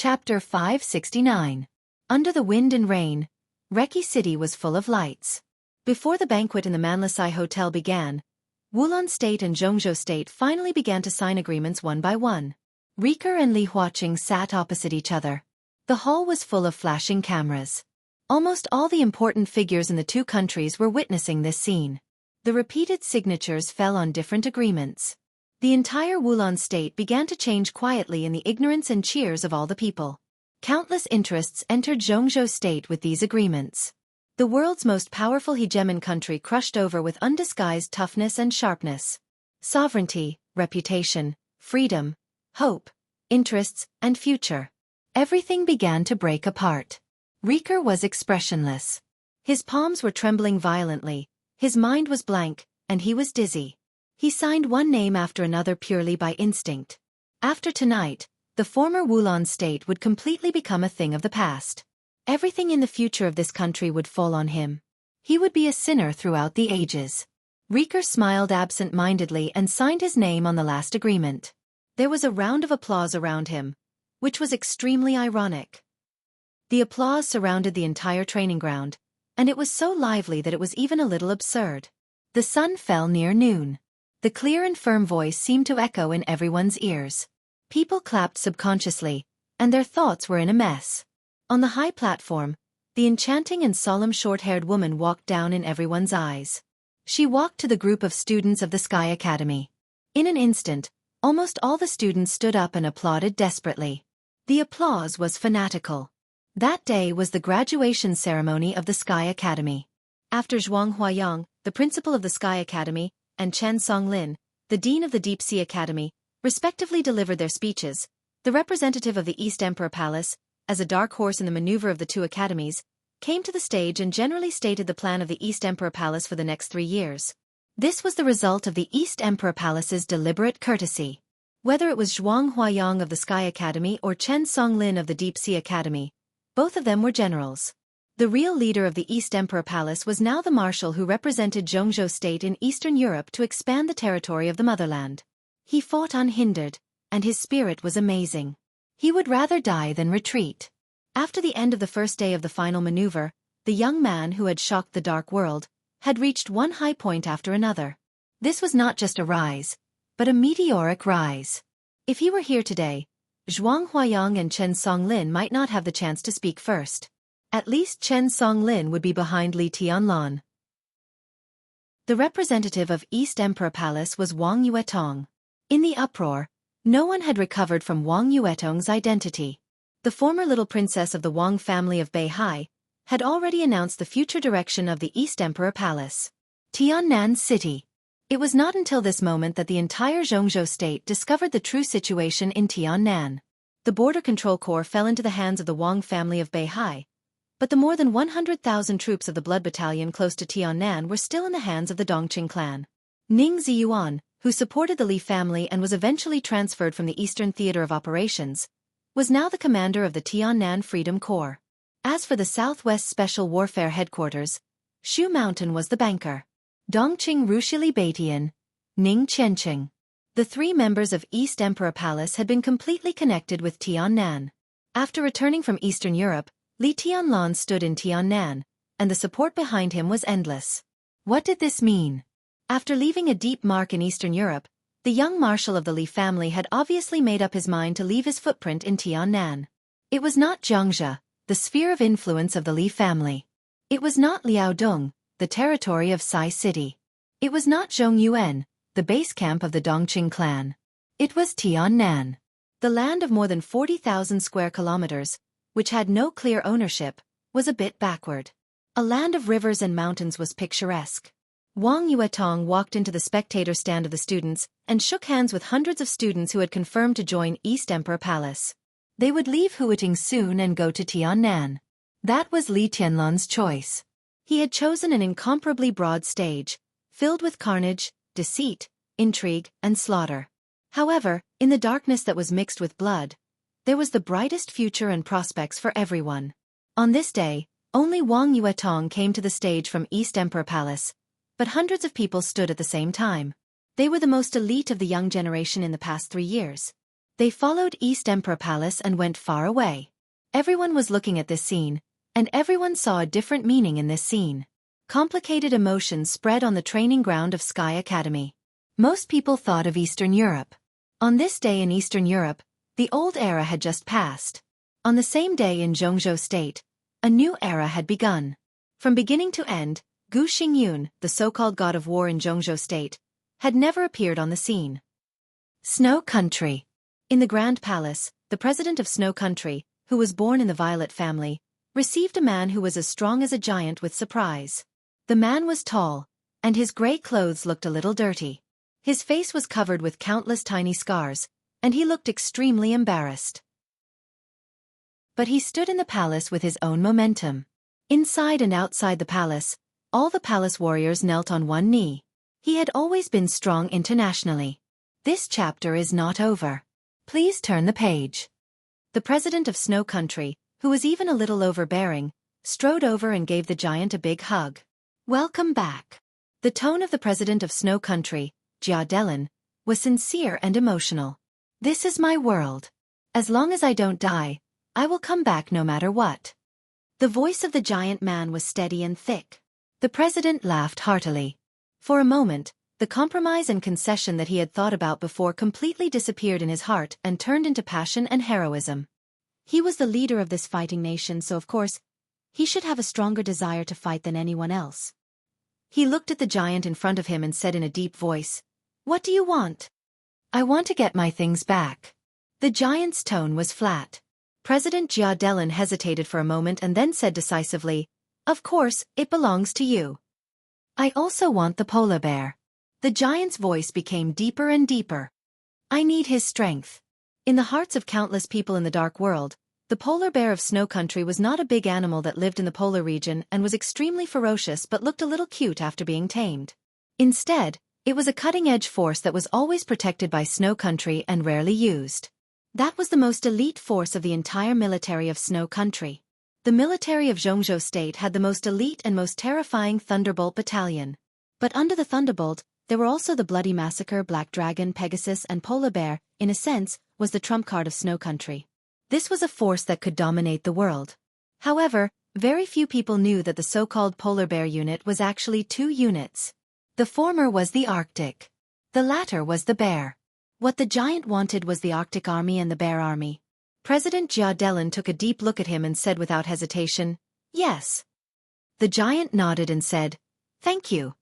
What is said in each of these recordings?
Chapter 569. Under the wind and rain, Reki City was full of lights. Before the banquet in the Manlasai Hotel began, Wulon State and Jianghu State finally began to sign agreements one by one. Rika and Li Huaqing sat opposite each other. The hall was full of flashing cameras. Almost all the important figures in the two countries were witnessing this scene. The repeated signatures fell on different agreements. The entire Wulon State began to change quietly in the ignorance and cheers of all the people. Countless interests entered Jianghu State with these agreements. The world's most powerful hegemon country crushed over with undisguised toughness and sharpness. Sovereignty, reputation, freedom, hope, interests, and future. Everything began to break apart. Rika was expressionless. His palms were trembling violently, his mind was blank, and he was dizzy. He signed one name after another purely by instinct. After tonight, the former Wulon State would completely become a thing of the past. Everything in the future of this country would fall on him. He would be a sinner throughout the ages. Rika smiled absent-mindedly and signed his name on the last agreement. There was a round of applause around him, which was extremely ironic. The applause surrounded the entire training ground, and it was so lively that it was even a little absurd. The sun fell near noon. The clear and firm voice seemed to echo in everyone's ears. People clapped subconsciously, and their thoughts were in a mess. On the high platform, the enchanting and solemn short-haired woman walked down in everyone's eyes. She walked to the group of students of the Sky Academy. In an instant, almost all the students stood up and applauded desperately. The applause was fanatical. That day was the graduation ceremony of the Sky Academy. After Zhuang Huayang, the principal of the Sky Academy, and Chen Songlin, the dean of the Deep Sea Academy, respectively delivered their speeches, the representative of the East Emperor Palace, as a dark horse in the maneuver of the two academies, came to the stage and generally stated the plan of the East Emperor Palace for the next 3 years. This was the result of the East Emperor Palace's deliberate courtesy. Whether it was Zhuang Huayang of the Sky Academy or Chen Songlin of the Deep Sea Academy, both of them were generals. The real leader of the East Emperor Palace was now the marshal who represented Jianghu State in Eastern Europe to expand the territory of the motherland. He fought unhindered, and his spirit was amazing. He would rather die than retreat. After the end of the first day of the final maneuver, the young man who had shocked the dark world had reached one high point after another. This was not just a rise, but a meteoric rise. If he were here today, Zhuang Huayang and Chen Songlin might not have the chance to speak first. At least Chen Songlin would be behind Li Tianlan. The representative of East Emperor Palace was Wang Yuetong. In the uproar, no one had recovered from Wang Yuetong's identity. The former little princess of the Wang family of Beihai had already announced the future direction of the East Emperor Palace. Tiannan City. It was not until this moment that the entire Jianghu State discovered the true situation in Tiannan. The Border Control Corps fell into the hands of the Wang family of Beihai, but the more than 100,000 troops of the Blood Battalion close to Tiannan were still in the hands of the Dongqing clan. Ning Ziyuan, who supported the Li family and was eventually transferred from the Eastern Theater of Operations, was now the commander of the Tiannan Freedom Corps. As for the Southwest Special Warfare Headquarters, Shu Mountain was the banker. Dongqing Rushili Baitian, Ning Qianqing. The 3 members of East Emperor Palace had been completely connected with Tiannan. After returning from Eastern Europe, Li Tianlan stood in Tiannan, and the support behind him was endless. What did this mean? After leaving a deep mark in Eastern Europe, the young marshal of the Li family had obviously made up his mind to leave his footprint in Tiannan. It was not Xianxia, the sphere of influence of the Li family. It was not Liaodong, the territory of Sai City. It was not Zhongyuan, the base camp of the Dongqing clan. It was Tiannan. The land of more than 40,000 square kilometers, which had no clear ownership, was a bit backward. A land of rivers and mountains was picturesque. Wang Yuetong walked into the spectator stand of the students and shook hands with hundreds of students who had confirmed to join East Emperor Palace. They would leave Huiting soon and go to Tiannan. That was Li Tianlan's choice. He had chosen an incomparably broad stage, filled with carnage, deceit, intrigue, and slaughter. However, in the darkness that was mixed with blood, there was the brightest future and prospects for everyone. On this day, only Wang Yuetong came to the stage from East Emperor Palace, but hundreds of people stood at the same time. They were the most elite of the young generation in the past 3 years. They followed East Emperor Palace and went far away. Everyone was looking at this scene, and everyone saw a different meaning in this scene. Complicated emotions spread on the training ground of Sky Academy. Most people thought of Eastern Europe. On this day in Eastern Europe, the old era had just passed. On the same day in Jianghu State, a new era had begun. From beginning to end, Gu Xingyun, the so-called god of war in Jianghu State, had never appeared on the scene. Snow Country. In the Grand Palace, the president of Snow Country, who was born in the Violet family, received a man who was as strong as a giant with surprise. The man was tall, and his gray clothes looked a little dirty. His face was covered with countless tiny scars, and he looked extremely embarrassed. But he stood in the palace with his own momentum. Inside and outside the palace, all the palace warriors knelt on one knee. He had always been strong internationally. This chapter is not over. Please turn the page. The president of Snow Country, who was even a little overbearing, strode over and gave the giant a big hug. Welcome back. The tone of the president of Snow Country, Jia, was sincere and emotional. This is my world. As long as I don't die, I will come back no matter what. The voice of the giant man was steady and thick. The president laughed heartily. For a moment, the compromise and concession that he had thought about before completely disappeared in his heart and turned into passion and heroism. He was the leader of this fighting nation, so of course, he should have a stronger desire to fight than anyone else. He looked at the giant in front of him and said in a deep voice, "What do you want?" "I want to get my things back." The giant's tone was flat. President Jia hesitated for a moment and then said decisively, "Of course, it belongs to you." "I also want the polar bear." The giant's voice became deeper and deeper. "I need his strength." In the hearts of countless people in the dark world, the polar bear of Snow Country was not a big animal that lived in the polar region and was extremely ferocious but looked a little cute after being tamed. Instead, it was a cutting-edge force that was always protected by Snow Country and rarely used. That was the most elite force of the entire military of Snow Country. The military of Jianghu State had the most elite and most terrifying Thunderbolt battalion. But under the Thunderbolt, there were also the Bloody Massacre, Black Dragon, Pegasus, and Polar Bear, in a sense, was the trump card of Snow Country. This was a force that could dominate the world. However, very few people knew that the so-called Polar Bear unit was actually two units. The former was the Arctic. The latter was the Bear. What the giant wanted was the Arctic Army and the Bear Army. President Jia took a deep look at him and said without hesitation, "Yes." The giant nodded and said, "Thank you."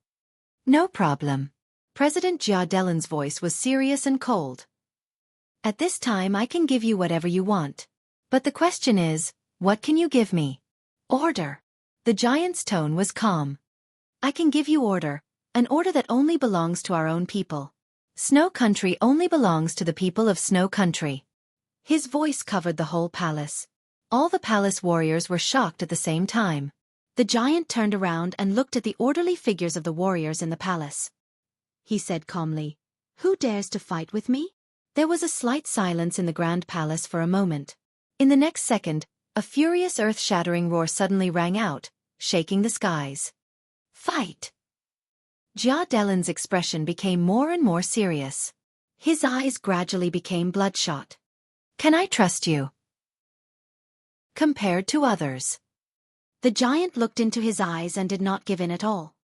"No problem." President Jia's voice was serious and cold. "At this time I can give you whatever you want. But the question is, what can you give me?" "Order." The giant's tone was calm. "I can give you order, an order that only belongs to our own people. Snow Country only belongs to the people of Snow Country." His voice covered the whole palace. All the palace warriors were shocked at the same time. The giant turned around and looked at the orderly figures of the warriors in the palace. He said calmly, "Who dares to fight with me?" There was a slight silence in the Grand Palace for a moment. In the next second, a furious earth-shattering roar suddenly rang out, shaking the skies. "Fight!" Jia expression became more and more serious. His eyes gradually became bloodshot. "Can I trust you?" Compared to others. The giant looked into his eyes and did not give in at all.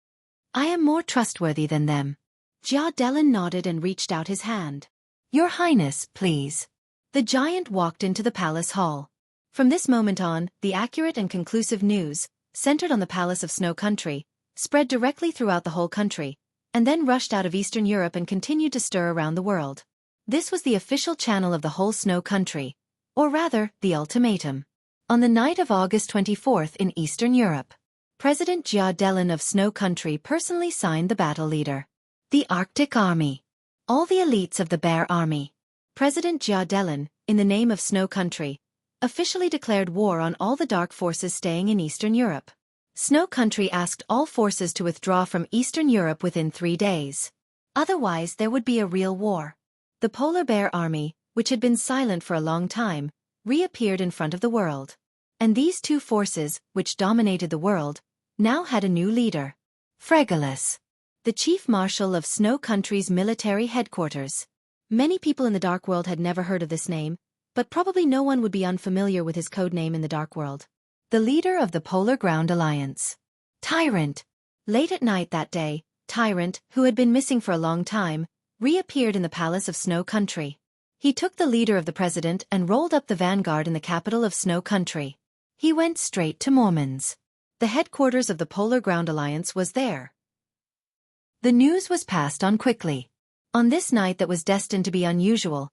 "I am more trustworthy than them." Jia nodded and reached out his hand. "Your Highness, please." The giant walked into the palace hall. From this moment on, the accurate and conclusive news, centered on the palace of Snow Country, spread directly throughout the whole country, and then rushed out of Eastern Europe and continued to stir around the world. This was the official channel of the whole Snow Country, or rather, the ultimatum. On the night of August 24th in Eastern Europe, President Jia of Snow Country personally signed the battle leader. The Arctic Army. All the elites of the Bear Army. President Jia, in the name of Snow Country, officially declared war on all the dark forces staying in Eastern Europe. Snow Country asked all forces to withdraw from Eastern Europe within 3 days. Otherwise there would be a real war. The Polar Bear Army, which had been silent for a long time, reappeared in front of the world. And these two forces, which dominated the world, now had a new leader. Fregalus, the Chief Marshal of Snow Country's military headquarters. Many people in the Dark World had never heard of this name, but probably no one would be unfamiliar with his codename in the Dark World. The leader of the Polar Ground Alliance. Tyrant. Late at night that day, Tyrant, who had been missing for a long time, reappeared in the Palace of Snow Country. He took the leader of the president and rolled up the vanguard in the capital of Snow Country. He went straight to Mormon's. The headquarters of the Polar Ground Alliance was there. The news was passed on quickly. On this night that was destined to be unusual,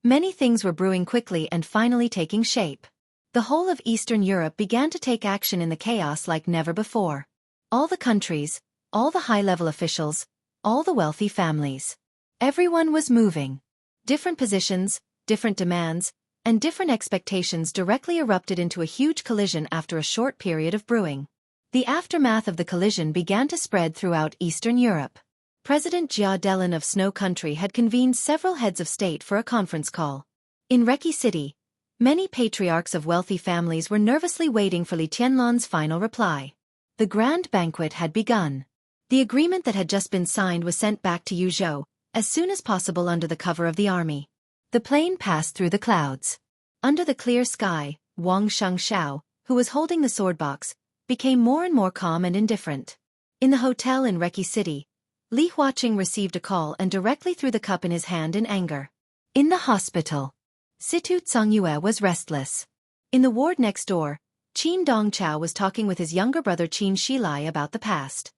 many things were brewing quickly and finally taking shape. The whole of Eastern Europe began to take action in the chaos like never before. All the countries, all the high-level officials, all the wealthy families. Everyone was moving. Different positions, different demands, and different expectations directly erupted into a huge collision after a short period of brewing. The aftermath of the collision began to spread throughout Eastern Europe. President Jianghu of Snow Country had convened several heads of state for a conference call. In Reki City, many patriarchs of wealthy families were nervously waiting for Li Tianlan's final reply. The grand banquet had begun. The agreement that had just been signed was sent back to Yuzhou as soon as possible under the cover of the army. The plane passed through the clouds. Under the clear sky, Xianxia, who was holding the sword box, became more and more calm and indifferent. In the hotel in Reki City, Li Huaqing received a call and directly threw the cup in his hand in anger. In the hospital, Situ Tsangyue was restless. In the ward next door, Qin Dongchao was talking with his younger brother Qin Shilai about the past.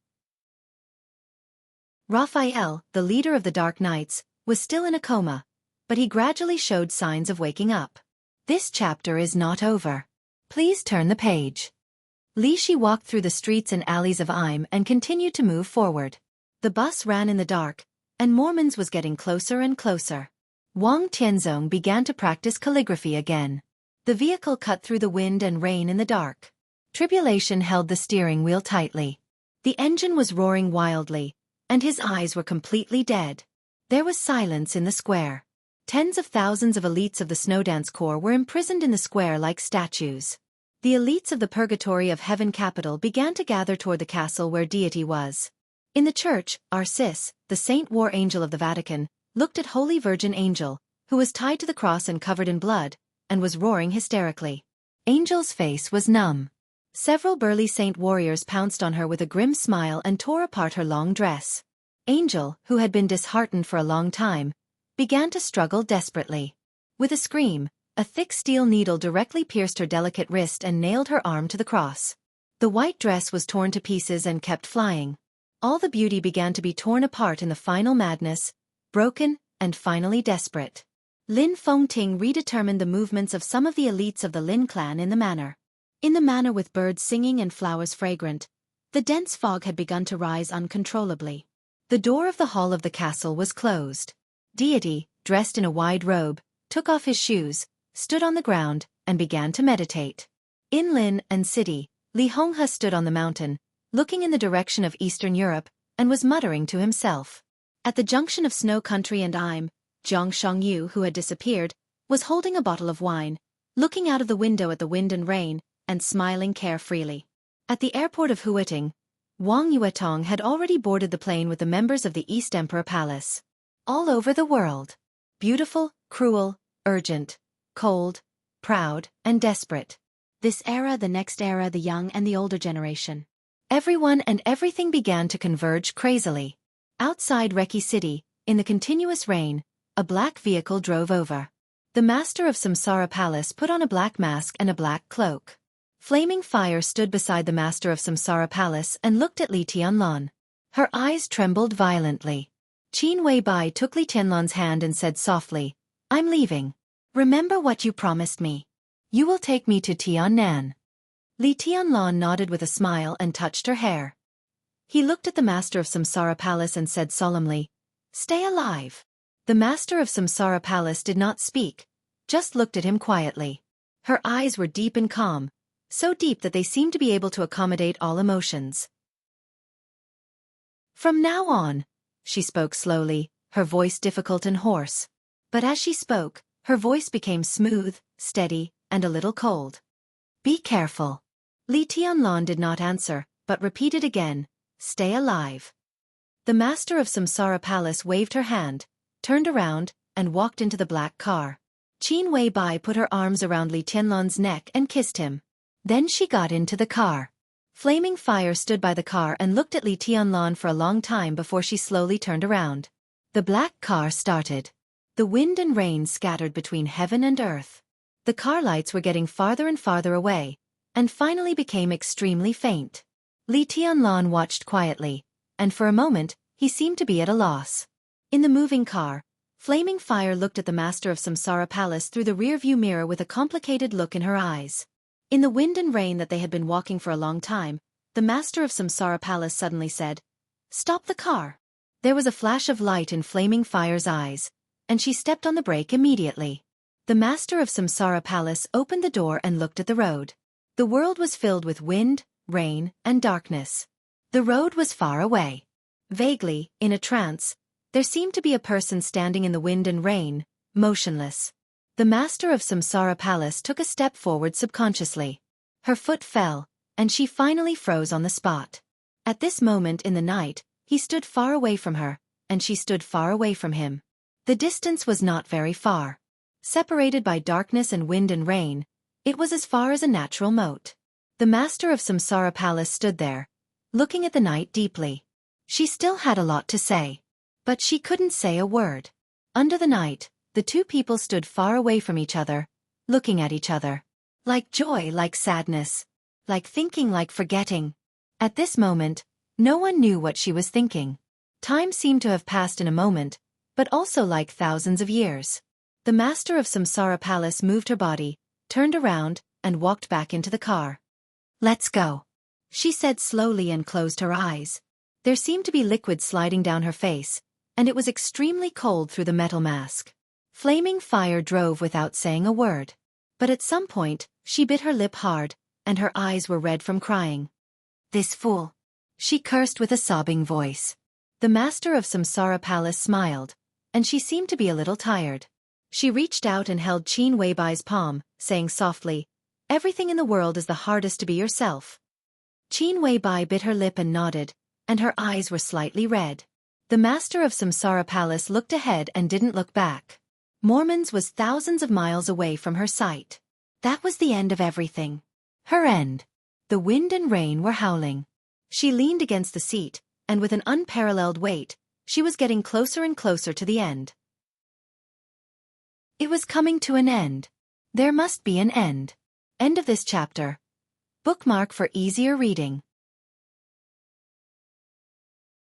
Raphael, the leader of the Dark Knights, was still in a coma, but he gradually showed signs of waking up. This chapter is not over. Please turn the page. Li Shi walked through the streets and alleys of Im and continued to move forward. The bus ran in the dark, and Mormon's was getting closer and closer. Wang Tianzong began to practice calligraphy again. The vehicle cut through the wind and rain in the dark. Tribulation held the steering wheel tightly. The engine was roaring wildly, and his eyes were completely dead. There was silence in the square. Tens of thousands of elites of the Snowdance Corps were imprisoned in the square like statues. The elites of the Purgatory of Heaven capital began to gather toward the castle where deity was. In the church, Arcis, the Saint War Angel of the Vatican, looked at Holy Virgin Angel, who was tied to the cross and covered in blood, and was roaring hysterically. Angel's face was numb. Several burly saint warriors pounced on her with a grim smile and tore apart her long dress. Angel, who had been disheartened for a long time, began to struggle desperately. With a scream, a thick steel needle directly pierced her delicate wrist and nailed her arm to the cross. The white dress was torn to pieces and kept flying. All the beauty began to be torn apart in the final madness, broken, and finally desperate. Lin Fengting redetermined the movements of some of the elites of the Lin clan in the manor. In the manor with birds singing and flowers fragrant, the dense fog had begun to rise uncontrollably. The door of the hall of the castle was closed. Deity, dressed in a wide robe, took off his shoes, stood on the ground, and began to meditate. In Lin and City, Li Honghe stood on the mountain, looking in the direction of Eastern Europe, and was muttering to himself. At the junction of Snow Country and Im, Zhang Shangyu, who had disappeared, was holding a bottle of wine, looking out of the window at the wind and rain, and smiling carefreely. At the airport of Huiting, Wang Yuetong had already boarded the plane with the members of the East Emperor Palace. All over the world. Beautiful, cruel, urgent, cold, proud, and desperate. This era, the next era, the young and the older generation. Everyone and everything began to converge crazily. Outside Reki City, in the continuous rain, a black vehicle drove over. The master of Samsara Palace put on a black mask and a black cloak. Flaming Fire stood beside the master of Samsara Palace and looked at Li Tianlan. Her eyes trembled violently. Qin Weibai took Li Tianlan's hand and said softly, "I'm leaving. Remember what you promised me. You will take me to Tiannan." Li Tianlan nodded with a smile and touched her hair. He looked at the master of Samsara Palace and said solemnly, "Stay alive." The master of Samsara Palace did not speak, just looked at him quietly. Her eyes were deep and calm, so deep that they seemed to be able to accommodate all emotions. "From now on," she spoke slowly, her voice difficult and hoarse. But as she spoke, her voice became smooth, steady, and a little cold. "Be careful." Li Tianlan did not answer, but repeated again, "Stay alive." The master of Samsara Palace waved her hand, turned around, and walked into the black car. Qin Weibai put her arms around Li Tianlan's neck and kissed him. Then she got into the car. Flaming Fire stood by the car and looked at Li Tianlan for a long time before she slowly turned around. The black car started. The wind and rain scattered between heaven and earth. The car lights were getting farther and farther away, and finally became extremely faint. Li Tianlan watched quietly, and for a moment, he seemed to be at a loss. In the moving car, Flaming Fire looked at the master of Samsara Palace through the rear-view mirror with a complicated look in her eyes. In the wind and rain that they had been walking for a long time, the master of Samsara Palace suddenly said, "Stop the car." There was a flash of light in Flaming Fire's eyes, and she stepped on the brake immediately. The master of Samsara Palace opened the door and looked at the road. The world was filled with wind, rain, and darkness. The road was far away. Vaguely, in a trance, there seemed to be a person standing in the wind and rain, motionless. The master of Samsara Palace took a step forward subconsciously. Her foot fell, and she finally froze on the spot. At this moment in the night, he stood far away from her, and she stood far away from him. The distance was not very far. Separated by darkness and wind and rain, it was as far as a natural moat. The master of Samsara Palace stood there, looking at the night deeply. She still had a lot to say, but she couldn't say a word. Under the night, the two people stood far away from each other, looking at each other. Like joy, like sadness. Like thinking, like forgetting. At this moment, no one knew what she was thinking. Time seemed to have passed in a moment, but also like thousands of years. The master of Samsara Palace moved her body, turned around, and walked back into the car. "Let's go," she said slowly and closed her eyes. There seemed to be liquid sliding down her face, and it was extremely cold through the metal mask. Flaming Fire drove without saying a word. But at some point, she bit her lip hard, and her eyes were red from crying. "This fool," she cursed with a sobbing voice. The master of Samsara Palace smiled, and she seemed to be a little tired. She reached out and held Qin Weibai's palm, saying softly, "Everything in the world is the hardest to be yourself." Qin Weibai bit her lip and nodded, and her eyes were slightly red. The master of Samsara Palace looked ahead and didn't look back. Mormon's was thousands of miles away from her sight. That was the end of everything. Her end. The wind and rain were howling. She leaned against the seat, and with an unparalleled weight, she was getting closer and closer to the end. It was coming to an end. There must be an end. End of this chapter. Bookmark for easier reading.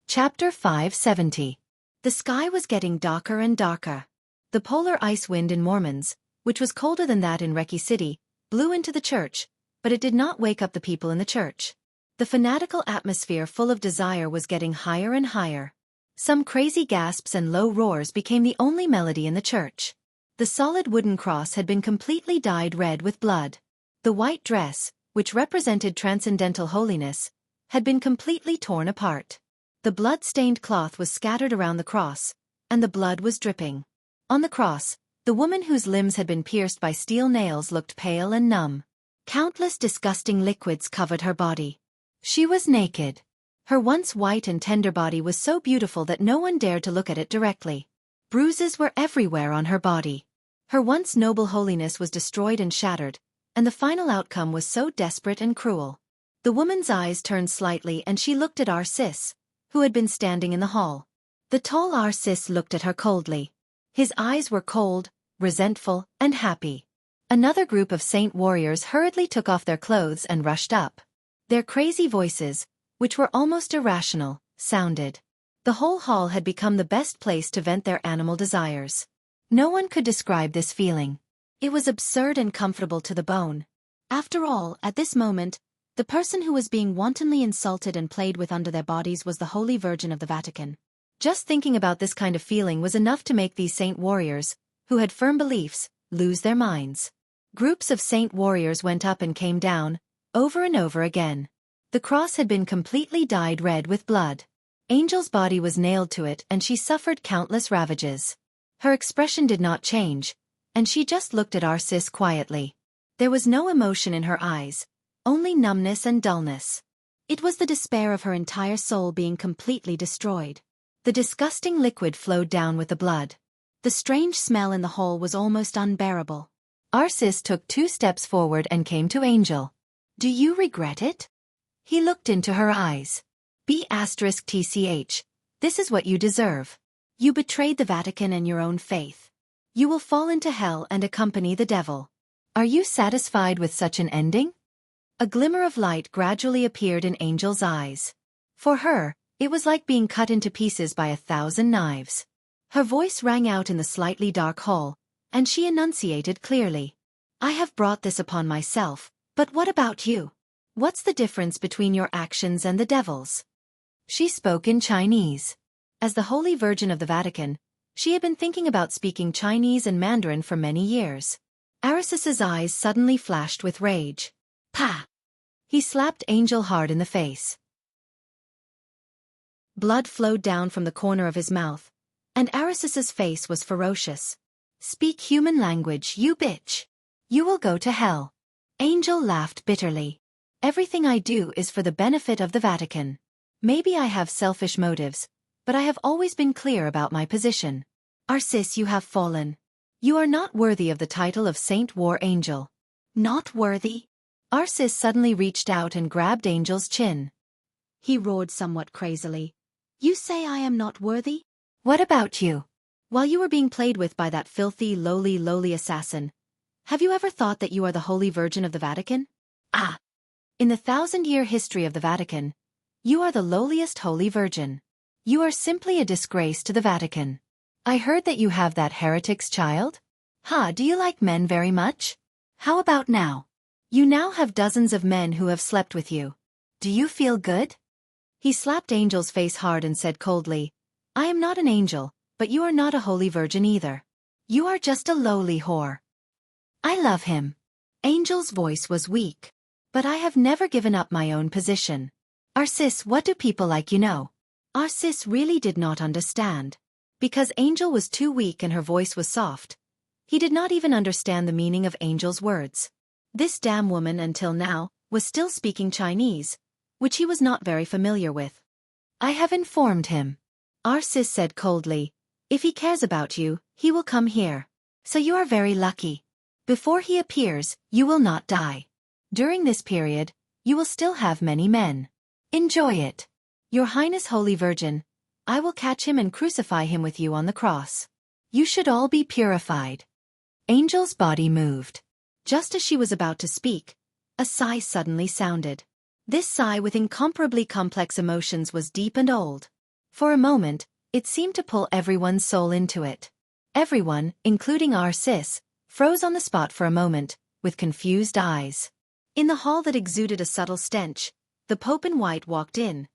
Chapter 570. The sky was getting darker and darker. The polar ice wind in Mormon's, which was colder than that in Reki City, blew into the church, but it did not wake up the people in the church. The fanatical atmosphere full of desire was getting higher and higher. Some crazy gasps and low roars became the only melody in the church. The solid wooden cross had been completely dyed red with blood. The white dress, which represented transcendental holiness, had been completely torn apart. The blood-stained cloth was scattered around the cross, and the blood was dripping. On the cross, the woman whose limbs had been pierced by steel nails looked pale and numb. Countless disgusting liquids covered her body. She was naked. Her once white and tender body was so beautiful that no one dared to look at it directly. Bruises were everywhere on her body. Her once noble holiness was destroyed and shattered, and the final outcome was so desperate and cruel. The woman's eyes turned slightly and she looked at Sis, who had been standing in the hall. The tall Sis looked at her coldly. His eyes were cold, resentful, and happy. Another group of saint warriors hurriedly took off their clothes and rushed up. Their crazy voices, which were almost irrational, sounded. The whole hall had become the best place to vent their animal desires. No one could describe this feeling. It was absurd and comfortable to the bone. After all, at this moment, the person who was being wantonly insulted and played with under their bodies was the Holy Virgin of the Vatican. Just thinking about this kind of feeling was enough to make these saint warriors, who had firm beliefs, lose their minds. Groups of saint warriors went up and came down, over and over again. The cross had been completely dyed red with blood. Angel's body was nailed to it and she suffered countless ravages. Her expression did not change, and she just looked at Sis quietly. There was no emotion in her eyes, only numbness and dullness. It was the despair of her entire soul being completely destroyed. The disgusting liquid flowed down with the blood. The strange smell in the hall was almost unbearable. Arsis took 2 steps forward and came to Angel. Do you regret it? He looked into her eyes. B*TCH. This is what you deserve. You betrayed the Vatican and your own faith. You will fall into hell and accompany the devil. Are you satisfied with such an ending? A glimmer of light gradually appeared in Angel's eyes. For her, it was like being cut into pieces by 1,000 knives. Her voice rang out in the slightly dark hall, and she enunciated clearly. I have brought this upon myself, but what about you? What's the difference between your actions and the devil's? She spoke in Chinese. As the Holy Virgin of the Vatican, she had been thinking about speaking Chinese and Mandarin for many years. Arisis's eyes suddenly flashed with rage. Pa! He slapped Angel hard in the face. Blood flowed down from the corner of his mouth, and Arisis's face was ferocious. Speak human language, you bitch. You will go to hell. Angel laughed bitterly. Everything I do is for the benefit of the Vatican. Maybe I have selfish motives, but I have always been clear about my position. Arsis, you have fallen. You are not worthy of the title of Saint War Angel. Not worthy? Arsis suddenly reached out and grabbed Angel's chin. He roared somewhat crazily. You say I am not worthy? What about you? While you were being played with by that filthy, lowly assassin, have you ever thought that you are the Holy Virgin of the Vatican? Ah! In the 1,000-year history of the Vatican, you are the lowliest Holy Virgin. You are simply a disgrace to the Vatican. I heard that you have that heretic's child? Do you like men very much? How about now? You now have dozens of men who have slept with you. Do you feel good? He slapped Angel's face hard and said coldly, I am not an angel, but you are not a Holy Virgin either. You are just a lowly whore. I love him. Angel's voice was weak. But I have never given up my own position. Arsis, what do people like you know? Arsis really did not understand. Because Angel was too weak and her voice was soft, he did not even understand the meaning of Angel's words. This damn woman until now was still speaking Chinese, which he was not very familiar with. I have informed him. Arsis said coldly, if he cares about you, he will come here. So you are very lucky. Before he appears, you will not die. During this period, you will still have many men. Enjoy it. Your Highness Holy Virgin, I will catch him and crucify him with you on the cross. You should all be purified. Angel's body moved. Just as she was about to speak, a sigh suddenly sounded. This sigh with incomparably complex emotions was deep and old. For a moment, it seemed to pull everyone's soul into it. Everyone, including Arsis, froze on the spot for a moment, with confused eyes. In the hall that exuded a subtle stench, the Pope in white walked in.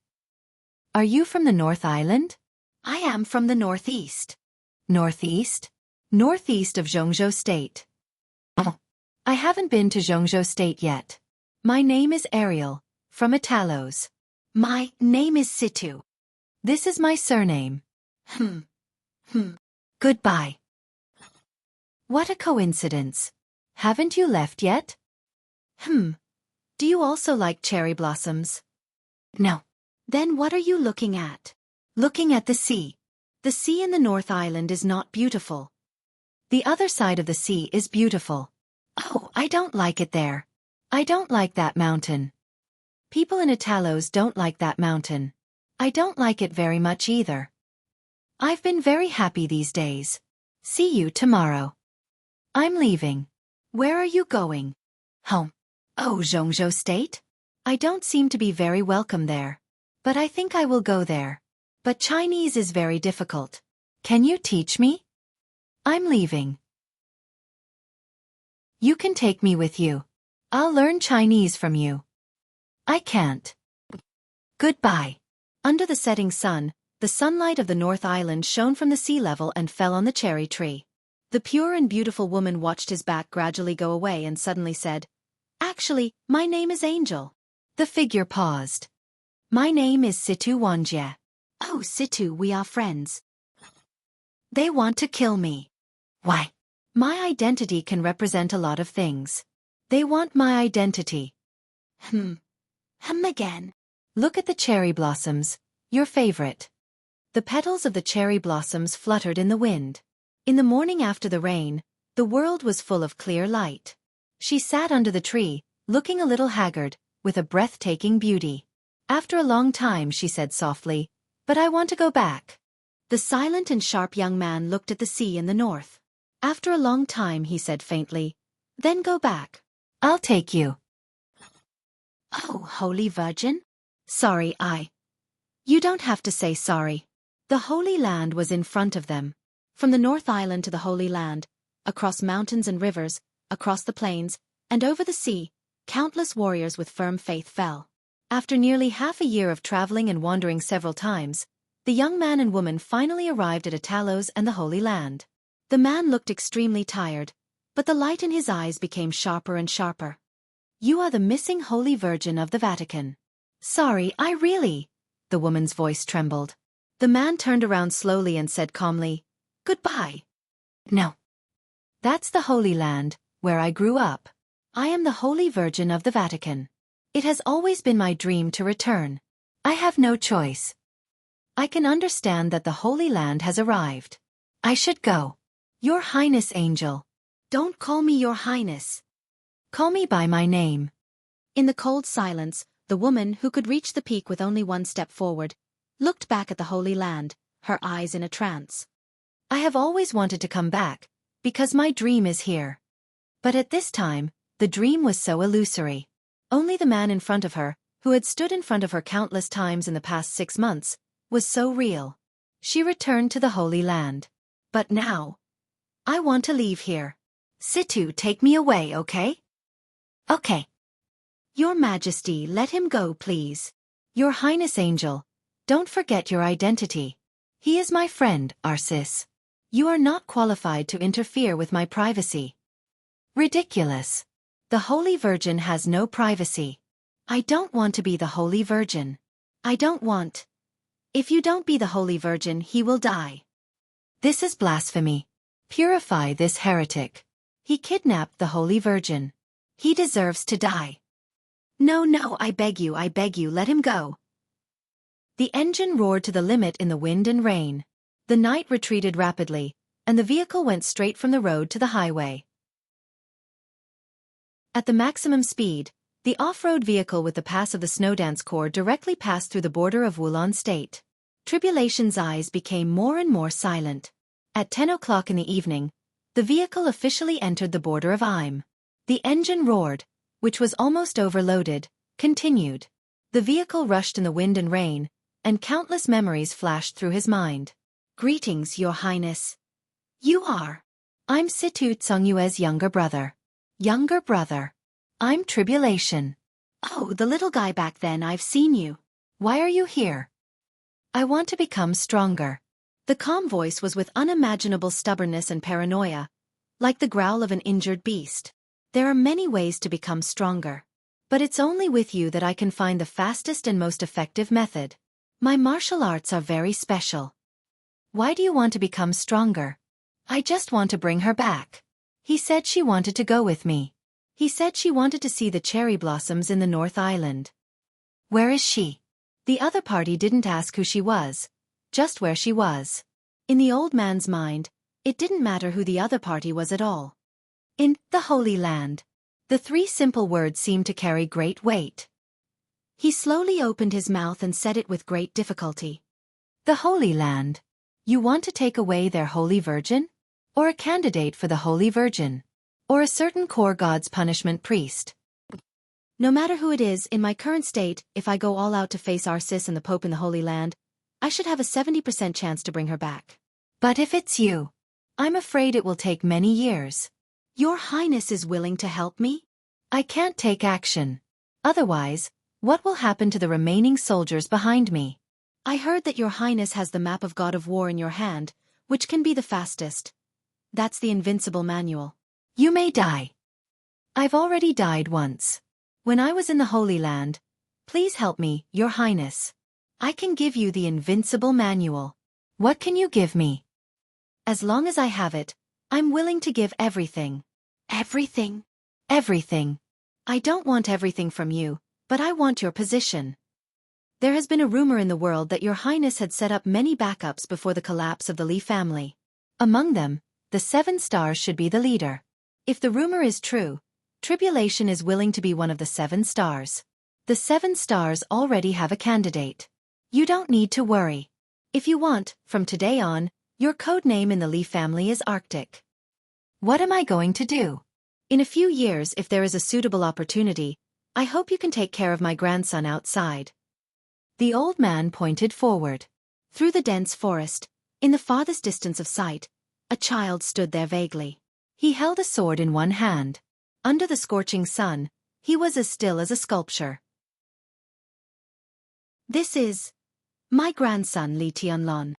Are you from the North Island? I am from the Northeast. Northeast? Northeast of Jianghu State. Oh. I haven't been to Jianghu State yet. My name is Ariel, from Italos. My name is Situ. This is my surname. Goodbye. What a coincidence. Haven't you left yet? Do you also like cherry blossoms? No. Then what are you looking at? Looking at the sea. The sea in the North Island is not beautiful. The other side of the sea is beautiful. Oh, I don't like it there. I don't like that mountain. People in Italos don't like that mountain. I don't like it very much either. I've been very happy these days. See you tomorrow. I'm leaving. Where are you going? Home. Oh, Jianghu State? I don't seem to be very welcome there. But I think I will go there. But Chinese is very difficult. Can you teach me? I'm leaving. You can take me with you. I'll learn Chinese from you. I can't. Goodbye. Under the setting sun, the sunlight of the North Island shone from the sea level and fell on the cherry tree. The pure and beautiful woman watched his back gradually go away and suddenly said, Actually, my name is Angel. The figure paused. My name is Situ Wanjie. Oh, Situ, we are friends. They want to kill me. Why? My identity can represent a lot of things. They want my identity. Again. Look at the cherry blossoms, your favorite. The petals of the cherry blossoms fluttered in the wind. In the morning after the rain, the world was full of clear light. She sat under the tree, looking a little haggard, with a breathtaking beauty. After a long time she said softly, "But I want to go back." The silent and sharp young man looked at the sea in the north. After a long time he said faintly, "Then go back. I'll take you." "Oh, Holy Virgin? Sorry, You don't have to say sorry." The Holy Land was in front of them. From the North Island to the Holy Land, across mountains and rivers, across the plains, and over the sea, countless warriors with firm faith fell. After nearly half a year of traveling and wandering several times, the young man and woman finally arrived at Atalos and the Holy Land. The man looked extremely tired, but the light in his eyes became sharper and sharper. "You are the missing Holy Virgin of the Vatican." "Sorry, The woman's voice trembled. The man turned around slowly and said calmly, "Goodbye." "No. That's the Holy Land, where I grew up. I am the Holy Virgin of the Vatican. It has always been my dream to return. I have no choice. I can understand that the Holy Land has arrived. I should go." "Your Highness, Angel." "Don't call me Your Highness. Call me by my name." In the cold silence, the woman, who could reach the peak with only one step forward, looked back at the Holy Land, her eyes in a trance. "I have always wanted to come back, because my dream is here." But at this time, the dream was so illusory. Only the man in front of her, who had stood in front of her countless times in the past 6 months, was so real. She returned to the Holy Land. "But now, I want to leave here. Situ, take me away, okay?" "Okay." "Your Majesty, let him go, please." "Your Highness, Angel, don't forget your identity. He is my friend, Arsis. You are not qualified to interfere with my privacy." "Ridiculous. The Holy Virgin has no privacy." "I don't want to be the Holy Virgin. I don't want. If you don't be the Holy Virgin, he will die." "This is blasphemy. Purify this heretic. He kidnapped the Holy Virgin. He deserves to die." No, I beg you, let him go." The engine roared to the limit in the wind and rain. The night retreated rapidly, and the vehicle went straight from the road to the highway. At the maximum speed, the off-road vehicle with the pass of the Snowdance Corps directly passed through the border of Wulan State. Tribulation's eyes became more and more silent. At 10 o'clock in the evening, the vehicle officially entered the border of Im. The engine roared, which was almost overloaded, continued. The vehicle rushed in the wind and rain, and countless memories flashed through his mind. "Greetings, Your Highness. You are." "I'm Situ Tsongyue's younger brother." "Younger brother. I'm Tribulation." "Oh, the little guy back then, I've seen you. Why are you here?" "I want to become stronger." The calm voice was with unimaginable stubbornness and paranoia, like the growl of an injured beast. "There are many ways to become stronger. But it's only with you that I can find the fastest and most effective method. My martial arts are very special." "Why do you want to become stronger?" "I just want to bring her back." He said she wanted to go with me. He said she wanted to see the cherry blossoms in the North Island. "Where is she?" The other party didn't ask who she was, just where she was. In the old man's mind, it didn't matter who the other party was at all. "In the Holy Land." The 3 simple words seemed to carry great weight. He slowly opened his mouth and said it with great difficulty. "The Holy Land. You want to take away their Holy Virgin? Or a candidate for the Holy Virgin? Or a certain core god's punishment priest?" "No matter who it is, in my current state, if I go all out to face Arsis and the Pope in the Holy Land, I should have a 70% chance to bring her back." "But if it's you, I'm afraid it will take many years." "Your Highness is willing to help me?" "I can't take action. Otherwise, what will happen to the remaining soldiers behind me?" "I heard that Your Highness has the map of God of War in your hand, which can be the fastest. That's the invincible manual." "You may die." "I've already died once. When I was in the Holy Land. Please help me, Your Highness. I can give you the invincible manual." "What can you give me?" "As long as I have it, I'm willing to give everything." "Everything?" "Everything. I don't want everything from you, but I want your position." There has been a rumor in the world that Your Highness had set up many backups before the collapse of the Li family. Among them, the 7 stars should be the leader. If the rumor is true, Tribulation is willing to be one of the 7 stars. The 7 stars already have a candidate. You don't need to worry. If you want, from today on, your code name in the Li family is Arctic. What am I going to do? In a few years, if there is a suitable opportunity, I hope you can take care of my grandson outside. The old man pointed forward. Through the dense forest, in the farthest distance of sight, a child stood there vaguely. He held a sword in one hand. Under the scorching sun, he was as still as a sculpture. This is my grandson Li Tianlon.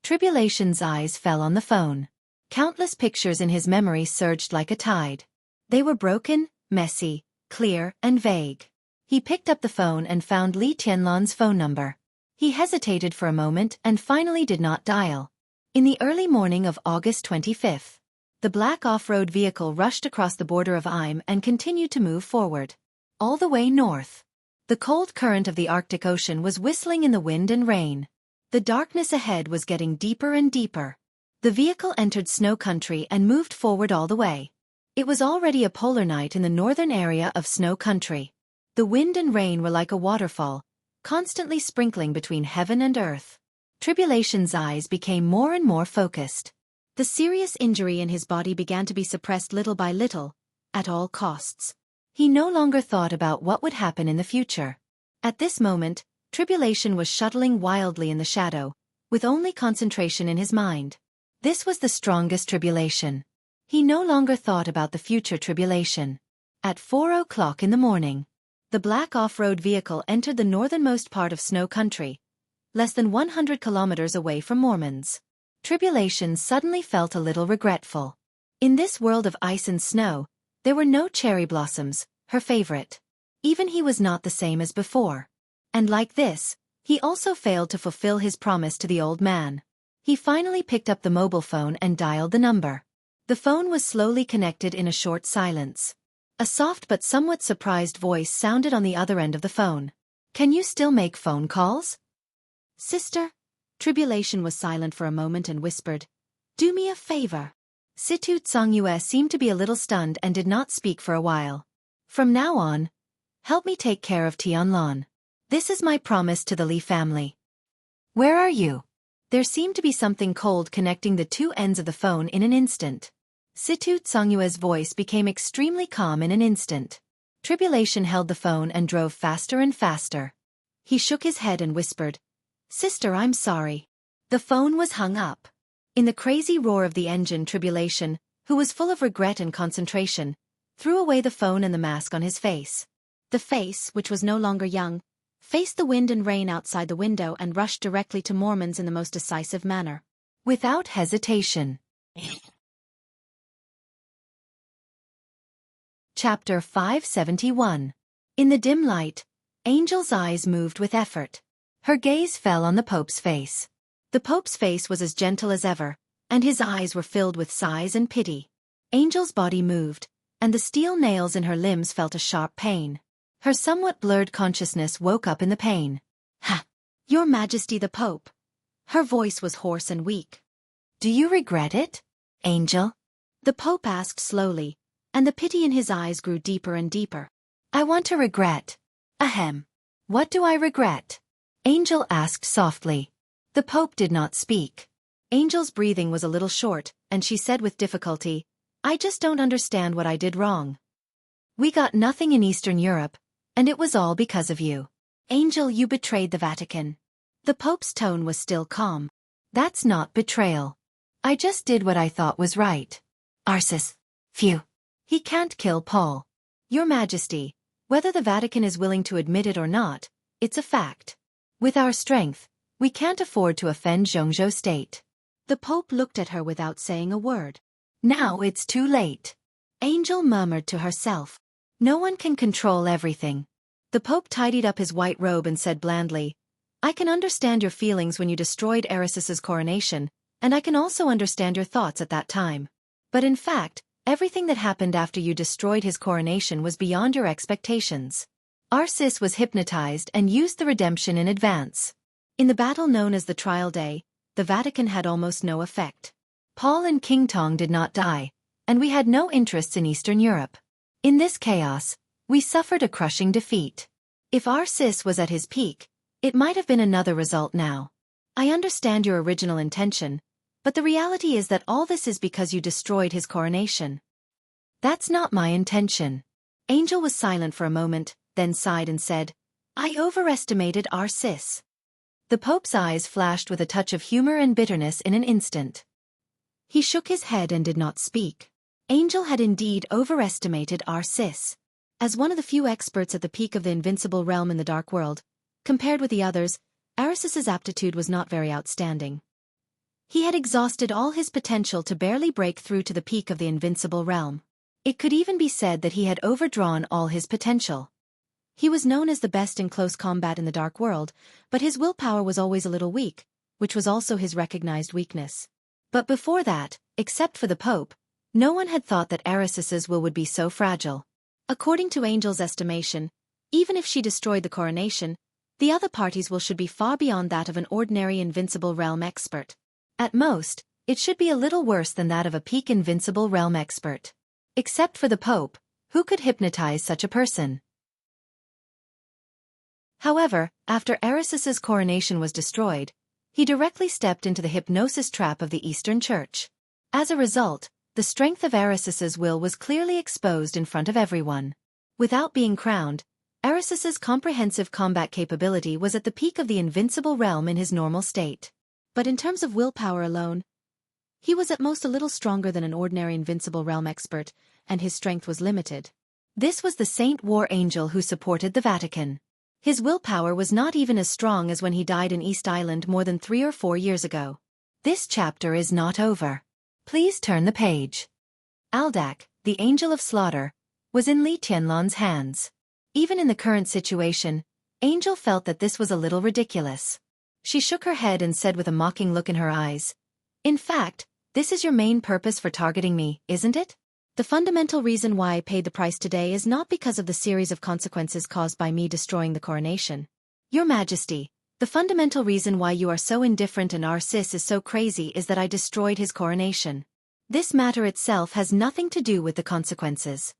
Tribulation's eyes fell on the phone. Countless pictures in his memory surged like a tide. They were broken, messy, clear, and vague. He picked up the phone and found Li Tianlon's phone number. He hesitated for a moment and finally did not dial. In the early morning of August 25th, the black off-road vehicle rushed across the border of Im and continued to move forward. All the way north. The cold current of the Arctic Ocean was whistling in the wind and rain. The darkness ahead was getting deeper and deeper. The vehicle entered snow country and moved forward all the way. It was already a polar night in the northern area of snow country. The wind and rain were like a waterfall, constantly sprinkling between heaven and earth. Tribulation's eyes became more and more focused. The serious injury in his body began to be suppressed little by little, at all costs. He no longer thought about what would happen in the future. At this moment, Tribulation was shuttling wildly in the shadow, with only concentration in his mind. This was the strongest Tribulation. He no longer thought about the future Tribulation. At 4 o'clock in the morning, the black off-road vehicle entered the northernmost part of snow country, less than 100 kilometers away from Mormons. Tribulation suddenly felt a little regretful. In this world of ice and snow, there were no cherry blossoms, her favorite. Even he was not the same as before. And like this, he also failed to fulfill his promise to the old man. He finally picked up the mobile phone and dialed the number. The phone was slowly connected in a short silence. A soft but somewhat surprised voice sounded on the other end of the phone. Can you still make phone calls? Sister? Tribulation was silent for a moment and whispered, do me a favor. Situ Xianxia seemed to be a little stunned and did not speak for a while. From now on, help me take care of Tianlon. This is my promise to the Li family. Where are you? There seemed to be something cold connecting the two ends of the phone in an instant. Situ Xianxia's voice became extremely calm in an instant. Tribulation held the phone and drove faster and faster. He shook his head and whispered, Sister, I'm sorry. The phone was hung up. In the crazy roar of the engine, Tribulation, who was full of regret and concentration, threw away the phone and the mask on his face. The face, which was no longer young, faced the wind and rain outside the window and rushed directly to Mormons in the most decisive manner. Without hesitation. Chapter 571. In the dim light, Angel's eyes moved with effort. Her gaze fell on the Pope's face. The Pope's face was as gentle as ever, and his eyes were filled with sighs and pity. Angel's body moved, and the steel nails in her limbs felt a sharp pain. Her somewhat blurred consciousness woke up in the pain. Ha! Your Majesty the Pope. Her voice was hoarse and weak. Do you regret it, Angel? The Pope asked slowly, and the pity in his eyes grew deeper and deeper. I want to regret. Ahem. What do I regret? Angel asked softly. The Pope did not speak. Angel's breathing was a little short, and she said with difficulty, I just don't understand what I did wrong. We got nothing in Eastern Europe, and it was all because of you. Angel, you betrayed the Vatican. The Pope's tone was still calm. That's not betrayal. I just did what I thought was right. Arsis. Phew. He can't kill Paul. Your Majesty, whether the Vatican is willing to admit it or not, it's a fact. With our strength, we can't afford to offend Jianghu state. The Pope looked at her without saying a word. Now it's too late. Angel murmured to herself. No one can control everything. The Pope tidied up his white robe and said blandly, I can understand your feelings when you destroyed Erisis's coronation, and I can also understand your thoughts at that time. But in fact, everything that happened after you destroyed his coronation was beyond your expectations. Arsis was hypnotized and used the redemption in advance. In the battle known as the Trial Day, the Vatican had almost no effect. Paul and King Tong did not die, and we had no interests in Eastern Europe. In this chaos, we suffered a crushing defeat. If our sis was at his peak, it might have been another result now. I understand your original intention, but the reality is that all this is because you destroyed his coronation. That's not my intention. Angel was silent for a moment, then sighed and said, I overestimated our sis. The Pope's eyes flashed with a touch of humor and bitterness in an instant. He shook his head and did not speak. Angel had indeed overestimated our sis. As one of the few experts at the peak of the invincible realm in the Dark World, compared with the others, Arisis's aptitude was not very outstanding. He had exhausted all his potential to barely break through to the peak of the invincible realm. It could even be said that he had overdrawn all his potential. He was known as the best in close combat in the Dark World, but his willpower was always a little weak, which was also his recognized weakness. But before that, except for the Pope, no one had thought that Arisis's will would be so fragile. According to Angel's estimation, even if she destroyed the coronation, the other party's will should be far beyond that of an ordinary invincible realm expert. At most, it should be a little worse than that of a peak invincible realm expert. Except for the Pope, who could hypnotize such a person? However, after Arisis's coronation was destroyed, he directly stepped into the hypnosis trap of the Eastern Church. As a result, the strength of Arisis's will was clearly exposed in front of everyone. Without being crowned, Arisis's comprehensive combat capability was at the peak of the invincible realm in his normal state. But in terms of willpower alone, he was at most a little stronger than an ordinary invincible realm expert, and his strength was limited. This was the Saint War Angel who supported the Vatican. His willpower was not even as strong as when he died in East Island more than 3 or 4 years ago. This chapter is not over. Please turn the page. Aldak, the Angel of Slaughter, was in Li Tianlan's hands. Even in the current situation, Angel felt that this was a little ridiculous. She shook her head and said with a mocking look in her eyes, In fact, this is your main purpose for targeting me, isn't it? The fundamental reason why I paid the price today is not because of the series of consequences caused by me destroying the coronation. Your Majesty, the fundamental reason why you are so indifferent and our sis is so crazy is that I destroyed his coronation. This matter itself has nothing to do with the consequences.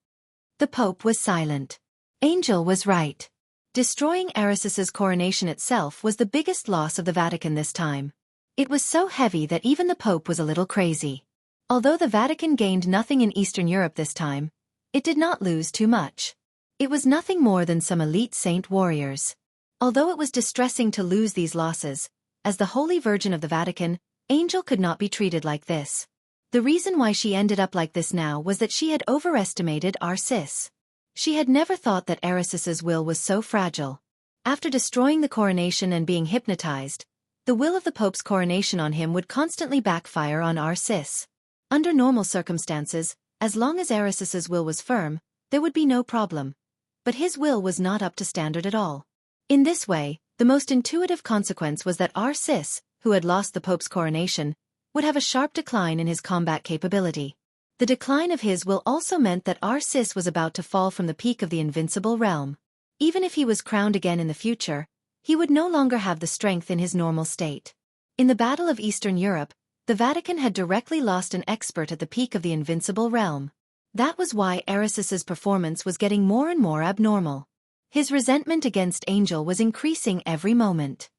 The Pope was silent. Angel was right. Destroying Arisis's coronation itself was the biggest loss of the Vatican this time. It was so heavy that even the Pope was a little crazy. Although the Vatican gained nothing in Eastern Europe this time, it did not lose too much. It was nothing more than some elite saint warriors. Although it was distressing to lose these losses, as the Holy Virgin of the Vatican, Angel could not be treated like this. The reason why she ended up like this now was that she had overestimated our sis. She had never thought that Arisis's will was so fragile. After destroying the coronation and being hypnotized, the will of the Pope's coronation on him would constantly backfire on our sis. Under normal circumstances, as long as Arisis's will was firm, there would be no problem. But his will was not up to standard at all. In this way, the most intuitive consequence was that our sis, who had lost the Pope's coronation, would have a sharp decline in his combat capability. The decline of his will also meant that our sis was about to fall from the peak of the invincible realm. Even if he was crowned again in the future, he would no longer have the strength in his normal state. In the Battle of Eastern Europe, the Vatican had directly lost an expert at the peak of the invincible realm. That was why Arisis's performance was getting more and more abnormal. His resentment against Angel was increasing every moment.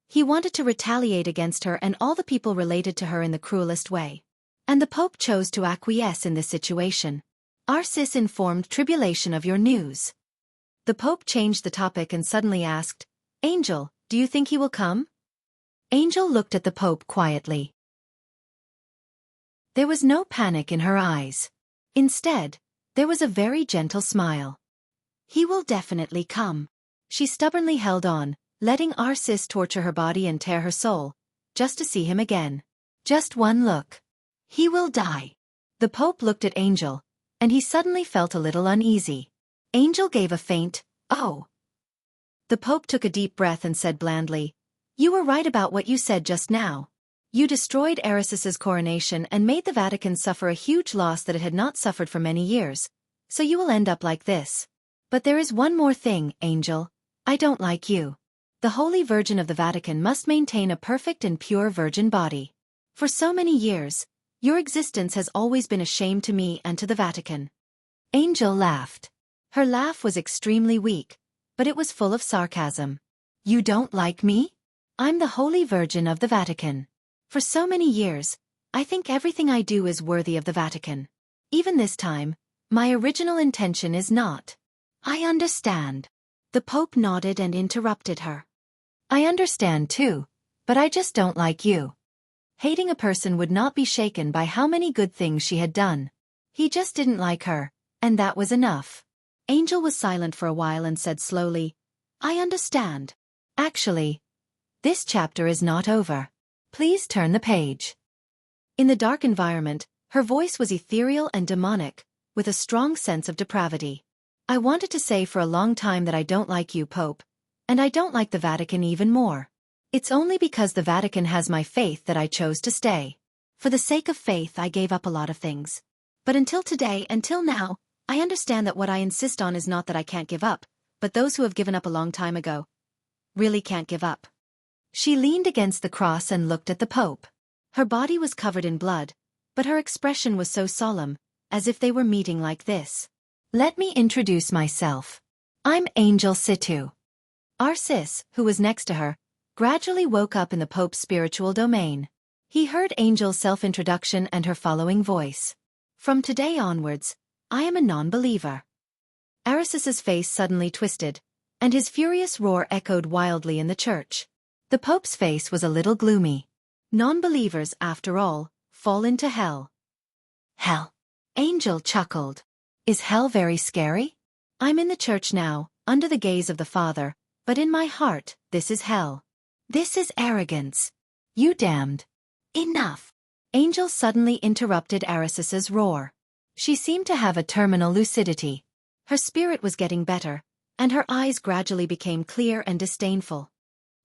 He wanted to retaliate against her and all the people related to her in the cruelest way. And the Pope chose to acquiesce in this situation. Our sis informed Tribulation of your news. The Pope changed the topic and suddenly asked, Angel, do you think he will come? Angel looked at the Pope quietly. There was no panic in her eyes. Instead, there was a very gentle smile. He will definitely come. She stubbornly held on, letting our sis torture her body and tear her soul, just to see him again. Just one look. He will die. The Pope looked at Angel, and he suddenly felt a little uneasy. Angel gave a faint, "Oh." The Pope took a deep breath and said blandly, "You were right about what you said just now. You destroyed Arisis's coronation and made the Vatican suffer a huge loss that it had not suffered for many years, so you will end up like this. But there is one more thing, Angel. I don't like you. The Holy Virgin of the Vatican must maintain a perfect and pure virgin body. For so many years, Your existence has always been a shame to me and to the Vatican. Angel laughed. Her laugh was extremely weak, but it was full of sarcasm. You don't like me? I'm the Holy Virgin of the Vatican. For so many years, I think everything I do is worthy of the Vatican. Even this time, my original intention is not. I understand. The Pope nodded and interrupted her. I understand too, but I just don't like you. Hating a person would not be shaken by how many good things she had done. He just didn't like her, and that was enough. Angel was silent for a while and said slowly, I understand. Actually, this chapter is not over. Please turn the page. In the dark environment, her voice was ethereal and demonic, with a strong sense of depravity. I wanted to say for a long time that I don't like you, Pope, and I don't like the Vatican even more. It's only because the Vatican has my faith that I chose to stay. For the sake of faith I gave up a lot of things. But until today, until now, I understand that what I insist on is not that I can't give up, but those who have given up a long time ago really can't give up. She leaned against the cross and looked at the Pope. Her body was covered in blood, but her expression was so solemn, as if they were meeting like this. Let me introduce myself. I'm Angel Situ. Arcis, who was next to her, gradually woke up in the Pope's spiritual domain. He heard Angel's self-introduction and her following voice. From today onwards, I am a non-believer. Arcis's face suddenly twisted, and his furious roar echoed wildly in the church. The Pope's face was a little gloomy. Non-believers, after all, fall into hell. Hell. Angel chuckled. Is hell very scary? I'm in the church now, under the gaze of the Father, but in my heart, this is hell. This is arrogance. You damned. Enough. Angel suddenly interrupted Arcis's roar. She seemed to have a terminal lucidity. Her spirit was getting better, and her eyes gradually became clear and disdainful.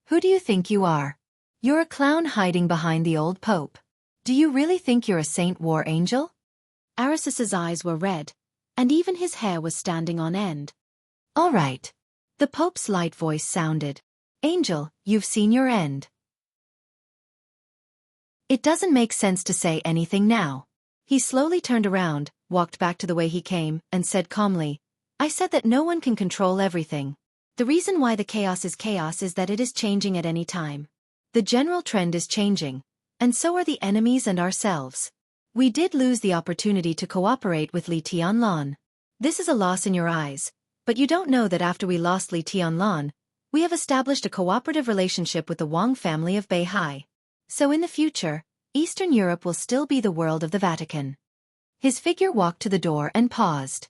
Who do you think you are? You're a clown hiding behind the old Pope. Do you really think you're a saint, War Angel? Arcis's eyes were red, and even his hair was standing on end. All right. The Pope's light voice sounded. Angel, you've seen your end. It doesn't make sense to say anything now. He slowly turned around, walked back to the way he came, and said calmly, I said that no one can control everything. The reason why the chaos is that it is changing at any time. The general trend is changing, and so are the enemies and ourselves. We did lose the opportunity to cooperate with Li Tianlan. This is a loss in your eyes, but you don't know that after we lost Li Tianlan, we have established a cooperative relationship with the Wang family of Beihai. So in the future, Eastern Europe will still be the world of the Vatican. His figure walked to the door and paused.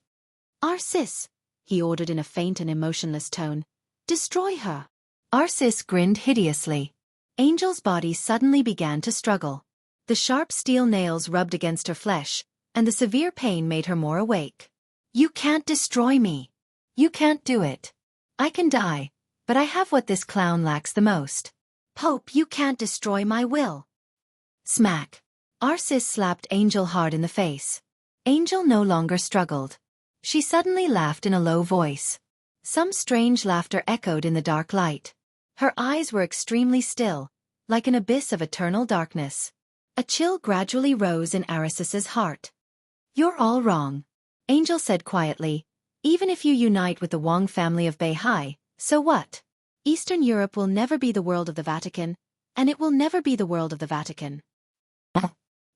Arcis, he ordered in a faint and emotionless tone. Destroy her. Arcis grinned hideously. Angel's body suddenly began to struggle. The sharp steel nails rubbed against her flesh, and the severe pain made her more awake. You can't destroy me. You can't do it. I can die, but I have what this clown lacks the most. Pope, you can't destroy my will. Smack. Arcis slapped Angel hard in the face. Angel no longer struggled. She suddenly laughed in a low voice. Some strange laughter echoed in the dark light. Her eyes were extremely still, like an abyss of eternal darkness. A chill gradually rose in Arcis's heart. You're all wrong, Angel said quietly. Even if you unite with the Wang family of Beihai, so what? Eastern Europe will never be the world of the Vatican, and it will never be the world of the Vatican.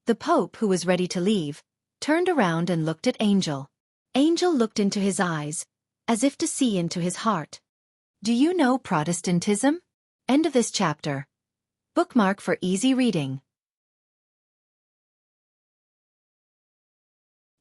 The Pope, who was ready to leave, turned around and looked at Angel. Angel looked into his eyes, as if to see into his heart. Do you know Protestantism? End of this chapter. Bookmark for easy reading.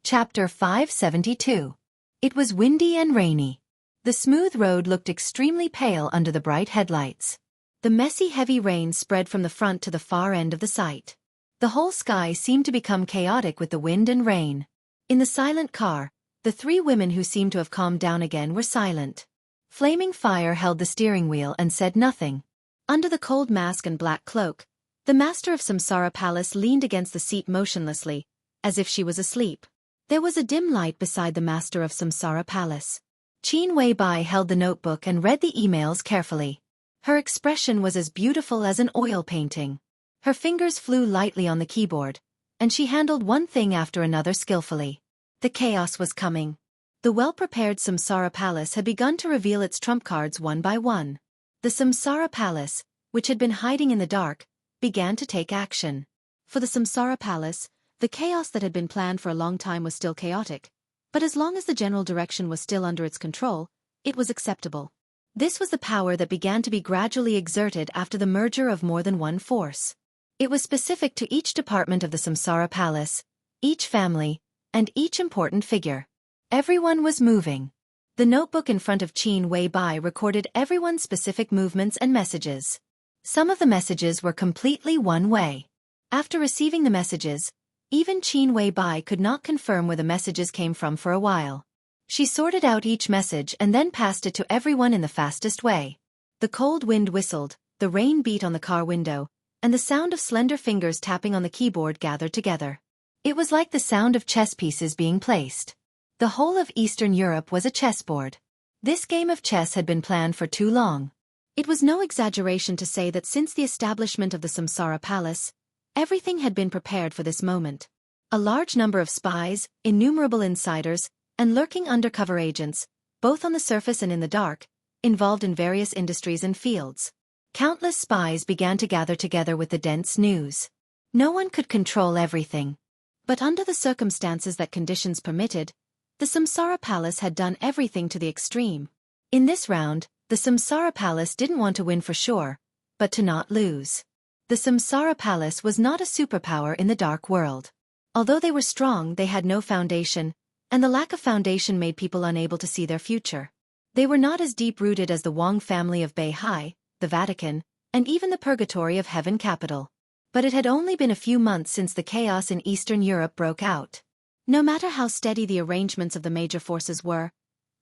Chapter 572. It was windy and rainy. The smooth road looked extremely pale under the bright headlights. The messy heavy rain spread from the front to the far end of the site. The whole sky seemed to become chaotic with the wind and rain. In the silent car, the three women who seemed to have calmed down again were silent. Flaming Fire held the steering wheel and said nothing. Under the cold mask and black cloak, the master of Samsara Palace leaned against the seat motionlessly, as if she was asleep. There was a dim light beside the master of Samsara Palace. Qin Weibai held the notebook and read the emails carefully. Her expression was as beautiful as an oil painting. Her fingers flew lightly on the keyboard, and she handled one thing after another skillfully. The chaos was coming. The well-prepared Samsara Palace had begun to reveal its trump cards one by one. The Samsara Palace, which had been hiding in the dark, began to take action. For the Samsara Palace, the chaos that had been planned for a long time was still chaotic, but as long as the general direction was still under its control, it was acceptable. This was the power that began to be gradually exerted after the merger of more than one force. It was specific to each department of the Samsara Palace, each family, and each important figure. Everyone was moving. The notebook in front of Qin Wei-bai recorded everyone's specific movements and messages. Some of the messages were completely one-way. After receiving the messages, even Qin Wei-bai could not confirm where the messages came from for a while. She sorted out each message and then passed it to everyone in the fastest way. The cold wind whistled, the rain beat on the car window, and the sound of slender fingers tapping on the keyboard gathered together. It was like the sound of chess pieces being placed. The whole of Eastern Europe was a chessboard. This game of chess had been planned for too long. It was no exaggeration to say that since the establishment of the Samsara Palace, everything had been prepared for this moment. A large number of spies, innumerable insiders, and lurking undercover agents, both on the surface and in the dark, involved in various industries and fields. Countless spies began to gather together with the dense news. No one could control everything. But under the circumstances that conditions permitted, the Samsara Palace had done everything to the extreme. In this round, the Samsara Palace didn't want to win for sure, but to not lose. The Samsara Palace was not a superpower in the dark world. Although they were strong, they had no foundation, and the lack of foundation made people unable to see their future. They were not as deep-rooted as the Wang family of Beihai, the Vatican, and even the Purgatory of Heaven capital. But it had only been a few months since the chaos in Eastern Europe broke out. No matter how steady the arrangements of the major forces were,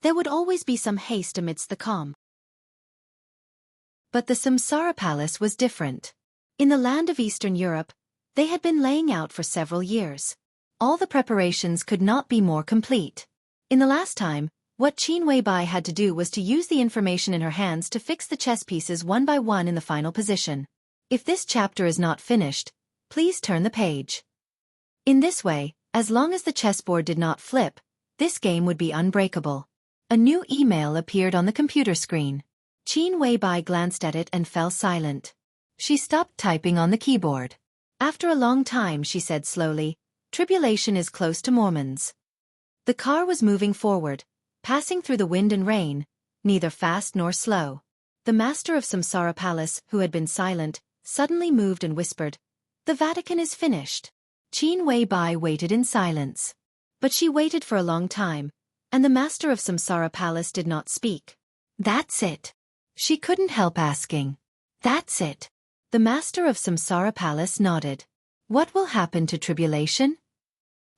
there would always be some haste amidst the calm. But the Samsara Palace was different. In the land of Eastern Europe, they had been laying out for several years. All the preparations could not be more complete. In the last time, what Qin Wei-bai had to do was to use the information in her hands to fix the chess pieces one by one in the final position. If this chapter is not finished, please turn the page. In this way, as long as the chessboard did not flip, this game would be unbreakable. A new email appeared on the computer screen. Qin Wei-bai glanced at it and fell silent. She stopped typing on the keyboard. After a long time, she said slowly, "Tribulation is close to Mormons." The car was moving forward, passing through the wind and rain, neither fast nor slow. The master of Samsara Palace, who had been silent, suddenly moved and whispered, "The Vatican is finished." Qin Wei-bai waited in silence. But she waited for a long time, and the master of Samsara Palace did not speak. "That's it." She couldn't help asking. "That's it." The master of Samsara Palace nodded. "What will happen to Tribulation?"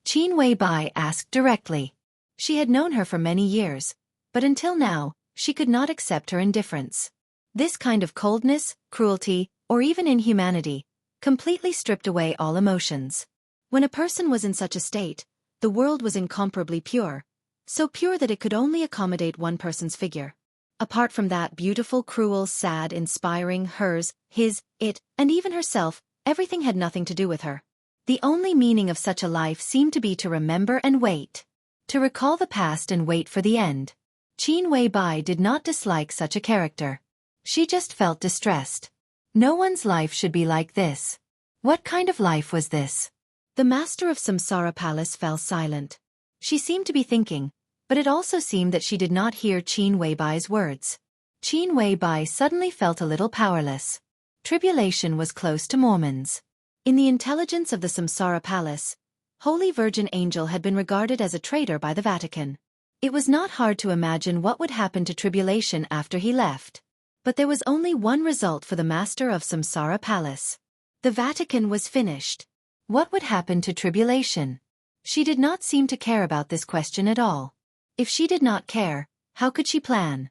Qin Wei-bai asked directly. She had known her for many years, but until now, she could not accept her indifference. This kind of coldness, cruelty, or even inhumanity, completely stripped away all emotions. When a person was in such a state, the world was incomparably pure, so pure that it could only accommodate one person's figure. Apart from that beautiful, cruel, sad, inspiring, hers, his, it, and even herself, everything had nothing to do with her. The only meaning of such a life seemed to be to remember and wait. To recall the past and wait for the end. Qin Wei-bai did not dislike such a character. She just felt distressed. No one's life should be like this. What kind of life was this? The master of Samsara Palace fell silent. She seemed to be thinking, but it also seemed that she did not hear Qin Wei-bai's words. Qin Wei-bai suddenly felt a little powerless. Tribulation was close to Mormons. In the intelligence of the Samsara Palace, Holy Virgin Angel had been regarded as a traitor by the Vatican. It was not hard to imagine what would happen to Tribulation after he left. But there was only one result for the master of Samsara Palace. The Vatican was finished. What would happen to Tribulation? She did not seem to care about this question at all. If she did not care, how could she plan?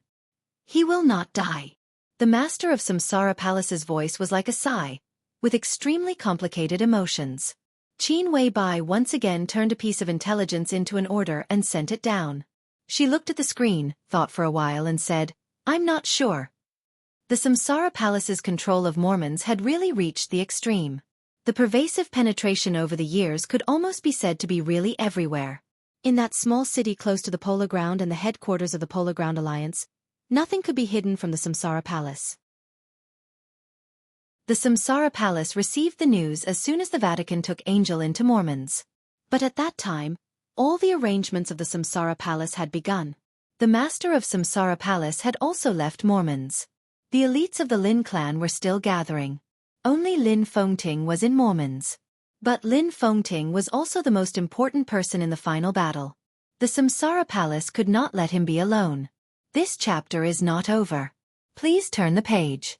"He will not die." The master of Samsara Palace's voice was like a sigh, with extremely complicated emotions. Qin Wei-bai once again turned a piece of intelligence into an order and sent it down. She looked at the screen, thought for a while and said, "I'm not sure." The Samsara Palace's control of Mormons had really reached the extreme. The pervasive penetration over the years could almost be said to be really everywhere. In that small city close to the Polar Ground and the headquarters of the Polar Ground Alliance, nothing could be hidden from the Samsara Palace. The Samsara Palace received the news as soon as the Vatican took Angel into Mormons. But at that time, all the arrangements of the Samsara Palace had begun. The master of Samsara Palace had also left Mormons. The elites of the Lin clan were still gathering. Only Lin Fengting was in Mormons. But Lin Fengting was also the most important person in the final battle. The Samsara Palace could not let him be alone. This chapter is not over. Please turn the page.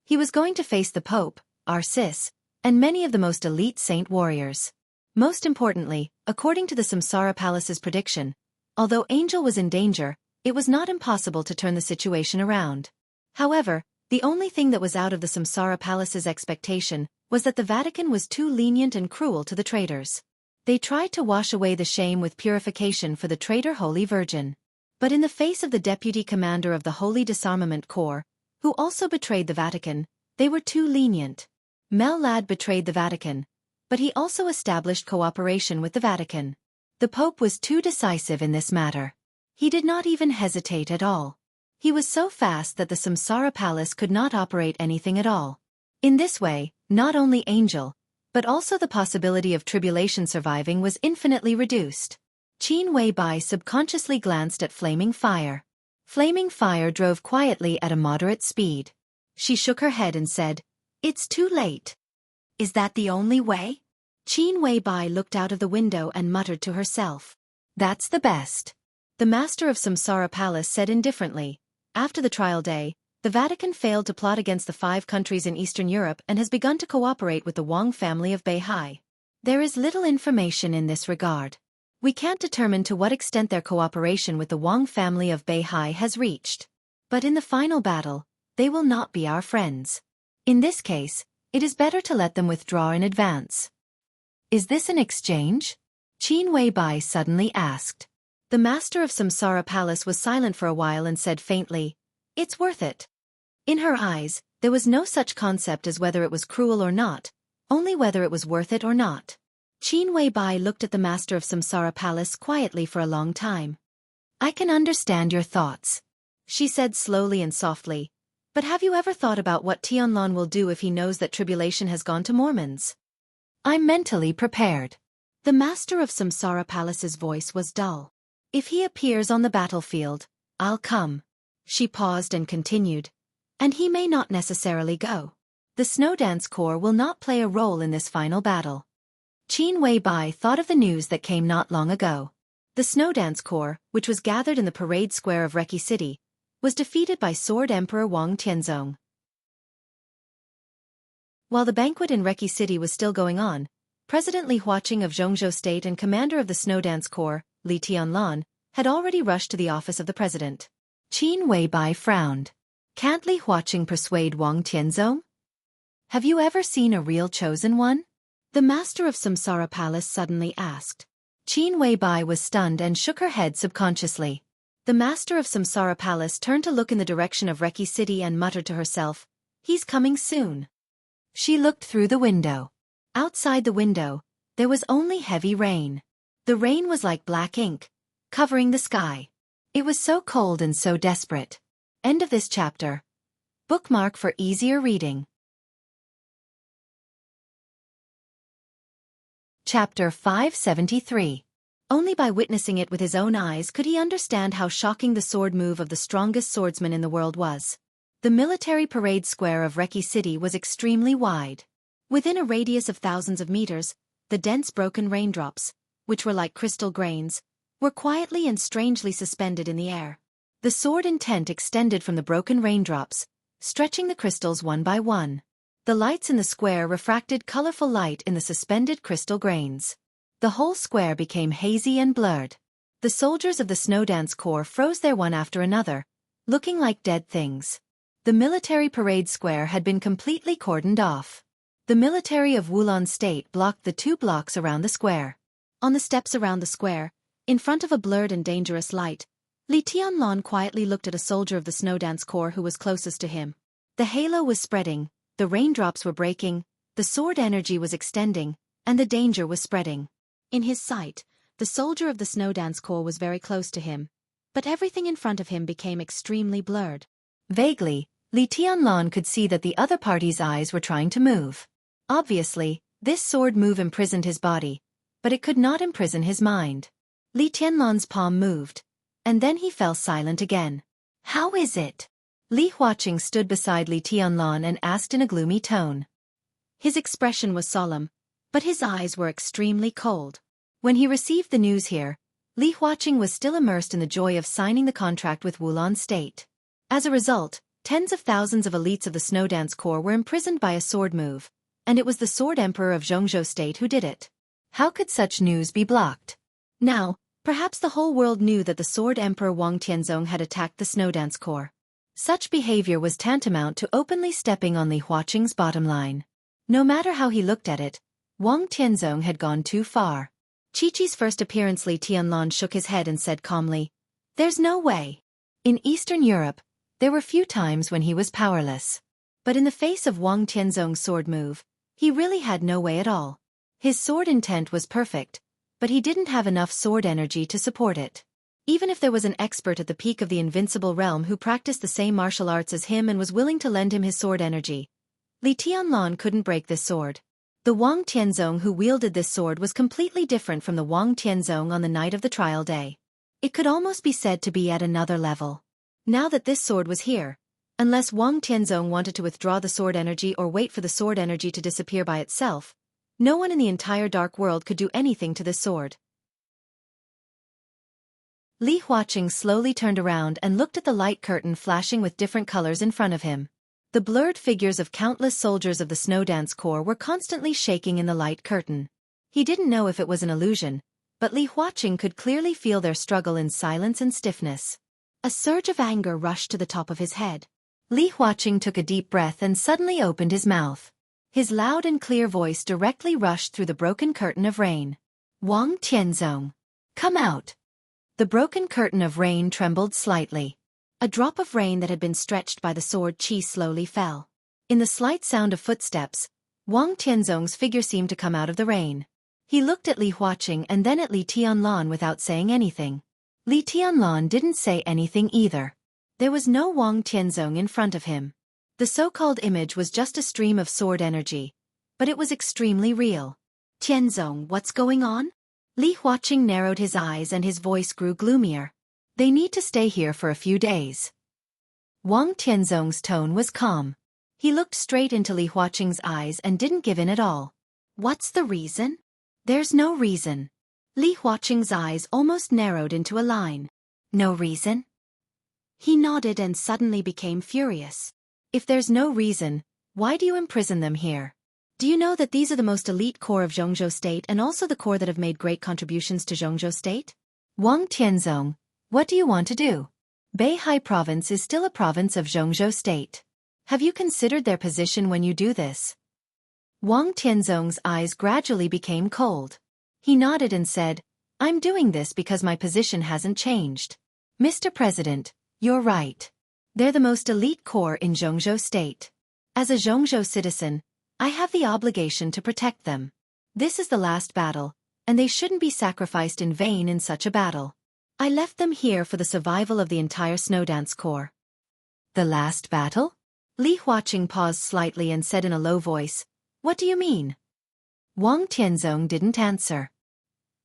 He was going to face the Pope, Arcis, and many of the most elite saint warriors. Most importantly, according to the Samsara Palace's prediction, although Angel was in danger, it was not impossible to turn the situation around. However, the only thing that was out of the Samsara Palace's expectation was that the Vatican was too lenient and cruel to the traitors. They tried to wash away the shame with purification for the traitor Holy Virgin. But in the face of the deputy commander of the Holy Disarmament Corps, who also betrayed the Vatican, they were too lenient. Mel-Lad betrayed the Vatican, but he also established cooperation with the Vatican. The Pope was too decisive in this matter. He did not even hesitate at all. He was so fast that the Samsara Palace could not operate anything at all. In this way, not only Angel, but also the possibility of tribulation surviving was infinitely reduced. Qin Weibai subconsciously glanced at Flaming Fire. Flaming Fire drove quietly at a moderate speed. She shook her head and said, "It's too late." "Is that the only way?" Qin Weibai looked out of the window and muttered to herself. "That's the best." The master of Samsara Palace said indifferently, "After the trial day, the Vatican failed to plot against the 5 countries in Eastern Europe and has begun to cooperate with the Wang family of Beihai. There is little information in this regard. We can't determine to what extent their cooperation with the Wang family of Beihai has reached. But in the final battle, they will not be our friends. In this case, it is better to let them withdraw in advance." "Is this an exchange?" Qin Weibai suddenly asked. The master of Samsara Palace was silent for a while and said faintly, "It's worth it." In her eyes, there was no such concept as whether it was cruel or not, only whether it was worth it or not. Qin Weibai looked at the master of Samsara Palace quietly for a long time. "I can understand your thoughts," she said slowly and softly, "but have you ever thought about what Tianlan will do if he knows that tribulation has gone to Mormons?" "I'm mentally prepared." The master of Samsara Palace's voice was dull. "If he appears on the battlefield, I'll come." She paused and continued, "And he may not necessarily go. The Snowdance Corps will not play a role in this final battle." Qin Weibai thought of the news that came not long ago. The Snowdance Corps, which was gathered in the parade square of Reki City, was defeated by Sword Emperor Wang Tianzong. While the banquet in Reki City was still going on, President Li Huaqing of Jianghu State and commander of the Snowdance Corps, Li Tianlan, had already rushed to the office of the president. Qin Weibai frowned. "Can't Li Huaqing persuade Wang Tianzong? Have you ever seen a real chosen one?" The master of Samsara Palace suddenly asked. Qin Weibai was stunned and shook her head subconsciously. The master of Samsara Palace turned to look in the direction of Reki City and muttered to herself, "He's coming soon." She looked through the window. Outside the window, there was only heavy rain. The rain was like black ink, covering the sky. It was so cold and so desperate. End of this chapter. Bookmark for easier reading. Chapter 573. Only by witnessing it with his own eyes could he understand how shocking the sword move of the strongest swordsman in the world was. The military parade square of Reki City was extremely wide. Within a radius of thousands of meters, the dense broken raindrops, which were like crystal grains, were quietly and strangely suspended in the air. The sword intent extended from the broken raindrops, stretching the crystals one by one. The lights in the square refracted colorful light in the suspended crystal grains. The whole square became hazy and blurred. The soldiers of the Snowdance Corps froze there one after another, looking like dead things. The military parade square had been completely cordoned off. The military of Wulan State blocked the 2 blocks around the square. On the steps around the square, in front of a blurred and dangerous light, Li Tianlan quietly looked at a soldier of the Snowdance Corps who was closest to him. The halo was spreading, the raindrops were breaking, The sword energy was extending, and the danger was spreading. In his sight, the soldier of the Snow Dance Corps was very close to him, but everything in front of him became extremely blurred. Vaguely, Li Tianlan could see that the other party's eyes were trying to move. Obviously, this sword move imprisoned his body, but it could not imprison his mind. Li Tianlan's palm moved, and then he fell silent again. How is it? Li Huaqing stood beside Li Tianlan and asked in a gloomy tone. His expression was solemn, but his eyes were extremely cold. When he received the news here, Li Huaqing was still immersed in the joy of signing the contract with Wulan State. As a result, tens of thousands of elites of the Snow Dance Corps were imprisoned by a sword move, and it was the Sword Emperor of Jianghu State who did it. How could such news be blocked? Now, perhaps the whole world knew that the Sword Emperor Wang Tianzong had attacked the Snow Dance Corps. Such behavior was tantamount to openly stepping on Li Huaqing's bottom line. No matter how he looked at it, Wang Tianzong had gone too far. Chi-Chi's first appearance. Li Tianlan shook his head and said calmly, "There's no way." In Eastern Europe, there were few times when he was powerless. But in the face of Wang Tianzong's sword move, he really had no way at all. His sword intent was perfect, but he didn't have enough sword energy to support it. Even if there was an expert at the peak of the invincible realm who practiced the same martial arts as him and was willing to lend him his sword energy, Li Tianlan couldn't break this sword. The Wang Tianzong who wielded this sword was completely different from the Wang Tianzong on the night of the trial day. It could almost be said to be at another level. Now that this sword was here, unless Wang Tianzong wanted to withdraw the sword energy or wait for the sword energy to disappear by itself, no one in the entire dark world could do anything to this sword. Li Huaqing slowly turned around and looked at the light curtain flashing with different colors in front of him. The blurred figures of countless soldiers of the Snow Dance Corps were constantly shaking in the light curtain. He didn't know if it was an illusion, but Li Huaqing could clearly feel their struggle in silence and stiffness. A surge of anger rushed to the top of his head. Li Huaqing took a deep breath and suddenly opened his mouth. His loud and clear voice directly rushed through the broken curtain of rain. "Wang Tianzong, come out!" The broken curtain of rain trembled slightly. A drop of rain that had been stretched by the sword chi slowly fell. In the slight sound of footsteps, Wang Tianzong's figure seemed to come out of the rain. He looked at Li Huaqing and then at Li Tianlan without saying anything. Li Tianlan didn't say anything either. There was no Wang Tianzong in front of him. The so-called image was just a stream of sword energy, but it was extremely real. "Tianzong, what's going on?" Li Huaqing narrowed his eyes and his voice grew gloomier. "They need to stay here for a few days." Wang Tianzong's tone was calm. He looked straight into Li Huaqing's eyes and didn't give in at all. "What's the reason?" "There's no reason." Li Huaqing's eyes almost narrowed into a line. "No reason?" He nodded and suddenly became furious. "If there's no reason, why do you imprison them here? Do you know that these are the most elite corps of Jianghu State and also the corps that have made great contributions to Jianghu State? Wang Tianzong, what do you want to do? Beihai Province is still a province of Jianghu State. Have you considered their position when you do this?" Wang Tianzong's eyes gradually became cold. He nodded and said, "I'm doing this because my position hasn't changed. Mr. President, you're right. They're the most elite corps in Jianghu State. As a Jianghu citizen, I have the obligation to protect them. This is the last battle, and they shouldn't be sacrificed in vain in such a battle. I left them here for the survival of the entire Snow Dance Corps." "The last battle?" Li Huaqing paused slightly and said in a low voice, "What do you mean?" Wang Tianzong didn't answer.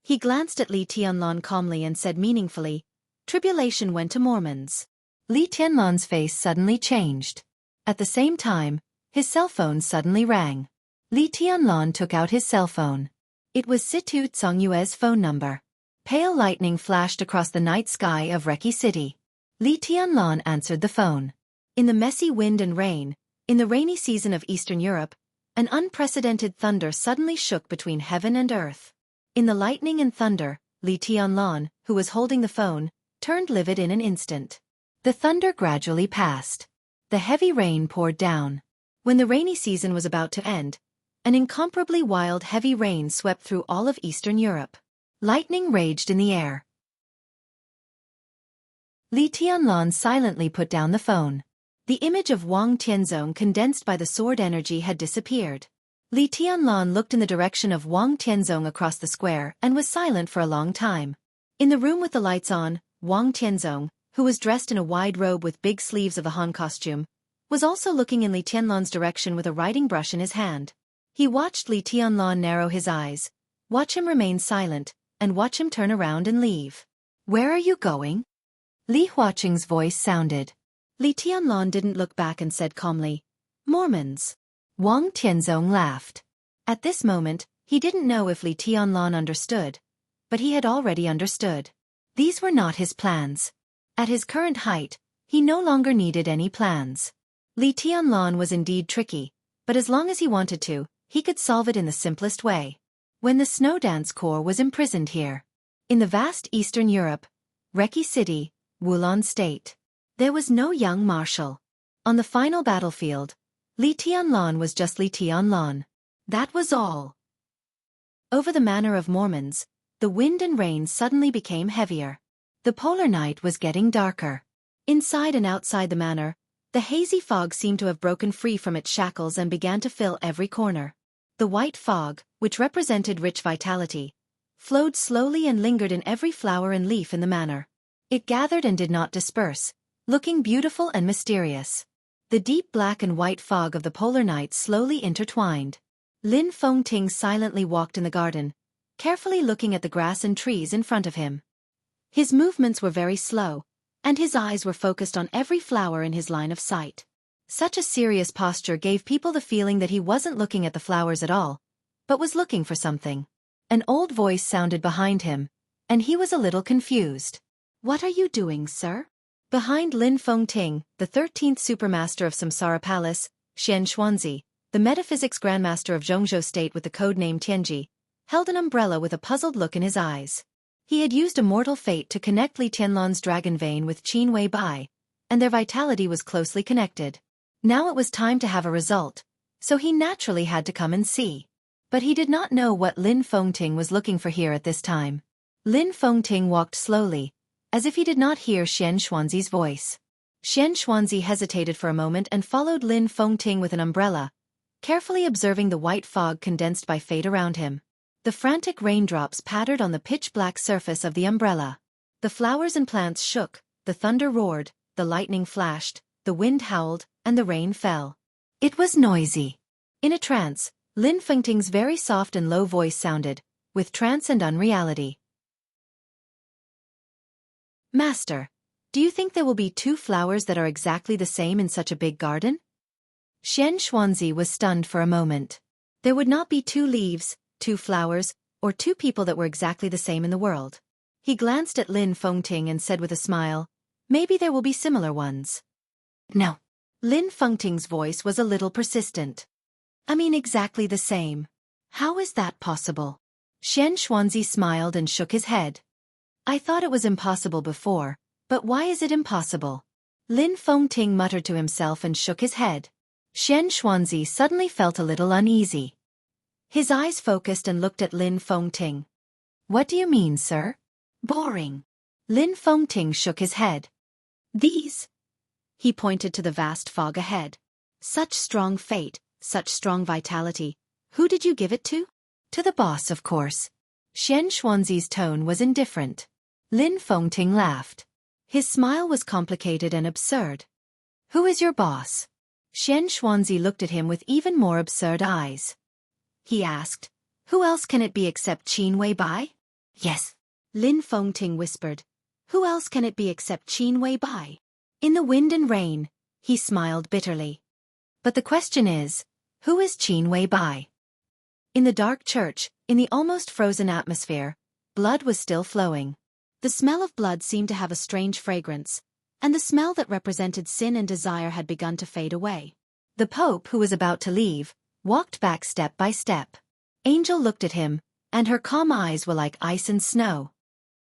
He glanced at Li Tianlan calmly and said meaningfully, "Tribulation went to Mormons." Li Tianlan's face suddenly changed. At the same time, his cell phone suddenly rang. Li Tianlan took out his cell phone. It was Situ Tsongyue's phone number. Pale lightning flashed across the night sky of Reki City. Li Tianlan answered the phone. In the messy wind and rain, in the rainy season of Eastern Europe, an unprecedented thunder suddenly shook between heaven and earth. In the lightning and thunder, Li Tianlan, who was holding the phone, turned livid in an instant. The thunder gradually passed. The heavy rain poured down. When the rainy season was about to end, an incomparably wild heavy rain swept through all of Eastern Europe. Lightning raged in the air. Li Tianlan silently put down the phone. The image of Wang Tianzong condensed by the sword energy had disappeared. Li Tianlan looked in the direction of Wang Tianzong across the square and was silent for a long time. In the room with the lights on, Wang Tianzong, who was dressed in a wide robe with big sleeves of a Han costume, was also looking in Li Tianlan's direction with a writing brush in his hand. He watched Li Tianlan narrow his eyes, watch him remain silent, and watch him turn around and leave. "Where are you going?" Li Huaqing's voice sounded. Li Tianlan didn't look back and said calmly, "Mormons." Wang Tianzong laughed. At this moment, he didn't know if Li Tianlan understood, but he had already understood. These were not his plans. At his current height, he no longer needed any plans. Li Tianlan was indeed tricky, but as long as he wanted to, he could solve it in the simplest way. When the Snow Dance Corps was imprisoned here, in the vast Eastern Europe, Reki City, Wulan State, there was no young marshal. On the final battlefield, Li Tianlan was just Li Tianlan. That was all. Over the Manor of Mormons, the wind and rain suddenly became heavier. The polar night was getting darker. Inside and outside the manor, the hazy fog seemed to have broken free from its shackles and began to fill every corner. The white fog, which represented rich vitality, flowed slowly and lingered in every flower and leaf in the manor. It gathered and did not disperse, looking beautiful and mysterious. The deep black and white fog of the polar night slowly intertwined. Lin Fengting silently walked in the garden, carefully looking at the grass and trees in front of him. His movements were very slow, and his eyes were focused on every flower in his line of sight. Such a serious posture gave people the feeling that he wasn't looking at the flowers at all, but was looking for something. An old voice sounded behind him, and he was a little confused. "What are you doing, sir?" Behind Lin Fengting, the 13th Supermaster of Samsara Palace, Xianxia, the Metaphysics Grandmaster of Jianghu State with the code name Tianji, held an umbrella with a puzzled look in his eyes. He had used a mortal fate to connect Li Tianlan's dragon vein with Qin Wei Bai, and their vitality was closely connected. Now it was time to have a result, so he naturally had to come and see. But he did not know what Lin Fengting was looking for here at this time. Lin Fengting walked slowly, as if he did not hear Xianxuanzi's voice. Xianxuanzi hesitated for a moment and followed Lin Fengting with an umbrella, carefully observing the white fog condensed by fate around him. The frantic raindrops pattered on the pitch-black surface of the umbrella. The flowers and plants shook, the thunder roared, the lightning flashed, the wind howled, and the rain fell. It was noisy. In a trance, Lin Fengting's very soft and low voice sounded, with trance and unreality. "Master, do you think there will be two flowers that are exactly the same in such a big garden?" Xianxuanzi was stunned for a moment. There would not be two leaves, two flowers, or two people that were exactly the same in the world. He glanced at Lin Fengting and said with a smile, "Maybe there will be similar ones." "No." Lin Fengting's voice was a little persistent. "I mean exactly the same. How is that possible?" Xianxuanzi smiled and shook his head. "I thought it was impossible before, but why is it impossible?" Lin Fengting muttered to himself and shook his head. Xianxuanzi suddenly felt a little uneasy. His eyes focused and looked at Lin Fengting. "What do you mean, sir?" "Boring." Lin Fengting shook his head. "These." He pointed to the vast fog ahead. "Such strong fate, such strong vitality. Who did you give it to?" "To the boss, of course." Xianxuanzi's tone was indifferent. Lin Fengting laughed. His smile was complicated and absurd. "Who is your boss?" Xianxuanzi looked at him with even more absurd eyes. He asked, "Who else can it be except Qin Wei Bai?" "Yes." Lin Fengting whispered. "Who else can it be except Qin Wei Bai?" In the wind and rain, he smiled bitterly. "But the question is, who is Qin Wei Bai?" In the dark church, in the almost frozen atmosphere, blood was still flowing. The smell of blood seemed to have a strange fragrance, and the smell that represented sin and desire had begun to fade away. The Pope, who was about to leave, walked back step by step. Angel looked at him, and her calm eyes were like ice and snow.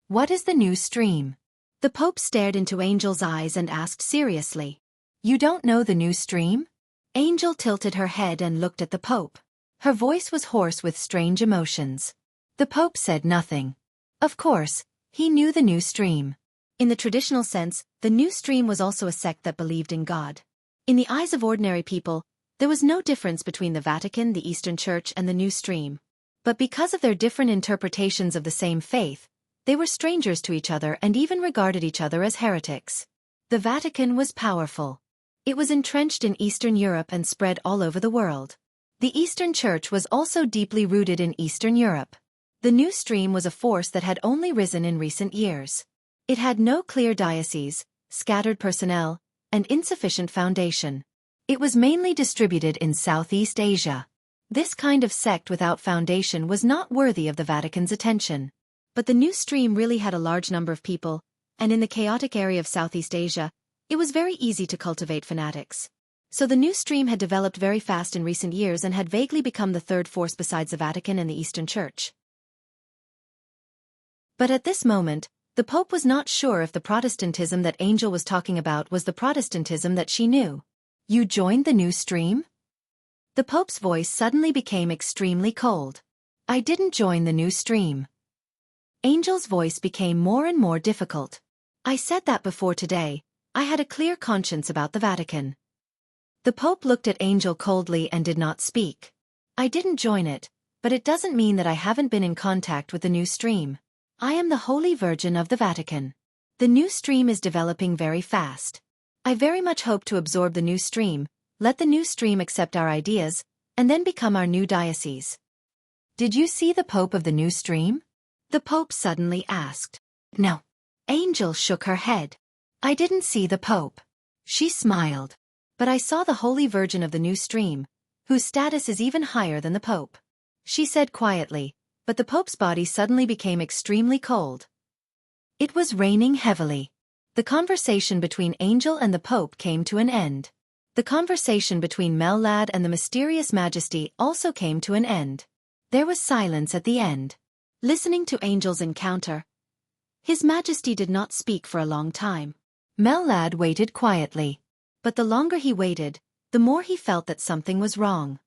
"What is the new stream?" The Pope stared into Angel's eyes and asked seriously. "You don't know the new stream?" Angel tilted her head and looked at the Pope. Her voice was hoarse with strange emotions. The Pope said nothing. Of course, he knew the new stream. In the traditional sense, the new stream was also a sect that believed in God. In the eyes of ordinary people, There was no difference between the Vatican, the Eastern Church, and the New Stream. But because of their different interpretations of the same faith, they were strangers to each other and even regarded each other as heretics. The Vatican was powerful. It was entrenched in Eastern Europe and spread all over the world. The Eastern Church was also deeply rooted in Eastern Europe. The New Stream was a force that had only risen in recent years. It had no clear diocese, scattered personnel, and insufficient foundation. It was mainly distributed in Southeast Asia. This kind of sect without foundation was not worthy of the Vatican's attention. But the New Stream really had a large number of people, and in the chaotic area of Southeast Asia, it was very easy to cultivate fanatics. So the New Stream had developed very fast in recent years and had vaguely become the third force besides the Vatican and the Eastern Church. But at this moment, the Pope was not sure if the Protestantism that Angel was talking about was the Protestantism that she knew. You joined the New Stream? The Pope's voice suddenly became extremely cold. I didn't join the New Stream. Angel's voice became more and more difficult. I said that before today. I had a clear conscience about the Vatican. The Pope looked at Angel coldly and did not speak. I didn't join it, but it doesn't mean that I haven't been in contact with the New Stream. I am the Holy Virgin of the Vatican. The New Stream is developing very fast. I very much hope to absorb the New Stream, let the New Stream accept our ideas, and then become our new diocese. Did you see the Pope of the New Stream? The Pope suddenly asked. No. Angel shook her head. I didn't see the Pope. She smiled. But I saw the Holy Virgin of the New Stream, whose status is even higher than the Pope. She said quietly, but the Pope's body suddenly became extremely cold. It was raining heavily. The conversation between Angel and the Pope came to an end. The conversation between Mel Lad and the mysterious Majesty also came to an end. There was silence at the end. Listening to Angel's encounter, His Majesty did not speak for a long time. Mel Lad waited quietly. But the longer he waited, the more he felt that something was wrong.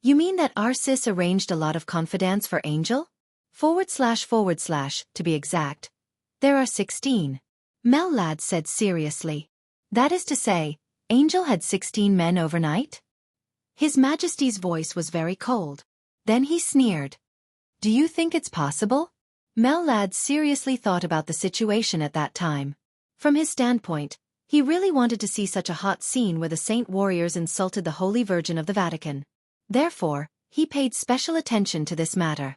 You mean that our sis arranged a lot of confidants for Angel? / to be exact. There are 16. Mel Lad said seriously. That is to say, Angel had 16 men overnight? His Majesty's voice was very cold. Then he sneered. Do you think it's possible? Mel Lad seriously thought about the situation at that time. From his standpoint, he really wanted to see such a hot scene where the saint warriors insulted the Holy Virgin of the Vatican. Therefore, he paid special attention to this matter.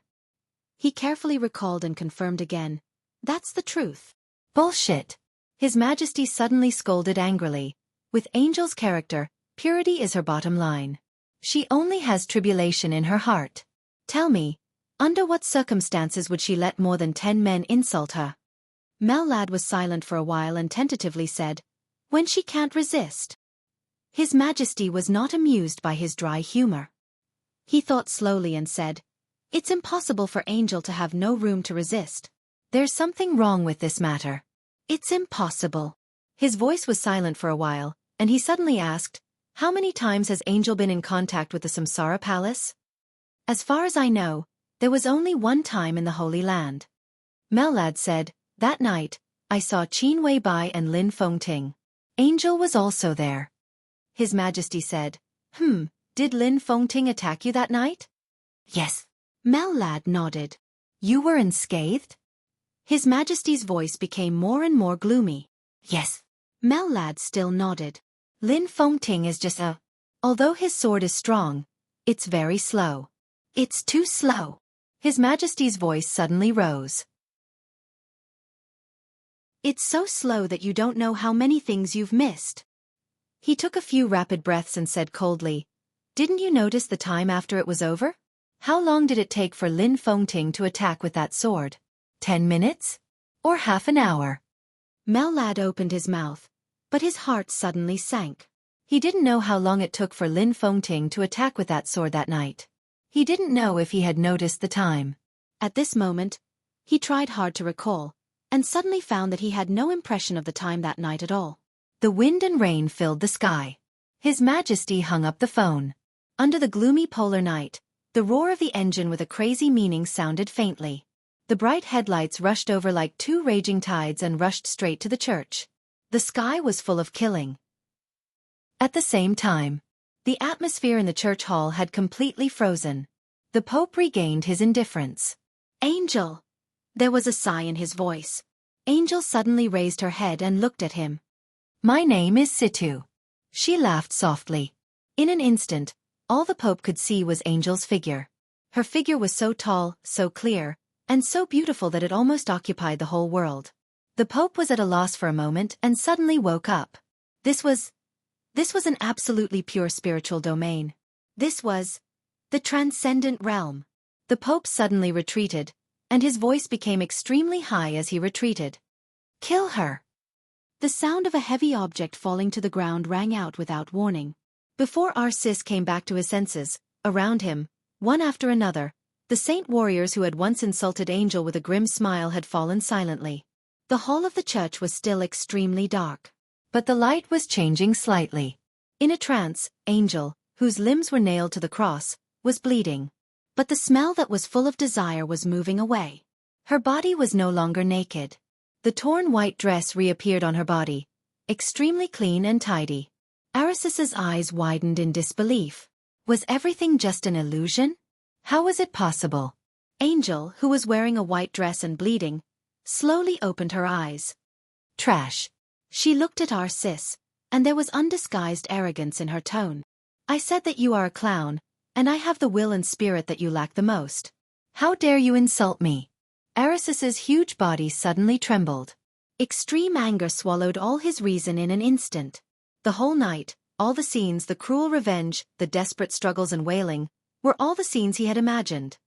He carefully recalled and confirmed again. That's the truth. Bullshit. His Majesty suddenly scolded angrily. With Angel's character, purity is her bottom line. She only has tribulation in her heart. Tell me, under what circumstances would she let more than 10 men insult her? Mel Lad was silent for a while and tentatively said, when she can't resist. His Majesty was not amused by his dry humor. He thought slowly and said, it's impossible for Angel to have no room to resist. There's something wrong with this matter. It's impossible. His voice was silent for a while, and he suddenly asked, how many times has Angel been in contact with the Samsara Palace? As far as I know, there was only one time in the Holy Land. Mel Lad said, that night, I saw Qin Wei Bai and Lin Fengting. Angel was also there. His Majesty said, did Lin Fengting attack you that night? Yes. Mel Lad nodded. You were unscathed? His Majesty's voice became more and more gloomy. Yes. Mel Lad still nodded. Lin Fengting is just a... Although his sword is strong, it's very slow. It's too slow. His Majesty's voice suddenly rose. It's so slow that you don't know how many things you've missed. He took a few rapid breaths and said coldly, didn't you notice the time after it was over? How long did it take for Lin Fengting to attack with that sword? 10 minutes? Or half an hour? Mel Lad opened his mouth, but his heart suddenly sank. He didn't know how long it took for Lin Fengting to attack with that sword that night. He didn't know if he had noticed the time. At this moment, he tried hard to recall, and suddenly found that he had no impression of the time that night at all. The wind and rain filled the sky. His Majesty hung up the phone. Under the gloomy polar night, the roar of the engine with a crazy meaning sounded faintly. The bright headlights rushed over like 2 raging tides and rushed straight to the church. The sky was full of killing. At the same time, The atmosphere in the church hall had completely frozen. The Pope regained his indifference. "Angel!" There was a sigh in his voice. Angel suddenly raised her head and looked at him. "My name is Situ." She laughed softly. In an instant, all the Pope could see was Angel's figure. Her figure was so tall, so clear, and so beautiful that it almost occupied the whole world. The Pope was at a loss for a moment and suddenly woke up. This was an absolutely pure spiritual domain. This was the transcendent realm. The Pope suddenly retreated, and his voice became extremely high as he retreated. "Kill her!" The sound of a heavy object falling to the ground rang out without warning. Before Arcis came back to his senses, around him, one after another, the saint warriors who had once insulted Angel with a grim smile had fallen silently. The hall of the church was still extremely dark. But the light was changing slightly. In a trance, Angel, whose limbs were nailed to the cross, was bleeding. But the smell that was full of desire was moving away. Her body was no longer naked. The torn white dress reappeared on her body, extremely clean and tidy. Arcis's eyes widened in disbelief. Was everything just an illusion? How was it possible? Angel, who was wearing a white dress and bleeding, slowly opened her eyes. Trash. She looked at Arcis, and there was undisguised arrogance in her tone. "I said that you are a clown, and I have the will and spirit that you lack the most. How dare you insult me?" Arcis's huge body suddenly trembled. Extreme anger swallowed all his reason in an instant. The whole night, all the scenes, the cruel revenge, the desperate struggles and wailing, were all the scenes he had imagined.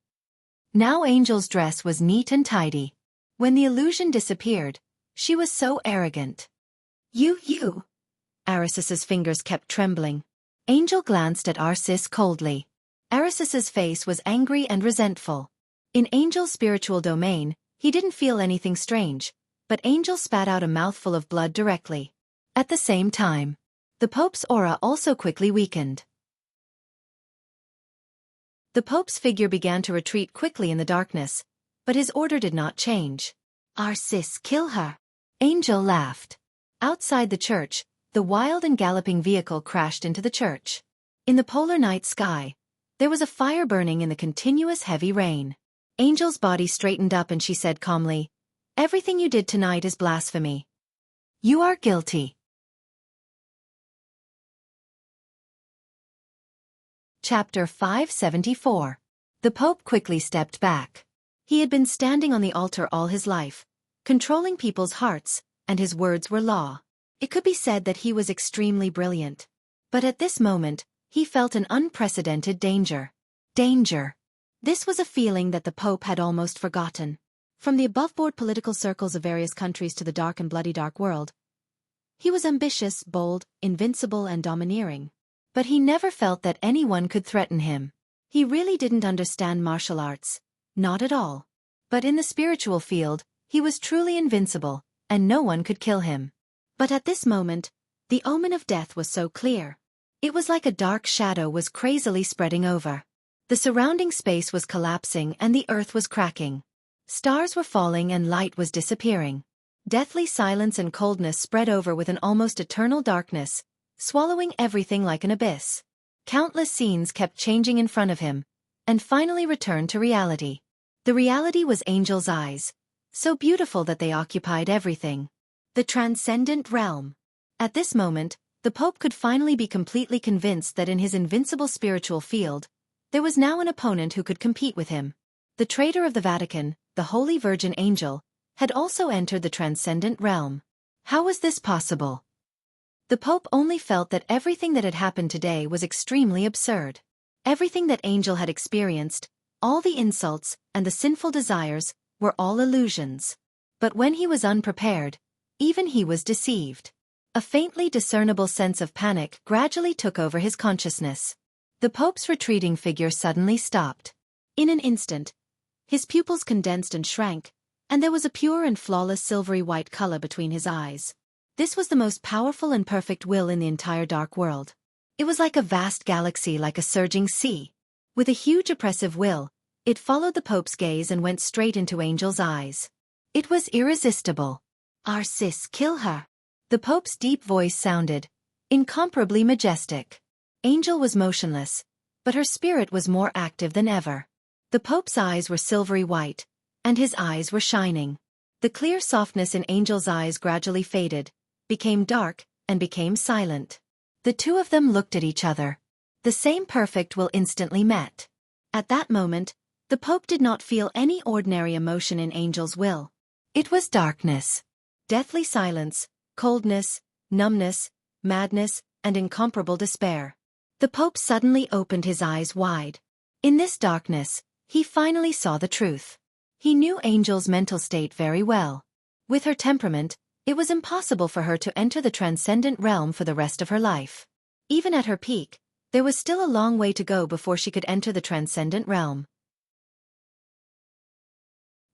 Now Angel's dress was neat and tidy. When the illusion disappeared, she was so arrogant. You. Arcis's fingers kept trembling. Angel glanced at Arcis coldly. Arcis's face was angry and resentful. In Angel's spiritual domain, he didn't feel anything strange, but Angel spat out a mouthful of blood directly. At the same time, the Pope's aura also quickly weakened. The Pope's figure began to retreat quickly in the darkness, but his order did not change. "Arcis, kill her!" Angel laughed. Outside the church, the wild and galloping vehicle crashed into the church. In the polar night sky, there was a fire burning in the continuous heavy rain. Angel's body straightened up and she said calmly, "Everything you did tonight is blasphemy. You are guilty." Chapter 574. The Pope quickly stepped back. He had been standing on the altar all his life, controlling people's hearts, and his words were law. It could be said that he was extremely brilliant. But at this moment, he felt an unprecedented danger. Danger. This was a feeling that the Pope had almost forgotten. From the above-board political circles of various countries to the dark and bloody dark world, he was ambitious, bold, invincible and domineering. But he never felt that anyone could threaten him. He really didn't understand martial arts. Not at all. But in the spiritual field, he was truly invincible, and no one could kill him. But at this moment, the omen of death was so clear. It was like a dark shadow was crazily spreading over. The surrounding space was collapsing and the earth was cracking. Stars were falling and light was disappearing. Deathly silence and coldness spread over with an almost eternal darkness, swallowing everything like an abyss. Countless scenes kept changing in front of him, and finally returned to reality. The reality was Angel's eyes, so beautiful that they occupied everything. The transcendent realm. At this moment, the Pope could finally be completely convinced that in his invincible spiritual field, there was now an opponent who could compete with him. The traitor of the Vatican, the Holy Virgin Angel, had also entered the transcendent realm. How was this possible? The Pope only felt that everything that had happened today was extremely absurd. Everything that Angel had experienced, all the insults and the sinful desires, were all illusions. But when he was unprepared, even he was deceived. A faintly discernible sense of panic gradually took over his consciousness. The Pope's retreating figure suddenly stopped. In an instant, his pupils condensed and shrank, and there was a pure and flawless silvery white color between his eyes. This was the most powerful and perfect will in the entire dark world. It was like a vast galaxy, like a surging sea. With a huge oppressive will, it followed the Pope's gaze and went straight into Angel's eyes. It was irresistible. "Arcis, kill her." The Pope's deep voice sounded incomparably majestic. Angel was motionless, but her spirit was more active than ever. The Pope's eyes were silvery white, and his eyes were shining. The clear softness in Angel's eyes gradually faded, became dark, and became silent. The two of them looked at each other. The same perfect will instantly met. At that moment, the Pope did not feel any ordinary emotion in Angel's will. It was darkness. Deathly silence, coldness, numbness, madness, and incomparable despair. The Pope suddenly opened his eyes wide. In this darkness, he finally saw the truth. He knew Angel's mental state very well. With her temperament, it was impossible for her to enter the transcendent realm for the rest of her life. Even at her peak, there was still a long way to go before she could enter the transcendent realm.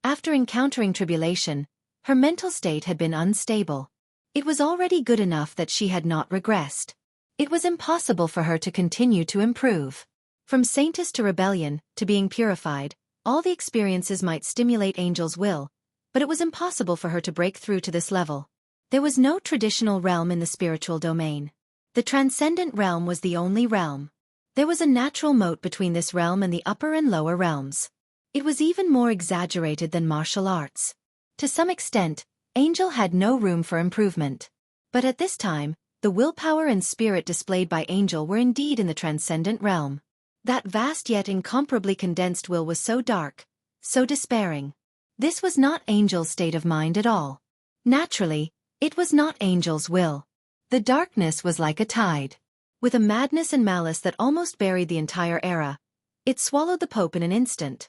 After encountering tribulation, her mental state had been unstable. It was already good enough that she had not regressed. It was impossible for her to continue to improve. From saintess to rebellion, to being purified, all the experiences might stimulate Angel's will, but it was impossible for her to break through to this level. There was no traditional realm in the spiritual domain. The transcendent realm was the only realm. There was a natural moat between this realm and the upper and lower realms. It was even more exaggerated than martial arts. To some extent, Angel had no room for improvement. But at this time, the willpower and spirit displayed by Angel were indeed in the transcendent realm. That vast yet incomparably condensed will was so dark, so despairing. This was not Angel's state of mind at all. Naturally, it was not Angel's will. The darkness was like a tide. With a madness and malice that almost buried the entire era, it swallowed the Pope in an instant.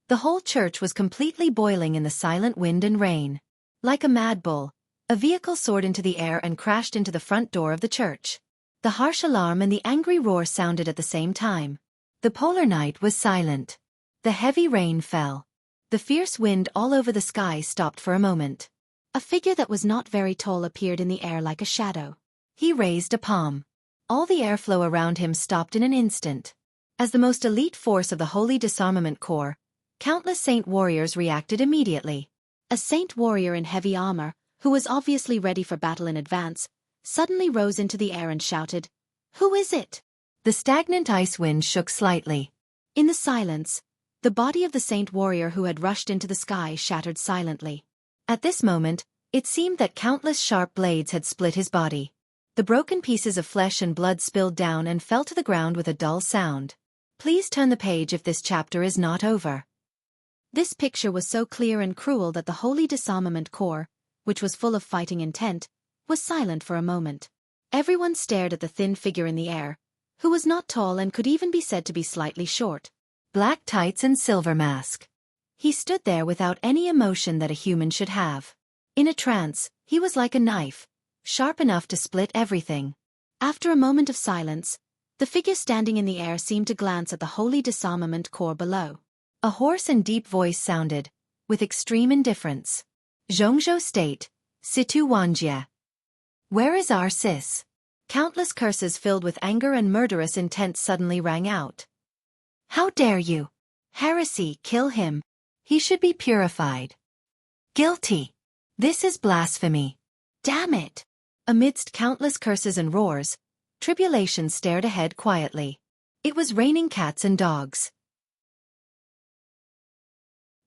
The whole church was completely boiling in the silent wind and rain. Like a mad bull, a vehicle soared into the air and crashed into the front door of the church. The harsh alarm and the angry roar sounded at the same time. The polar night was silent. The heavy rain fell. The fierce wind all over the sky stopped for a moment. A figure that was not very tall appeared in the air like a shadow. He raised a palm. All the airflow around him stopped in an instant. As the most elite force of the Holy Disarmament Corps, countless saint warriors reacted immediately. A saint warrior in heavy armor, who was obviously ready for battle in advance, suddenly rose into the air and shouted, "Who is it?" The stagnant ice wind shook slightly. In the silence, the body of the saint warrior who had rushed into the sky shattered silently. At this moment, it seemed that countless sharp blades had split his body. The broken pieces of flesh and blood spilled down and fell to the ground with a dull sound. Please turn the page if this chapter is not over. This picture was so clear and cruel that the Holy Disarmament Corps, which was full of fighting intent, was silent for a moment. Everyone stared at the thin figure in the air, who was not tall and could even be said to be slightly short. Black tights and silver mask. He stood there without any emotion that a human should have. In a trance, he was like a knife, sharp enough to split everything. After a moment of silence, the figure standing in the air seemed to glance at the Holy Disarmament Corps below. A hoarse and deep voice sounded, with extreme indifference. Jianghu State, Situ Wanjie. Where is our sis? Countless curses filled with anger and murderous intent suddenly rang out. How dare you? Heresy, kill him. He should be purified. Guilty. This is blasphemy. Damn it. Amidst countless curses and roars, Tribulation stared ahead quietly. It was raining cats and dogs.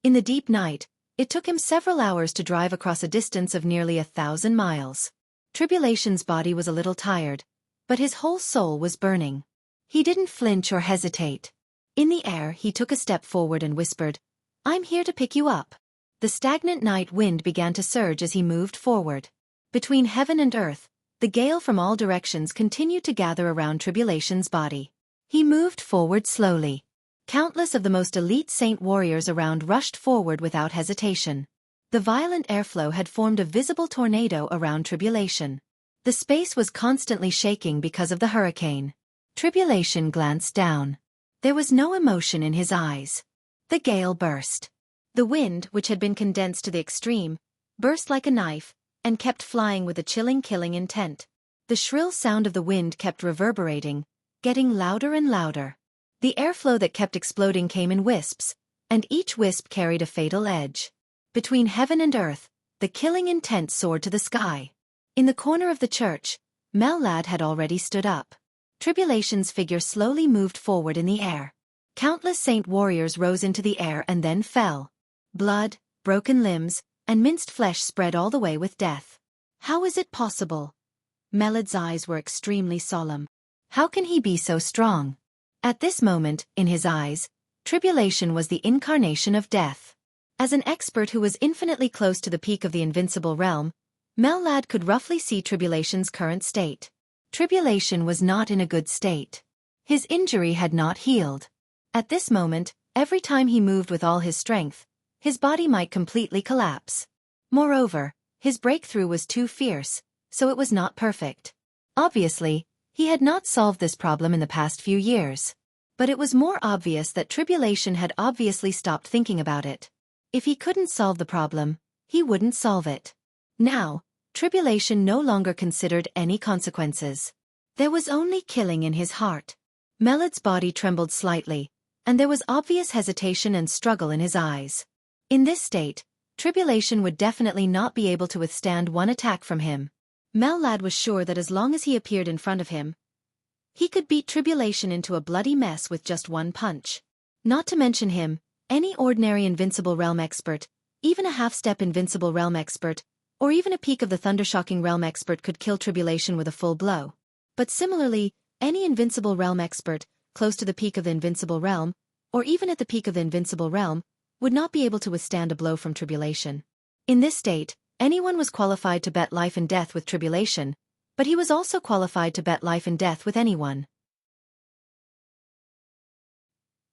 In the deep night, it took him several hours to drive across a distance of nearly 1,000 miles. Tribulation's body was a little tired, but his whole soul was burning. He didn't flinch or hesitate. In the air, he took a step forward and whispered, "I'm here to pick you up." The stagnant night wind began to surge as he moved forward. Between heaven and earth, the gale from all directions continued to gather around Tribulation's body. He moved forward slowly. Countless of the most elite saint warriors around rushed forward without hesitation. The violent airflow had formed a visible tornado around Tribulation. The space was constantly shaking because of the hurricane. Tribulation glanced down. There was no emotion in his eyes. The gale burst. The wind, which had been condensed to the extreme, burst like a knife, and kept flying with a chilling killing intent. The shrill sound of the wind kept reverberating, getting louder and louder. The airflow that kept exploding came in wisps, and each wisp carried a fatal edge. Between heaven and earth, the killing intent soared to the sky. In the corner of the church, Mel Ladd had already stood up. Tribulation's figure slowly moved forward in the air. Countless saint warriors rose into the air and then fell. Blood, broken limbs, and minced flesh spread all the way with death. How is it possible? Melad's eyes were extremely solemn. How can he be so strong? At this moment, in his eyes, Tribulation was the incarnation of death. As an expert who was infinitely close to the peak of the invincible realm, Melad could roughly see Tribulation's current state. Tribulation was not in a good state. His injury had not healed. At this moment, every time he moved with all his strength, his body might completely collapse. Moreover, his breakthrough was too fierce, so it was not perfect. Obviously, he had not solved this problem in the past few years. But it was more obvious that Tribulation had obviously stopped thinking about it. If he couldn't solve the problem, he wouldn't solve it. Now, Tribulation no longer considered any consequences. There was only killing in his heart. Melad's body trembled slightly, and there was obvious hesitation and struggle in his eyes. In this state, Tribulation would definitely not be able to withstand one attack from him. Melad was sure that as long as he appeared in front of him, he could beat Tribulation into a bloody mess with just one punch. Not to mention him, any ordinary Invincible Realm expert, even a half-step Invincible Realm expert, or even a peak of the Thundershocking Realm expert could kill Tribulation with a full blow. But similarly, any Invincible Realm expert, close to the peak of the Invincible Realm, or even at the peak of the Invincible Realm, would not be able to withstand a blow from Tribulation. In this state, anyone was qualified to bet life and death with Tribulation, but he was also qualified to bet life and death with anyone.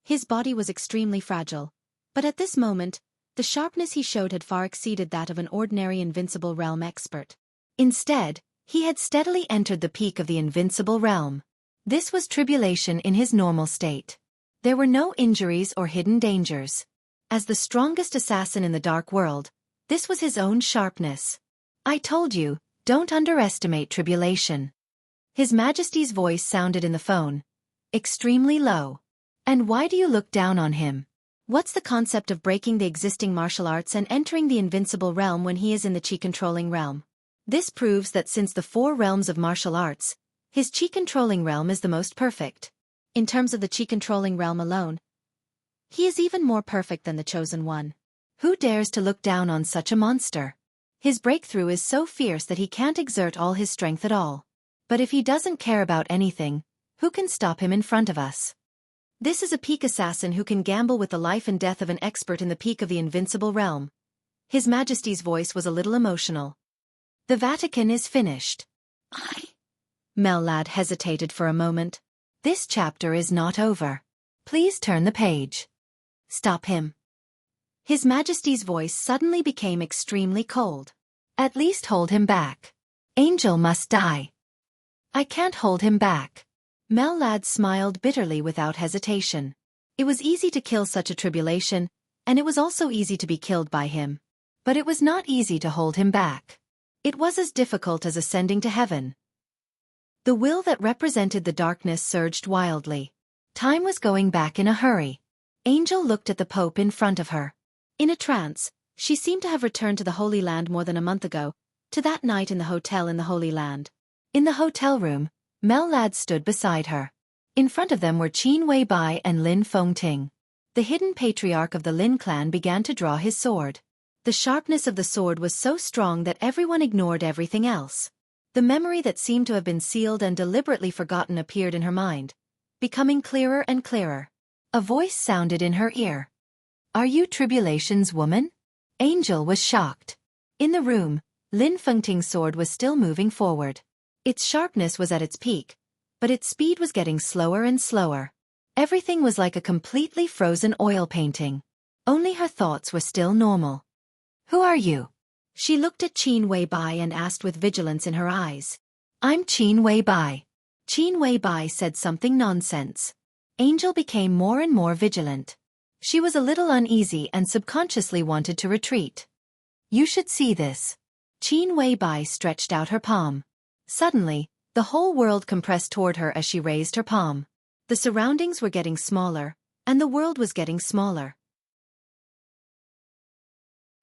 His body was extremely fragile, but at this moment, the sharpness he showed had far exceeded that of an ordinary Invincible Realm expert. Instead, he had steadily entered the peak of the Invincible Realm. This was Tribulation in his normal state. There were no injuries or hidden dangers. As the strongest assassin in the dark world, this was his own sharpness. I told you, don't underestimate Tribulation. His Majesty's voice sounded in the phone, extremely low. And why do you look down on him? What's the concept of breaking the existing martial arts and entering the Invincible Realm when he is in the Chi-controlling realm? This proves that since the 4 realms of martial arts, his Chi-controlling realm is the most perfect. In terms of the Chi-controlling realm alone, he is even more perfect than the Chosen One. Who dares to look down on such a monster? His breakthrough is so fierce that he can't exert all his strength at all. But if he doesn't care about anything, who can stop him in front of us? This is a peak assassin who can gamble with the life and death of an expert in the peak of the Invincible Realm. His Majesty's voice was a little emotional. The Vatican is finished. Melad hesitated for a moment. This chapter is not over. Please turn the page. Stop him. His Majesty's voice suddenly became extremely cold. At least hold him back. Angel must die. I can't hold him back. Melad smiled bitterly without hesitation. It was easy to kill such a Tribulation, and it was also easy to be killed by him. But it was not easy to hold him back. It was as difficult as ascending to heaven. The will that represented the darkness surged wildly. Time was going back in a hurry. Angel looked at the Pope in front of her. In a trance, she seemed to have returned to the Holy Land more than a month ago, to that night in the hotel in the Holy Land. In the hotel room, Melad stood beside her. In front of them were Qin Weibai and Lin Fengting. The hidden patriarch of the Lin clan began to draw his sword. The sharpness of the sword was so strong that everyone ignored everything else. The memory that seemed to have been sealed and deliberately forgotten appeared in her mind, becoming clearer and clearer. A voice sounded in her ear. Are you Tribulation's woman? Angel was shocked. In the room, Lin Fengting's sword was still moving forward. Its sharpness was at its peak, but its speed was getting slower and slower. Everything was like a completely frozen oil painting. Only her thoughts were still normal. Who are you? She looked at Qin Weibai and asked with vigilance in her eyes. I'm Qin Weibai. Qin Weibai said something nonsense. Angel became more and more vigilant. She was a little uneasy and subconsciously wanted to retreat. You should see this. Qin Weibai stretched out her palm. Suddenly, the whole world compressed toward her as she raised her palm. The surroundings were getting smaller, and the world was getting smaller.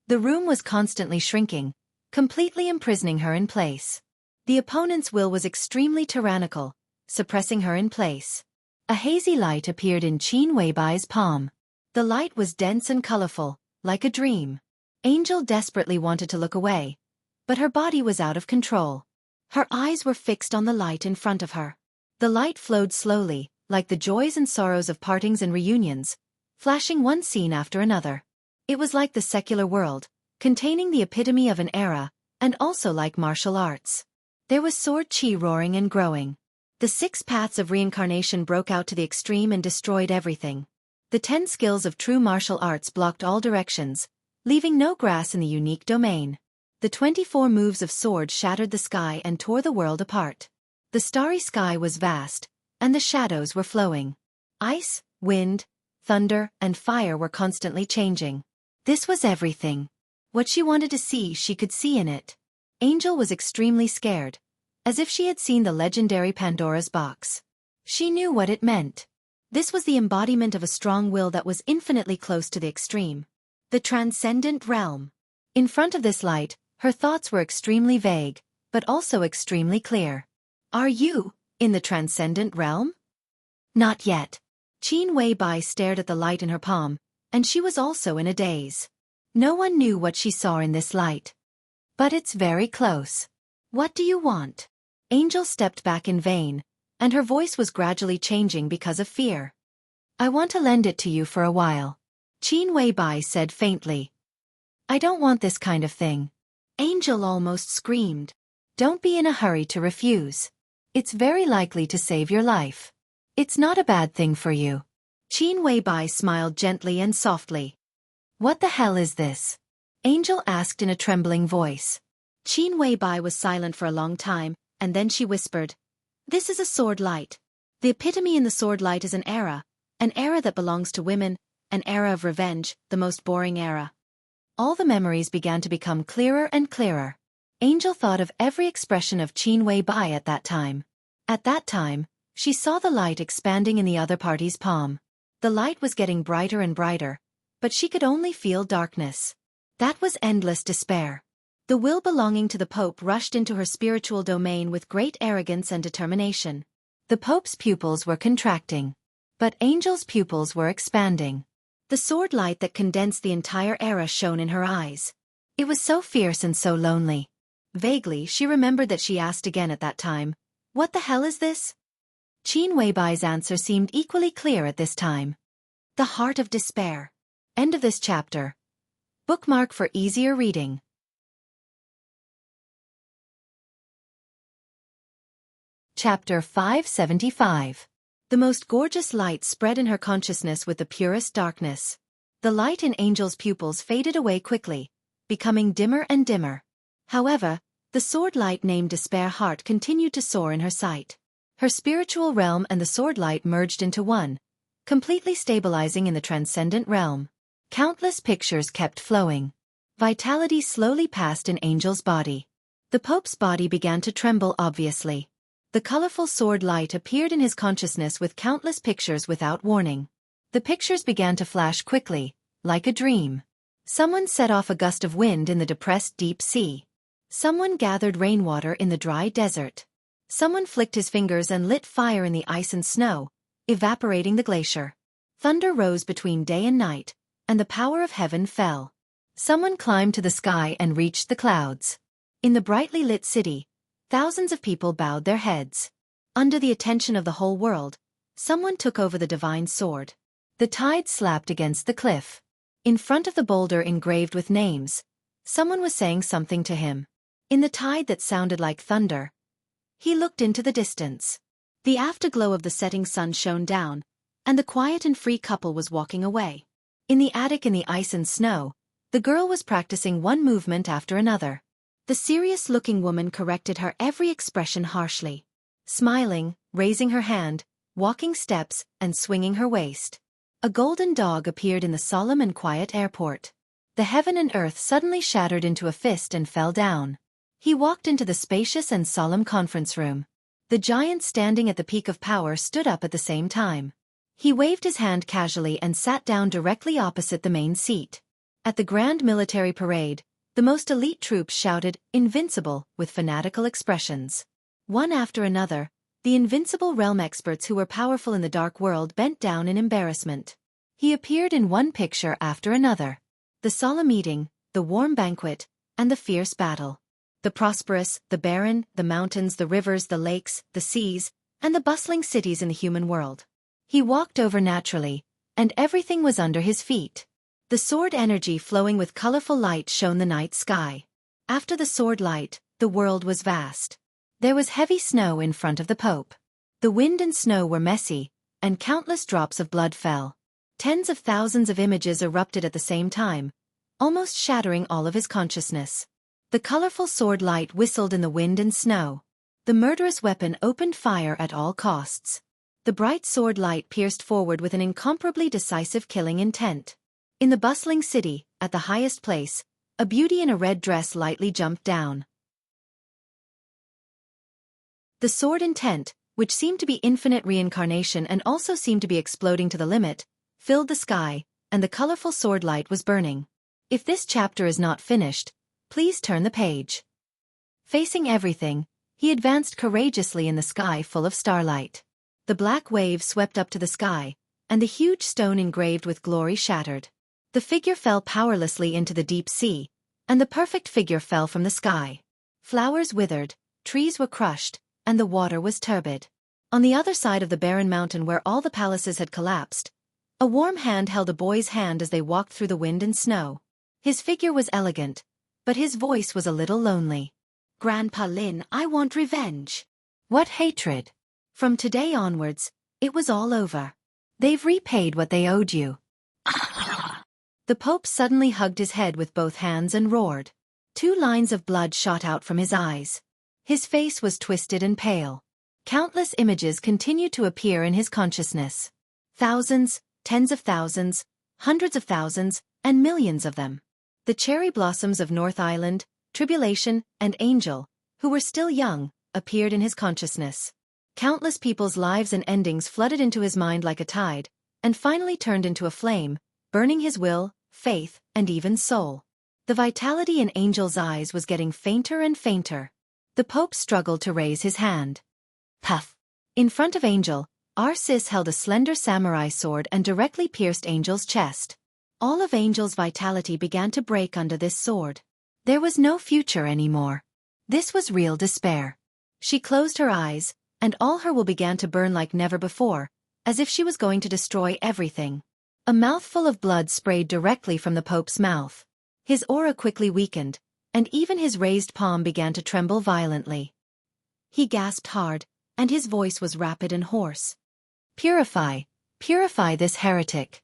The room was constantly shrinking, completely imprisoning her in place. The opponent's will was extremely tyrannical, suppressing her in place. A hazy light appeared in Qin Weibai's palm. The light was dense and colorful, like a dream. Angel desperately wanted to look away, but her body was out of control. Her eyes were fixed on the light in front of her. The light flowed slowly, like the joys and sorrows of partings and reunions, flashing one scene after another. It was like the secular world, containing the epitome of an era, and also like martial arts. There was sword qi roaring and growing. The 6 paths of reincarnation broke out to the extreme and destroyed everything. The 10 skills of true martial arts blocked all directions, leaving no grass in the unique domain. The 24 moves of sword shattered the sky and tore the world apart. The starry sky was vast, and the shadows were flowing. Ice, wind, thunder, and fire were constantly changing. This was everything. What she wanted to see she could see in it. Angel was extremely scared, as if she had seen the legendary Pandora's box. She knew what it meant. This was the embodiment of a strong will that was infinitely close to the extreme. The transcendent realm. In front of this light, her thoughts were extremely vague, but also extremely clear. Are you in the transcendent realm? Not yet. Qin Weibai stared at the light in her palm, and she was also in a daze. No one knew what she saw in this light. But it's very close. What do you want? Angel stepped back in vain, and her voice was gradually changing because of fear. I want to lend it to you for a while. Qin Weibai said faintly. I don't want this kind of thing. Angel almost screamed. Don't be in a hurry to refuse. It's very likely to save your life. It's not a bad thing for you. Qin Weibai smiled gently and softly. What the hell is this? Angel asked in a trembling voice. Qin Weibai was silent for a long time, and then she whispered. This is a sword light. The epitome in the sword light is an era that belongs to women, an era of revenge, the most boring era. All the memories began to become clearer and clearer. Angel thought of every expression of Qin Weibai at that time. At that time, she saw the light expanding in the other party's palm. The light was getting brighter and brighter, but she could only feel darkness. That was endless despair. The will belonging to the Pope rushed into her spiritual domain with great arrogance and determination. The Pope's pupils were contracting, but Angel's pupils were expanding. The sword light that condensed the entire era shone in her eyes. It was so fierce and so lonely. Vaguely, she remembered that she asked again at that time, What the hell is this? Qin Weibai's answer seemed equally clear at this time. The heart of despair. End of this chapter. Bookmark for easier reading. Chapter 575. The most gorgeous light spread in her consciousness with the purest darkness. The light in Angel's pupils faded away quickly, becoming dimmer and dimmer. However, the sword light named Despair Heart continued to soar in her sight. Her spiritual realm and the sword light merged into one, completely stabilizing in the transcendent realm. Countless pictures kept flowing. Vitality slowly passed in Angel's body. The Pope's body began to tremble obviously. The colorful sword light appeared in his consciousness with countless pictures without warning. The pictures began to flash quickly, like a dream. Someone set off a gust of wind in the depressed deep sea. Someone gathered rainwater in the dry desert. Someone flicked his fingers and lit fire in the ice and snow, evaporating the glacier. Thunder rose between day and night, and the power of heaven fell. Someone climbed to the sky and reached the clouds. In the brightly lit city, thousands of people bowed their heads. Under the attention of the whole world, someone took over the divine sword. The tide slapped against the cliff. In front of the boulder engraved with names, someone was saying something to him. In the tide that sounded like thunder, he looked into the distance. The afterglow of the setting sun shone down, and the quiet and free couple was walking away. In the attic in the ice and snow, the girl was practicing one movement after another. The serious-looking woman corrected her every expression harshly. Smiling, raising her hand, walking steps, and swinging her waist. A golden dog appeared in the solemn and quiet airport. The heaven and earth suddenly shattered into a fist and fell down. He walked into the spacious and solemn conference room. The giant standing at the peak of power stood up at the same time. He waved his hand casually and sat down directly opposite the main seat. At the grand military parade, the most elite troops shouted, "Invincible," with fanatical expressions. One after another, The invincible realm experts who were powerful in the dark world bent down in embarrassment. He appeared in one picture after another. The solemn meeting, the warm banquet, and the fierce battle. The prosperous, the barren, the mountains, the rivers, the lakes, the seas, and the bustling cities in the human world. He walked over naturally, and everything was under his feet. The sword energy flowing with colorful light shone the night sky. After the sword light, the world was vast. There was heavy snow in front of the Pope. The wind and snow were messy, and countless drops of blood fell. Tens of thousands of images erupted at the same time, almost shattering all of his consciousness. The colorful sword light whistled in the wind and snow. The murderous weapon opened fire at all costs. The bright sword light pierced forward with an incomparably decisive killing intent. In the bustling city, at the highest place, a beauty in a red dress lightly jumped down. The sword intent, which seemed to be infinite reincarnation and also seemed to be exploding to the limit, filled the sky, and the colorful sword light was burning. If this chapter is not finished, please turn the page. Facing everything, he advanced courageously in the sky full of starlight. The black wave swept up to the sky, and the huge stone engraved with glory shattered. The figure fell powerlessly into the deep sea, and the perfect figure fell from the sky. Flowers withered, trees were crushed, and the water was turbid. On the other side of the barren mountain where all the palaces had collapsed, a warm hand held a boy's hand as they walked through the wind and snow. His figure was elegant, but his voice was a little lonely. "Grandpa Lin, I want revenge." "What hatred?" "From today onwards, it was all over. They've repaid what they owed you." The Pope suddenly hugged his head with both hands and roared. 2 lines of blood shot out from his eyes. His face was twisted and pale. Countless images continued to appear in his consciousness. Thousands, tens of thousands, hundreds of thousands, and millions of them. The cherry blossoms of North Island, Tribulation, and Angel, who were still young, appeared in his consciousness. Countless people's lives and endings flooded into his mind like a tide, and finally turned into a flame, burning his will, faith, and even soul. The vitality in Angel's eyes was getting fainter and fainter. The Pope struggled to raise his hand. Puff! In front of Angel, Arcis held a slender samurai sword and directly pierced Angel's chest. All of Angel's vitality began to break under this sword. There was no future anymore. This was real despair. She closed her eyes, and all her will began to burn like never before, as if she was going to destroy everything. A mouthful of blood sprayed directly from the Pope's mouth. His aura quickly weakened, and even his raised palm began to tremble violently. He gasped hard, and his voice was rapid and hoarse. "Purify, purify this heretic."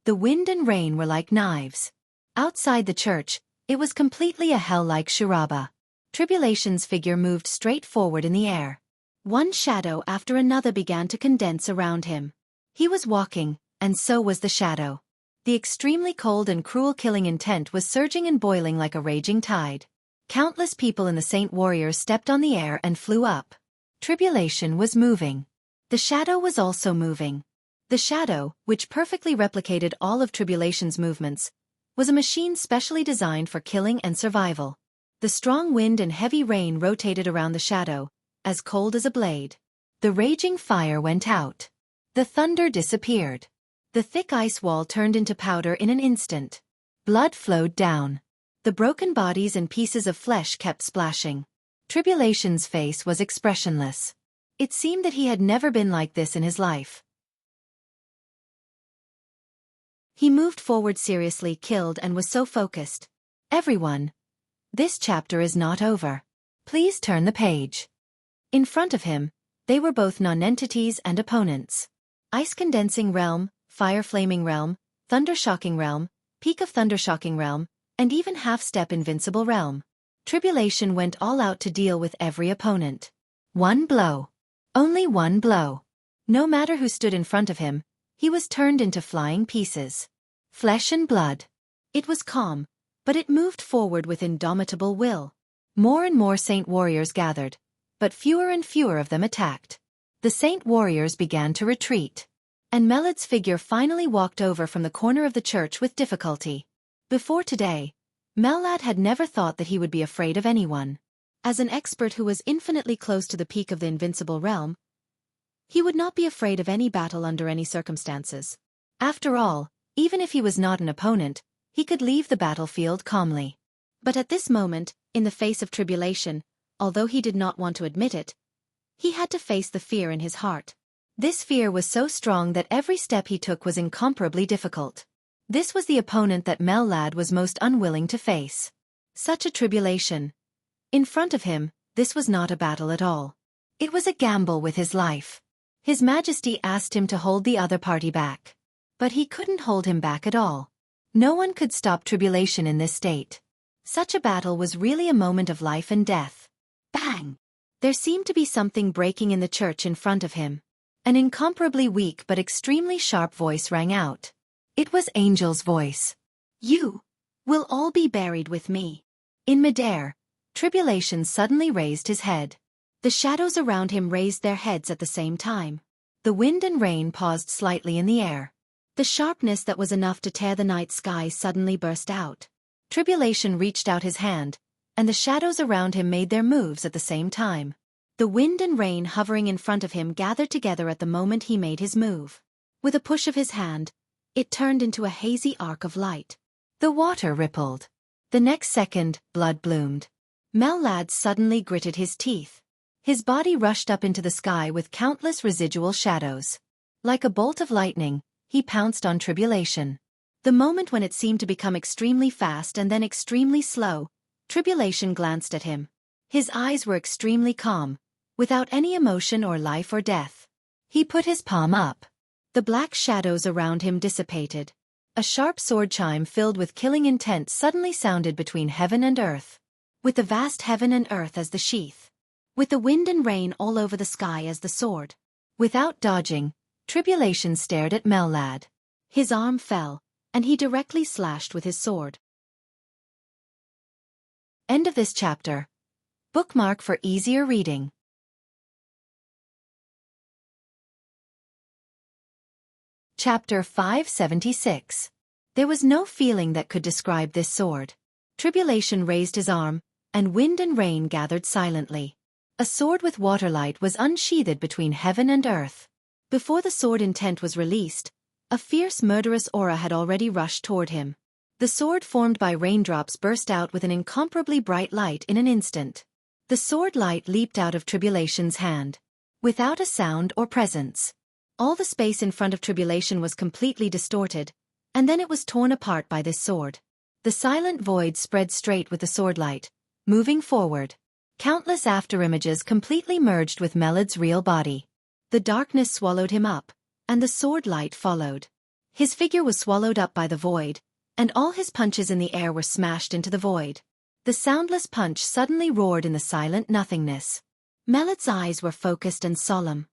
The wind and rain were like knives. Outside the church, it was completely a hell-like charaba. Tribulation's figure moved straight forward in the air. One shadow after another began to condense around him. He was walking, and so was the shadow. The extremely cold and cruel killing intent was surging and boiling like a raging tide. Countless people in the Saint Warriors stepped on the air and flew up. Tribulation was moving. The shadow was also moving. The shadow, which perfectly replicated all of Tribulation's movements, was a machine specially designed for killing and survival. The strong wind and heavy rain rotated around the shadow, as cold as a blade. The raging fire went out. The thunder disappeared. The thick ice wall turned into powder in an instant. Blood flowed down. The broken bodies and pieces of flesh kept splashing. Tribulation's face was expressionless. It seemed that he had never been like this in his life. He moved forward seriously, killed, and was so focused. "Everyone, this chapter is not over. Please turn the page." In front of him, they were both non-entities and opponents. Ice-condensing realm, fire-flaming realm, thunder-shocking realm, peak of thunder-shocking realm, and even half-step invincible realm. Tribulation went all out to deal with every opponent. One blow. Only one blow. No matter who stood in front of him, he was turned into flying pieces. Flesh and blood. It was calm, but it moved forward with indomitable will. More and more Saint Warriors gathered, but fewer and fewer of them attacked. The Saint Warriors began to retreat. And Melad's figure finally walked over from the corner of the church with difficulty. Before today, Melad had never thought that he would be afraid of anyone. As an expert who was infinitely close to the peak of the invincible realm, he would not be afraid of any battle under any circumstances. After all, even if he was not an opponent, he could leave the battlefield calmly. But at this moment, in the face of tribulation, although he did not want to admit it, he had to face the fear in his heart. This fear was so strong that every step he took was incomparably difficult. This was the opponent that Mellad was most unwilling to face. Such a tribulation. In front of him, this was not a battle at all. It was a gamble with his life. His Majesty asked him to hold the other party back. But he couldn't hold him back at all. No one could stop tribulation in this state. Such a battle was really a moment of life and death. Bang! There seemed to be something breaking in the church in front of him. An incomparably weak but extremely sharp voice rang out. It was Angel's voice. You will all be buried with me. In midair, Tribulation suddenly raised his head. The shadows around him raised their heads at the same time. The wind and rain paused slightly in the air. The sharpness that was enough to tear the night sky suddenly burst out. Tribulation reached out his hand, and the shadows around him made their moves at the same time. The wind and rain hovering in front of him gathered together at the moment he made his move. With a push of his hand, it turned into a hazy arc of light. The water rippled. The next second, blood bloomed. Mellad suddenly gritted his teeth. His body rushed up into the sky with countless residual shadows. Like a bolt of lightning, he pounced on Tribulation. The moment when it seemed to become extremely fast and then extremely slow, Tribulation glanced at him. His eyes were extremely calm, without any emotion or life or death. He put his palm up. The black shadows around him dissipated. A sharp sword chime filled with killing intent suddenly sounded between heaven and earth. With the vast heaven and earth as the sheath. With the wind and rain all over the sky as the sword. Without dodging, Tribulation stared at Mellad. His arm fell, and he directly slashed with his sword. End of this chapter. Bookmark for easier reading. Chapter 576. There was no feeling that could describe this sword. Tribulation raised his arm, and wind and rain gathered silently. A sword with waterlight was unsheathed between heaven and earth. Before the sword intent was released, a fierce murderous aura had already rushed toward him. The sword formed by raindrops burst out with an incomparably bright light in an instant. The sword light leaped out of Tribulation's hand. Without a sound or presence. All the space in front of Tribulation was completely distorted, and then it was torn apart by this sword. The silent void spread straight with the sword light, moving forward. Countless afterimages completely merged with Mellad's real body. The darkness swallowed him up, and the sword light followed. His figure was swallowed up by the void, and all his punches in the air were smashed into the void. The soundless punch suddenly roared in the silent nothingness. Mellad's eyes were focused and solemn.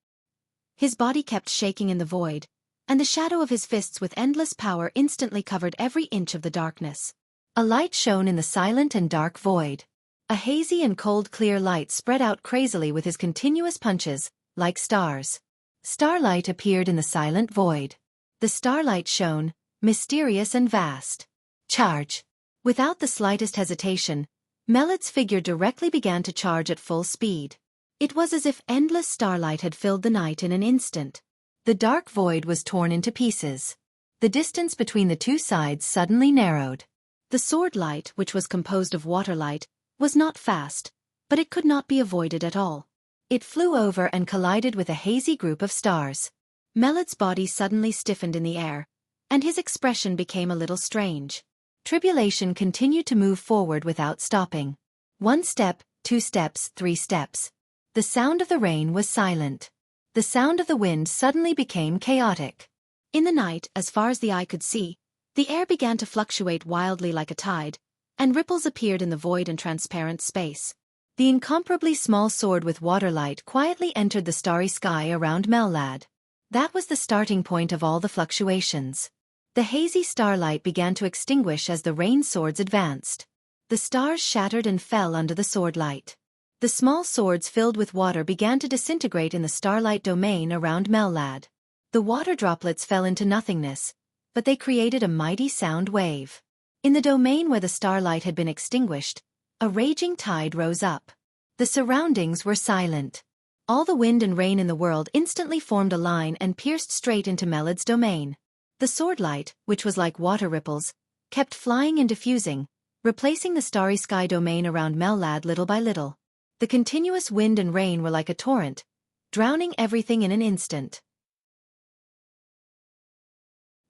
His body kept shaking in the void, and the shadow of his fists with endless power instantly covered every inch of the darkness. A light shone in the silent and dark void. A hazy and cold clear light spread out crazily with his continuous punches, like stars. Starlight appeared in the silent void. The starlight shone, mysterious and vast. Charge! Without the slightest hesitation, Mellad's figure directly began to charge at full speed. It was as if endless starlight had filled the night in an instant. The dark void was torn into pieces. The distance between the two sides suddenly narrowed. The sword light, which was composed of water light, was not fast, but it could not be avoided at all. It flew over and collided with a hazy group of stars. Mellad's body suddenly stiffened in the air, and his expression became a little strange. Tribulation continued to move forward without stopping. 1 step, 2 steps, 3 steps. The sound of the rain was silent. The sound of the wind suddenly became chaotic. In the night, as far as the eye could see, the air began to fluctuate wildly like a tide, and ripples appeared in the void and transparent space. The incomparably small sword with waterlight quietly entered the starry sky around Mellad. That was the starting point of all the fluctuations. The hazy starlight began to extinguish as the rain swords advanced. The stars shattered and fell under the sword light. The small swords filled with water began to disintegrate in the starlight domain around Mellad. The water droplets fell into nothingness, but they created a mighty sound wave. In the domain where the starlight had been extinguished, a raging tide rose up. The surroundings were silent. All the wind and rain in the world instantly formed a line and pierced straight into Melad's domain. The swordlight, which was like water ripples, kept flying and diffusing, replacing the starry sky domain around Mellad little by little. The continuous wind and rain were like a torrent, drowning everything in an instant.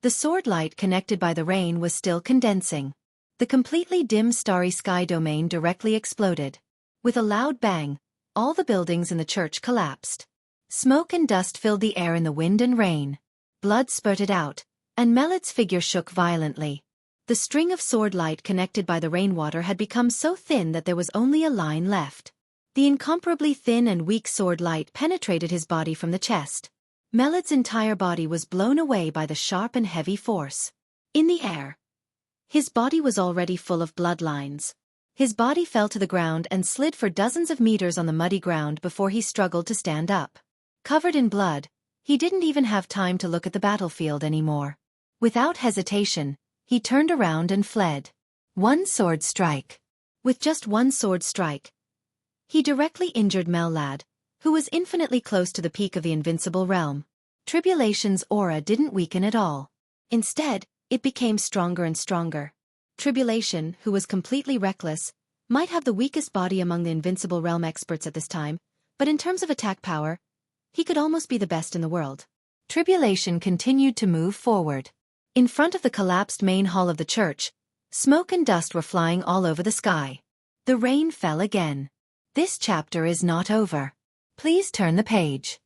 The swordlight connected by the rain was still condensing. The completely dim starry sky domain directly exploded. With a loud bang, all the buildings in the church collapsed. Smoke and dust filled the air in the wind and rain. Blood spurted out, and Melad's figure shook violently. The string of sword light connected by the rainwater had become so thin that there was only a line left. The incomparably thin and weak sword light penetrated his body from the chest. Melad's entire body was blown away by the sharp and heavy force. In the air, his body was already full of bloodlines. His body fell to the ground and slid for dozens of meters on the muddy ground before he struggled to stand up. Covered in blood, he didn't even have time to look at the battlefield anymore. Without hesitation, he turned around and fled. One sword strike. With just one sword strike, he directly injured Mellad, who was infinitely close to the peak of the invincible realm. Tribulation's aura didn't weaken at all. Instead, it became stronger and stronger. Tribulation, who was completely reckless, might have the weakest body among the invincible realm experts at this time, but in terms of attack power, he could almost be the best in the world. Tribulation continued to move forward. In front of the collapsed main hall of the church, smoke and dust were flying all over the sky. The rain fell again. This chapter is not over. Please turn the page.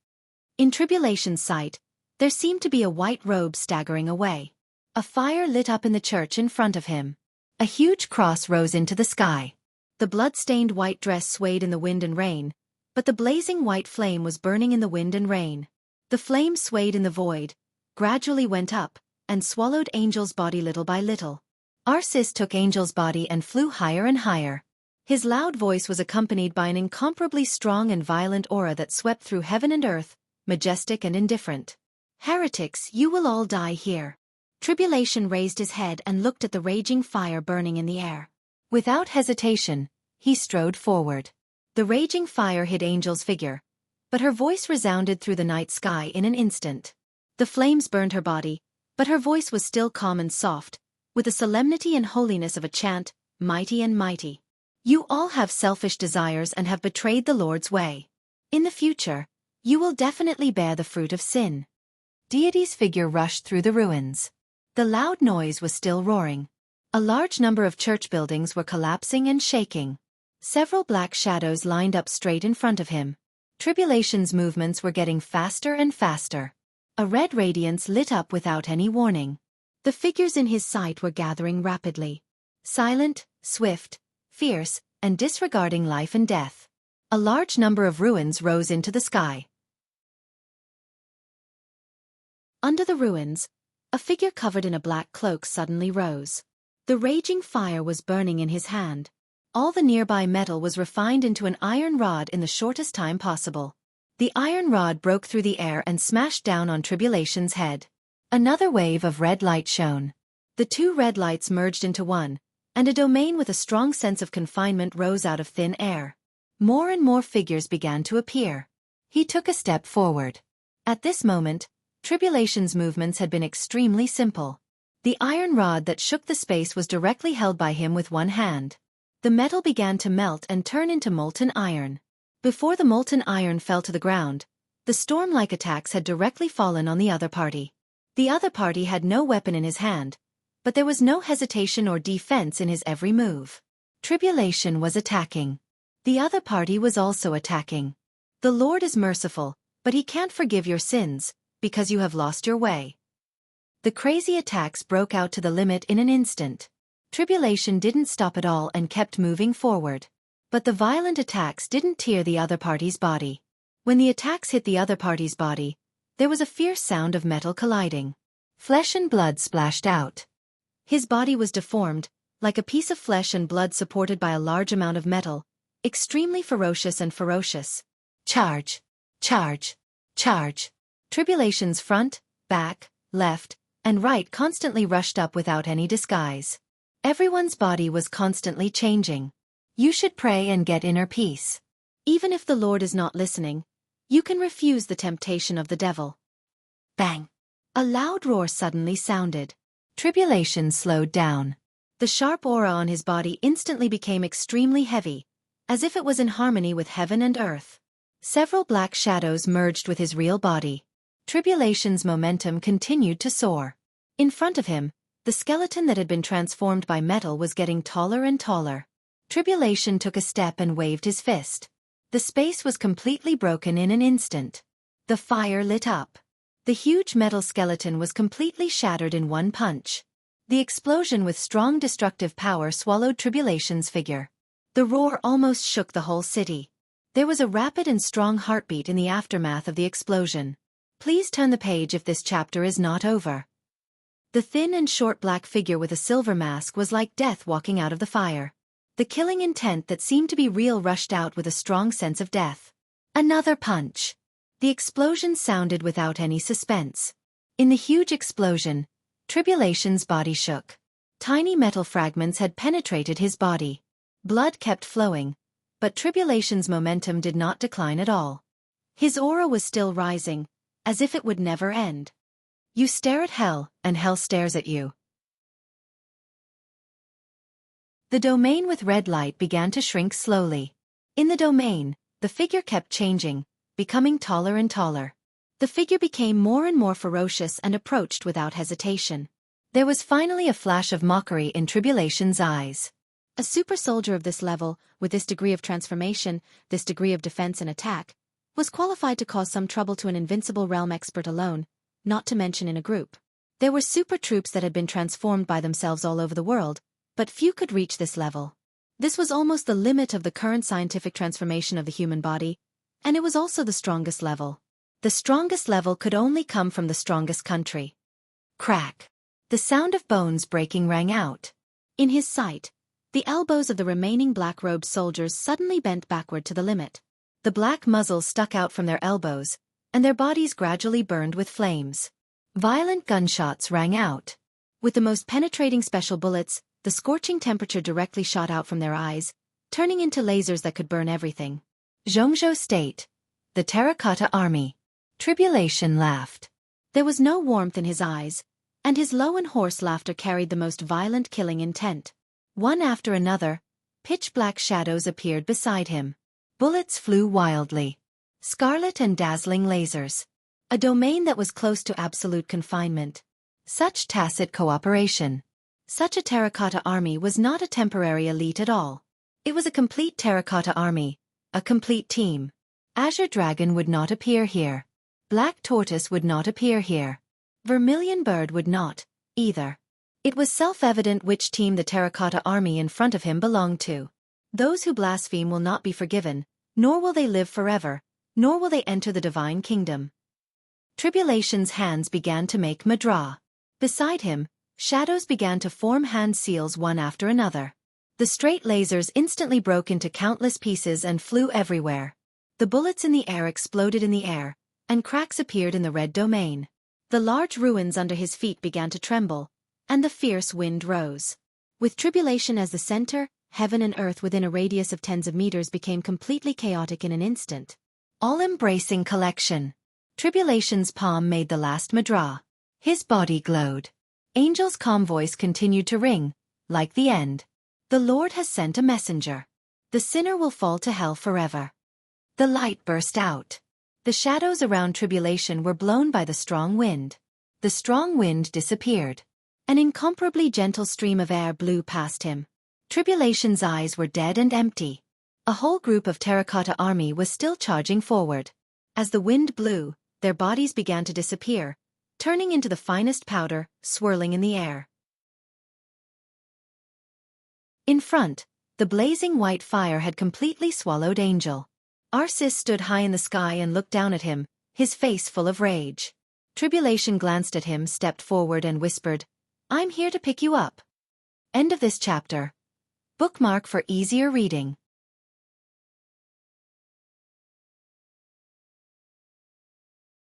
In Tribulation's sight, there seemed to be a white robe staggering away. A fire lit up in the church in front of him. A huge cross rose into the sky. The blood-stained white dress swayed in the wind and rain, but the blazing white flame was burning in the wind and rain. The flame swayed in the void, gradually went up, and swallowed Angel's body little by little. Arsis took Angel's body and flew higher and higher. His loud voice was accompanied by an incomparably strong and violent aura that swept through heaven and earth, majestic and indifferent. Heretics, you will all die here. Tribulation raised his head and looked at the raging fire burning in the air. Without hesitation, he strode forward. The raging fire hid Angel's figure, but her voice resounded through the night sky in an instant. The flames burned her body, but her voice was still calm and soft, with the solemnity and holiness of a chant, mighty and mighty. You all have selfish desires and have betrayed the Lord's way. In the future, you will definitely bear the fruit of sin. Deity's figure rushed through the ruins. The loud noise was still roaring. A large number of church buildings were collapsing and shaking. Several black shadows lined up straight in front of him. Tribulation's movements were getting faster and faster. A red radiance lit up without any warning. The figures in his sight were gathering rapidly. Silent, swift, fierce, and disregarding life and death. A large number of ruins rose into the sky. Under the ruins, a figure covered in a black cloak suddenly rose. The raging fire was burning in his hand. All the nearby metal was refined into an iron rod in the shortest time possible. The iron rod broke through the air and smashed down on Tribulation's head. Another wave of red light shone. The two red lights merged into one, and a domain with a strong sense of confinement rose out of thin air. More and more figures began to appear. He took a step forward. At this moment, Tribulation's movements had been extremely simple. The iron rod that shook the space was directly held by him with one hand. The metal began to melt and turn into molten iron. Before the molten iron fell to the ground, the storm-like attacks had directly fallen on the other party. The other party had no weapon in his hand, but there was no hesitation or defense in his every move. Tribulation was attacking. The other party was also attacking. The Lord is merciful, but he can't forgive your sins, because you have lost your way. The crazy attacks broke out to the limit in an instant. Tribulation didn't stop at all and kept moving forward. But the violent attacks didn't tear the other party's body. When the attacks hit the other party's body, there was a fierce sound of metal colliding. Flesh and blood splashed out. His body was deformed, like a piece of flesh and blood supported by a large amount of metal, extremely ferocious and ferocious. Charge! Charge! Charge! Tribulation's front, back, left, and right constantly rushed up without any disguise. Everyone's body was constantly changing. You should pray and get inner peace. Even if the Lord is not listening, you can refuse the temptation of the devil. Bang! A loud roar suddenly sounded. Tribulation slowed down. The sharp aura on his body instantly became extremely heavy, as if it was in harmony with heaven and earth. Several black shadows merged with his real body. Tribulation's momentum continued to soar. In front of him, the skeleton that had been transformed by metal was getting taller and taller. Tribulation took a step and waved his fist. The space was completely broken in an instant. The fire lit up. The huge metal skeleton was completely shattered in one punch. The explosion with strong destructive power swallowed Tribulation's figure. The roar almost shook the whole city. There was a rapid and strong heartbeat in the aftermath of the explosion. Please turn the page if this chapter is not over. The thin and short black figure with a silver mask was like death walking out of the fire. The killing intent that seemed to be real rushed out with a strong sense of death. Another punch. The explosion sounded without any suspense. In the huge explosion, Tribulation's body shook. Tiny metal fragments had penetrated his body. Blood kept flowing, but Tribulation's momentum did not decline at all. His aura was still rising, as if it would never end. You stare at hell, and hell stares at you. The domain with red light began to shrink slowly. In the domain, the figure kept changing, becoming taller and taller. The figure became more and more ferocious and approached without hesitation. There was finally a flash of mockery in Tribulation's eyes. A super soldier of this level, with this degree of transformation, this degree of defense and attack, was qualified to cause some trouble to an invincible realm expert alone, not to mention in a group. There were super troops that had been transformed by themselves all over the world, but few could reach this level. This was almost the limit of the current scientific transformation of the human body, and it was also the strongest level. The strongest level could only come from the strongest country. Crack! The sound of bones breaking rang out. In his sight, the elbows of the remaining black-robed soldiers suddenly bent backward to the limit. The black muzzles stuck out from their elbows, and their bodies gradually burned with flames. Violent gunshots rang out. With the most penetrating special bullets, the scorching temperature directly shot out from their eyes, turning into lasers that could burn everything. Jianghu State. The Terracotta Army. Tribulation laughed. There was no warmth in his eyes, and his low and hoarse laughter carried the most violent killing intent. One after another, pitch-black shadows appeared beside him. Bullets flew wildly. Scarlet and dazzling lasers. A domain that was close to absolute confinement. Such tacit cooperation. Such a terracotta army was not a temporary elite at all. It was a complete terracotta army, a complete team. Azure Dragon would not appear here. Black Tortoise would not appear here. Vermilion Bird would not, either. It was self-evident which team the terracotta army in front of him belonged to. Those who blaspheme will not be forgiven, nor will they live forever, nor will they enter the divine kingdom. Tribulation's hands began to make mudra. Beside him, shadows began to form hand seals one after another. The straight lasers instantly broke into countless pieces and flew everywhere. The bullets in the air exploded in the air, and cracks appeared in the red domain. The large ruins under his feet began to tremble, and the fierce wind rose. With Tribulation as the center, heaven and earth within a radius of tens of meters became completely chaotic in an instant. All-embracing collection. Tribulation's palm made the last mudra. His body glowed. Angel's calm voice continued to ring, like the end. The Lord has sent a messenger. The sinner will fall to hell forever. The light burst out. The shadows around Tribulation were blown by the strong wind. The strong wind disappeared. An incomparably gentle stream of air blew past him. Tribulation's eyes were dead and empty. A whole group of terracotta army was still charging forward. As the wind blew, their bodies began to disappear, turning into the finest powder, swirling in the air. In front, the blazing white fire had completely swallowed Angel. Arceus stood high in the sky and looked down at him, his face full of rage. Tribulation glanced at him, stepped forward and whispered, "I'm here to pick you up." End of this chapter. Bookmark for easier reading.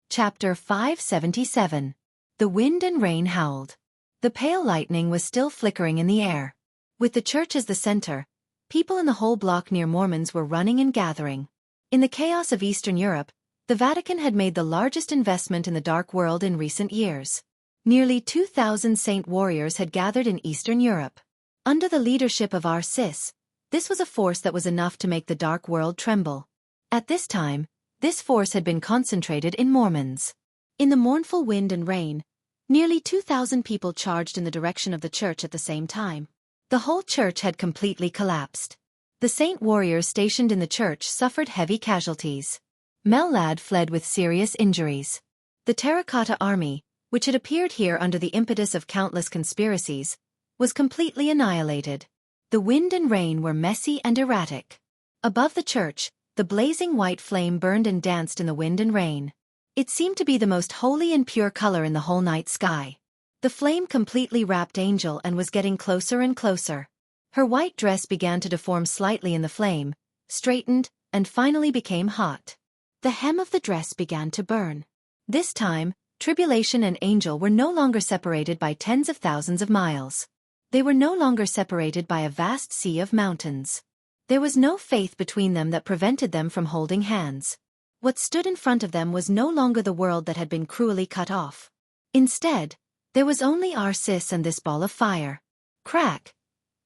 Chapter 577. The wind and rain howled. The pale lightning was still flickering in the air. With the church as the center, people in the whole block near Mormons were running and gathering. In the chaos of Eastern Europe, the Vatican had made the largest investment in the dark world in recent years. Nearly 2,000 saint warriors had gathered in Eastern Europe. Under the leadership of Xianxia, this was a force that was enough to make the dark world tremble. At this time, this force had been concentrated in Mormons. In the mournful wind and rain, nearly 2,000 people charged in the direction of the church at the same time. The whole church had completely collapsed. The saint warriors stationed in the church suffered heavy casualties. Mellad fled with serious injuries. The Terracotta Army, which had appeared here under the impetus of countless conspiracies, was completely annihilated. The wind and rain were messy and erratic. Above the church, the blazing white flame burned and danced in the wind and rain. It seemed to be the most holy and pure color in the whole night sky. The flame completely wrapped Angel and was getting closer and closer. Her white dress began to deform slightly in the flame, straightened, and finally became hot. The hem of the dress began to burn. This time, Tribulation and Angel were no longer separated by tens of thousands of miles. They were no longer separated by a vast sea of mountains. There was no faith between them that prevented them from holding hands. What stood in front of them was no longer the world that had been cruelly cut off. Instead, there was only Xianxia and this ball of fire. Crack!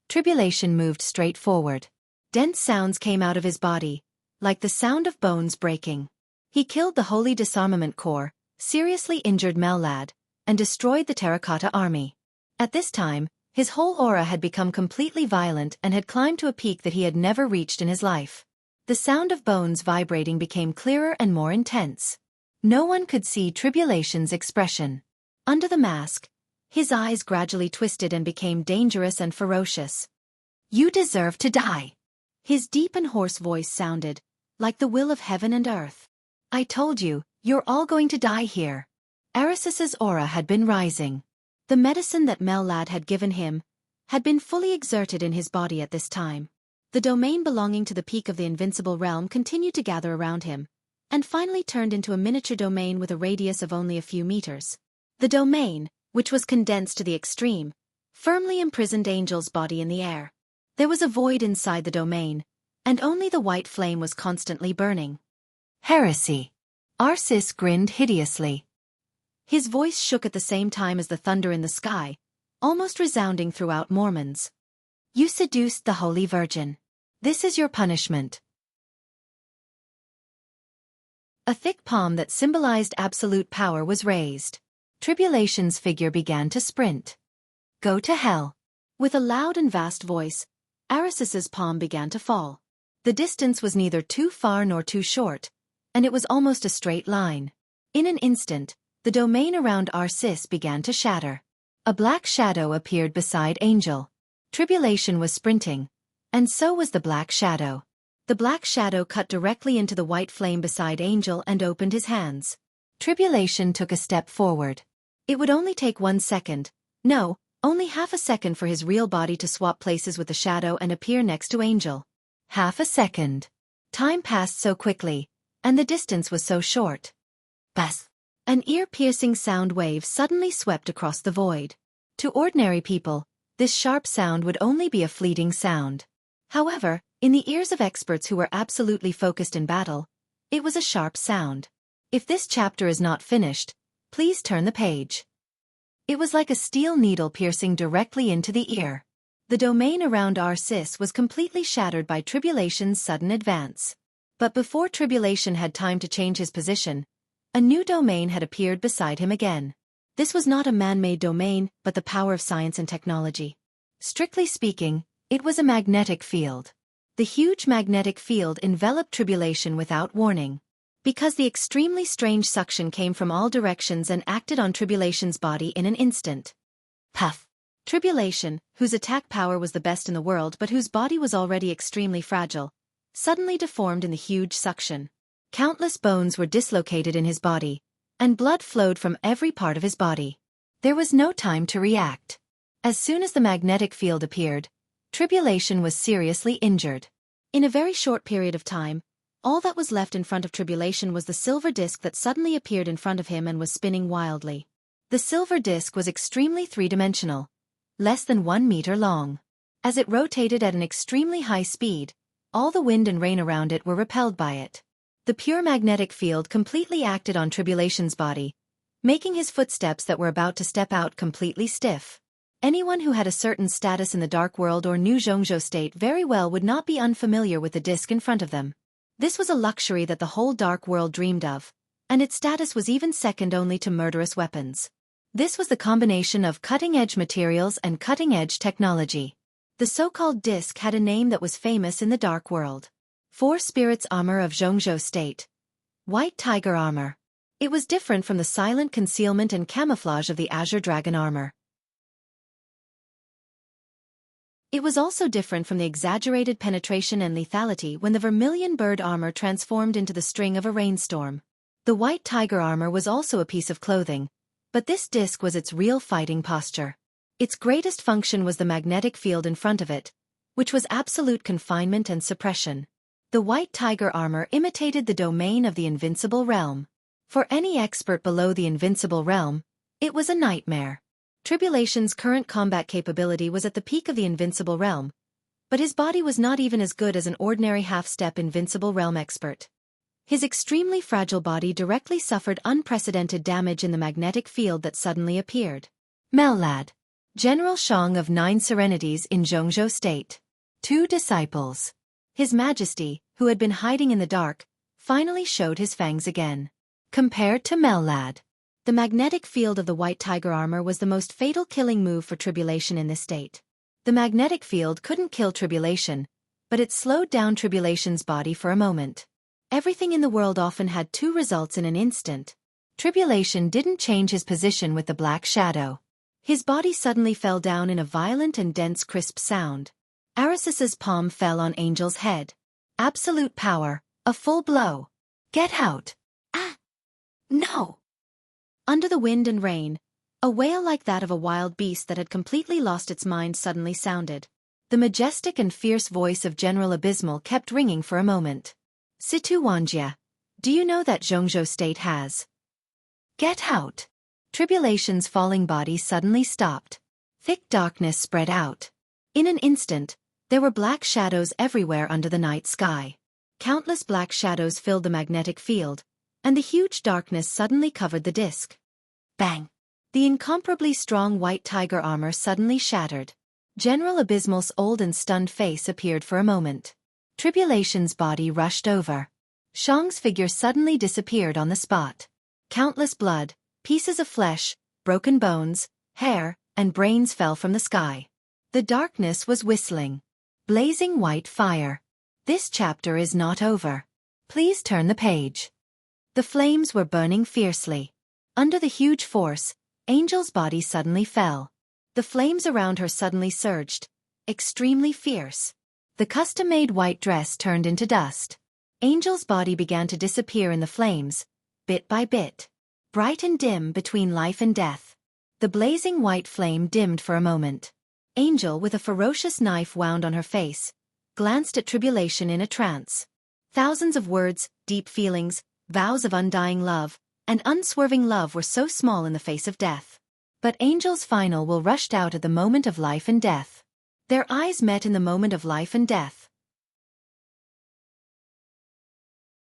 Tribulation moved straight forward. Dense sounds came out of his body, like the sound of bones breaking. He killed the Holy Disarmament Corps, seriously injured Mellad, and destroyed the Terracotta Army. At this time, his whole aura had become completely violent and had climbed to a peak that he had never reached in his life. The sound of bones vibrating became clearer and more intense. No one could see Tribulation's expression. Under the mask, his eyes gradually twisted and became dangerous and ferocious. "You deserve to die." His deep and hoarse voice sounded, like the will of heaven and earth. "I told you, you're all going to die here." Xianxia's aura had been rising. The medicine that Mellad had given him had been fully exerted in his body at this time. The domain belonging to the peak of the invincible realm continued to gather around him, and finally turned into a miniature domain with a radius of only a few meters. The domain, which was condensed to the extreme, firmly imprisoned Angel's body in the air. There was a void inside the domain, and only the white flame was constantly burning. "Heresy." Xianxia grinned hideously. His voice shook at the same time as the thunder in the sky, almost resounding throughout Mormons. "You seduced the Holy Virgin. This is your punishment." A thick palm that symbolized absolute power was raised. Tribulation's figure began to sprint. "Go to hell." With a loud and vast voice, Xianxia's palm began to fall. The distance was neither too far nor too short, and it was almost a straight line. In an instant, the domain around Xianxia began to shatter. A black shadow appeared beside Angel. Tribulation was sprinting, and so was the black shadow. The black shadow cut directly into the white flame beside Angel and opened his hands. Tribulation took a step forward. It would only take 1 second, no, only half a second for his real body to swap places with the shadow and appear next to Angel. Half a second. Time passed so quickly, and the distance was so short. Bas! An ear-piercing sound wave suddenly swept across the void. To ordinary people, this sharp sound would only be a fleeting sound. However, in the ears of experts who were absolutely focused in battle, it was a sharp sound. If this chapter is not finished, please turn the page. It was like a steel needle piercing directly into the ear. The domain around Xianxia was completely shattered by Tribulation's sudden advance. But before Tribulation had time to change his position, a new domain had appeared beside him again. This was not a man-made domain, but the power of science and technology. Strictly speaking, it was a magnetic field. The huge magnetic field enveloped Tribulation without warning. Because the extremely strange suction came from all directions and acted on Tribulation's body in an instant. Puff! Tribulation, whose attack power was the best in the world but whose body was already extremely fragile, suddenly deformed in the huge suction. Countless bones were dislocated in his body, and blood flowed from every part of his body. There was no time to react. As soon as the magnetic field appeared, Tribulation was seriously injured. In a very short period of time, all that was left in front of Tribulation was the silver disc that suddenly appeared in front of him and was spinning wildly. The silver disc was extremely three-dimensional, less than 1 meter long. As it rotated at an extremely high speed, all the wind and rain around it were repelled by it. The pure magnetic field completely acted on Tribulation's body, making his footsteps that were about to step out completely stiff. Anyone who had a certain status in the Dark World or knew Jianghu State very well would not be unfamiliar with the disc in front of them. This was a luxury that the whole Dark World dreamed of, and its status was even second only to murderous weapons. This was the combination of cutting-edge materials and cutting-edge technology. The so-called disc had a name that was famous in the Dark World. Four Spirits Armor of Jianghu State. White Tiger Armor. It was different from the silent concealment and camouflage of the Azure Dragon Armor. It was also different from the exaggerated penetration and lethality when the Vermilion Bird Armor transformed into the string of a rainstorm. The White Tiger Armor was also a piece of clothing, but this disc was its real fighting posture. Its greatest function was the magnetic field in front of it, which was absolute confinement and suppression. The White Tiger Armor imitated the domain of the Invincible Realm. For any expert below the Invincible Realm, it was a nightmare. Tribulation's current combat capability was at the peak of the Invincible Realm, but his body was not even as good as an ordinary half-step Invincible Realm expert. His extremely fragile body directly suffered unprecedented damage in the magnetic field that suddenly appeared. Mellad. General Shang of 9 Serenities in Jianghu State. 2 disciples. His Majesty, who had been hiding in the dark, finally showed his fangs again. Compared to Mellad, the magnetic field of the White Tiger Armor was the most fatal killing move for Tribulation in this state. The magnetic field couldn't kill Tribulation, but it slowed down Tribulation's body for a moment. Everything in the world often had 2 results in an instant. Tribulation didn't change his position with the black shadow. His body suddenly fell down in a violent and dense crisp sound. Arisis's palm fell on Angel's head. Absolute power, a full blow. Get out! Ah! No! Under the wind and rain, a wail like that of a wild beast that had completely lost its mind suddenly sounded. The majestic and fierce voice of General Abysmal kept ringing for a moment. Xianxia, do you know that Jianghu State has? Get out! Tribulation's falling body suddenly stopped. Thick darkness spread out. In an instant, there were black shadows everywhere under the night sky. Countless black shadows filled the magnetic field, and the huge darkness suddenly covered the disc. Bang! The incomparably strong White Tiger Armor suddenly shattered. General Abysmal's old and stunned face appeared for a moment. Tribulation's body rushed over. Shang's figure suddenly disappeared on the spot. Countless blood, pieces of flesh, broken bones, hair, and brains fell from the sky. The darkness was whistling. Blazing white fire. This chapter is not over. Please turn the page. The flames were burning fiercely. Under the huge force, Angel's body suddenly fell. The flames around her suddenly surged, extremely fierce. The custom-made white dress turned into dust. Angel's body began to disappear in the flames, bit by bit. Bright and dim between life and death. The blazing white flame dimmed for a moment. Angel, with a ferocious knife wound on her face, glanced at Tribulation in a trance. Thousands of words, deep feelings, vows of undying love, and unswerving love were so small in the face of death. But Angel's final will rushed out at the moment of life and death. Their eyes met in the moment of life and death.